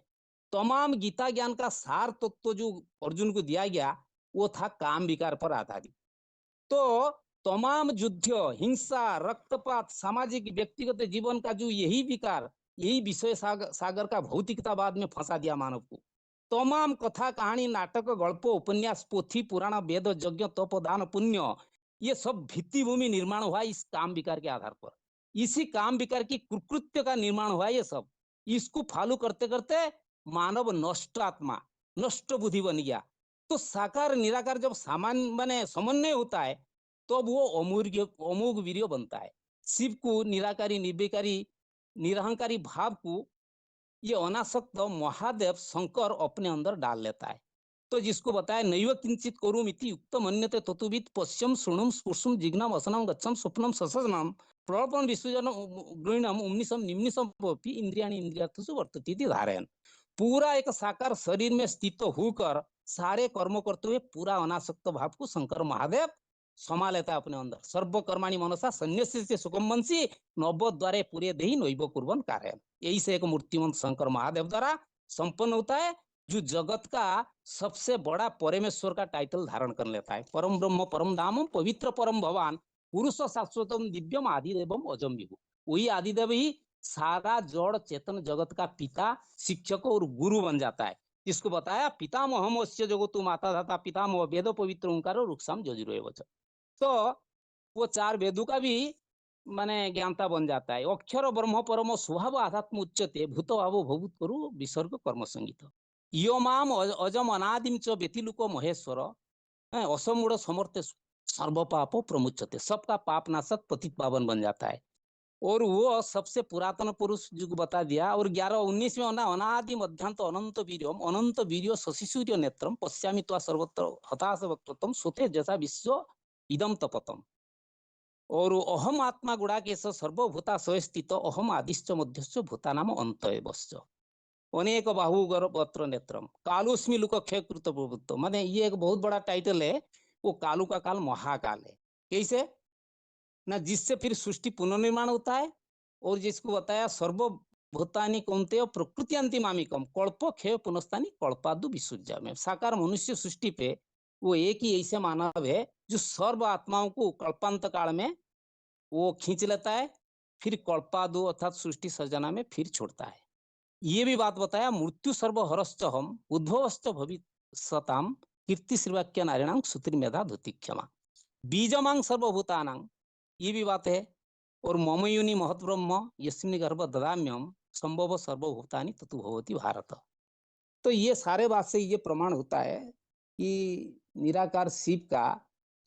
J: तमाम गीता ज्ञान का सार तत्व जो अर्जुन को दिया गया वो था काम विकार पर आधारित। तो तमाम युद्ध, हिंसा, रक्तपात, सामाजिक व्यक्तिगत जीवन का जो यही विकार, यही विषय सागर का भौतिकतावाद में फंसा दिया मानव को। तमाम कथा कहानी नाटक गल्प उपन्यास पोथी पुराण वेद यज्ञ तप दान पुण्य ये सब भित्तिभूमि निर्माण हुआ इस काम विकार के आधार पर। इसी काम विकार की कुकृत्य का निर्माण हुआ ये सब। इसको फॉलो करते करते मानव नष्ट आत्मा, नष्ट बुद्धि बन गया। तो साकार निराकार जब सामान्य बने समन्वय होता है तो अब वो अमोघ वीर्य बनता है। शिव को निराकारी निर्विकारी निरहंकारी भाव को ये अनासक्त महादेव शंकर अपने अंदर डाल लेता है। तो जिसको बताया नैव किंचित करूम इति युक्त मन्यते ततुविद पश्यम शृणुम स्पुष्म जिग्नम असनम गच्छम स्वप्नम ससजनम प्रवर्तन विसर्जन गृणम उम्निसम निम्निसम अपि इंद्रियाणि इंद्रियार्थेषु वर्तते इति धारयन्। पूरा एक साकार शरीर में स्थित होकर सारे कर्म करते हुए पूरा अनासक्त भाव को शंकर महादेव समा लेता है अपने अंदर। सर्वकर्माणि मनसा संन्यस्य सुखम वंशी नव द्वारे पूरे देही नैव कुर्वन् कार्य। यही से एक मूर्तिमंत शंकर महादेव द्वारा संपन्न होता है, जो जगत का सबसे बड़ा परमेश्वर का टाइटल धारण कर लेता है। परम ब्रह्म परम धामम पवित्र परम भगवान पुरुष शाश्वतम दिव्यम आदिदेवम अजम विभु। वही आदिदेव ही सारा जड़ चेतन जगत का पिता, शिक्षक और गुरु बन जाता है। जिसको बताया पितामहमस्य जगतो माता धाता पितामह वेद पवित्र ओंकार रुक्षाम जजुरेव च। तो वो चार वेदों का भी माने ज्ञानता बन जाता है। अक्षर ब्रह्म परम स्वभाव आध्यात्म उच्चते भूत भाव भवभूत करू विसर्ग कर्म संगीत यो माम अजम अनादिम च व्यतिलुको महेश्वर असमूढ़ समर्थ सर्व पाप प्रमुच्यते। सबका पाप नाशक पतित पावन बन जाता है। और वो सबसे पुरातन पुरुष जो बता दिया। और 11-19 में अनादि मध्यांत अनंत वीर्यम अनंत वीर्य शशि सूर्य नेत्रम पश्यामि त्वा सर्वत्र हताश वक्त्रतम सोते जैसा विश्व इदम तपतम। और अहम आत्मा गुड़ाकेश सर्वभूता स्थित अहम आदिश्च मध्यश्च भूतानाम अंतएवश्च अनेक बाहुगर पत्र नेत्रम कालोस्मि लुक क्षय कृत प्रवृत्त। माने ये एक बहुत बड़ा टाइटल है। वो कालू का काल महाकाल है। कैसे ना, जिससे फिर सृष्टि पुनर्निर्माण होता है। और जिसको बताया सर्वभूतानि कौन्तेय प्रकृति मामिकम कल्प क्षय पुनस्तानि कल्पादु विसुज्जा में। साकार मनुष्य सृष्टि पे वो एक ही ऐसे मानव है जो सर्व आत्माओं को कल्पांत काल में वो खींच लेता है, फिर कल्पादु अर्थात सृष्टि सर्जना में फिर छोड़ता है। ये भी बात बताया मृत्यु सर्व हरश्च हम उद्भवश्च भविष्यताम कीर्ति श्रीवाक्य नारिणां सुतिर्मेधा धुति क्षमा बीजमांग सर्वभूतानां। ये भी बात है। और ममयुनि महत ब्रह्म यस्मिन् गर्भ ददाम्यम संभव सर्वभूतानि ततु भवति भारत। तो ये सारे बात से ये प्रमाण होता है कि निराकार शिव का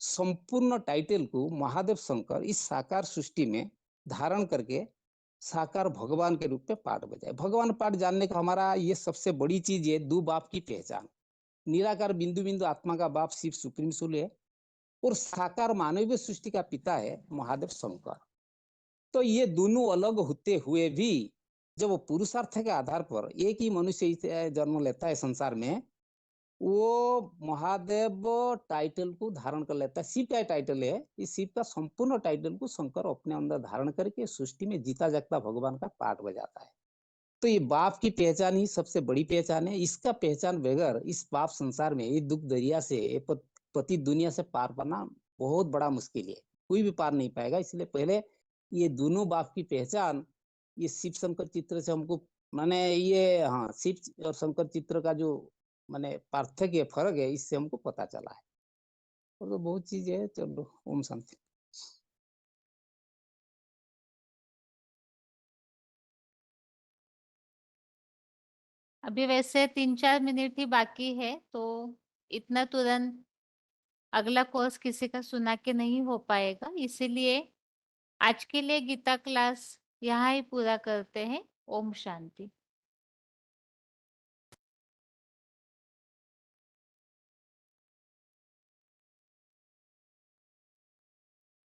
J: संपूर्ण टाइटल को महादेव शंकर इस साकार सृष्टि में धारण करके साकार भगवान के रूप में पाठ बजाए। भगवान पाठ जानने का हमारा ये सबसे बड़ी चीज है, दो बाप की पहचान। निराकार बिंदु बिंदु आत्मा का बाप शिव सुप्रीम सोल है और साकार मानवीय सृष्टि का पिता है महादेव शंकर। तो ये दोनों अलग होते हुए भी जब पुरुषार्थ के आधार पर एक ही मनुष्य जन्म लेता है संसार में, वो महादेव टाइटल को धारण कर लेता है। शिव का टाइटल है। इस शिव का संपूर्ण टाइटल को शंकर अपने अंदर धारण करके सृष्टि में जीता जागता भगवान का पाठ बजाता है। तो ये बाप की पहचान ही सबसे बड़ी पहचान है। इसका पहचान बगैर इस पाप संसार में ये दुख दरिया से पति दुनिया से पार पाना बहुत बड़ा मुश्किल है। कोई भी पार नहीं पाएगा। इसलिए पहले ये दोनों बाप की पहचान ये शिव शंकर चित्र से हमको माने ये हाँ शिव और शंकर चित्र का जो माने पार्थक्य फर्क है इससे हमको पता चला है। और तो बहुत चीज है। चलो ओम शांति।
A: अभी वैसे 3-4 मिनट ही बाकी है, तो इतना तुरंत अगला कोर्स किसी का सुना के नहीं हो पाएगा। इसीलिए आज के लिए गीता क्लास यहाँ ही पूरा करते हैं। ओम शांति।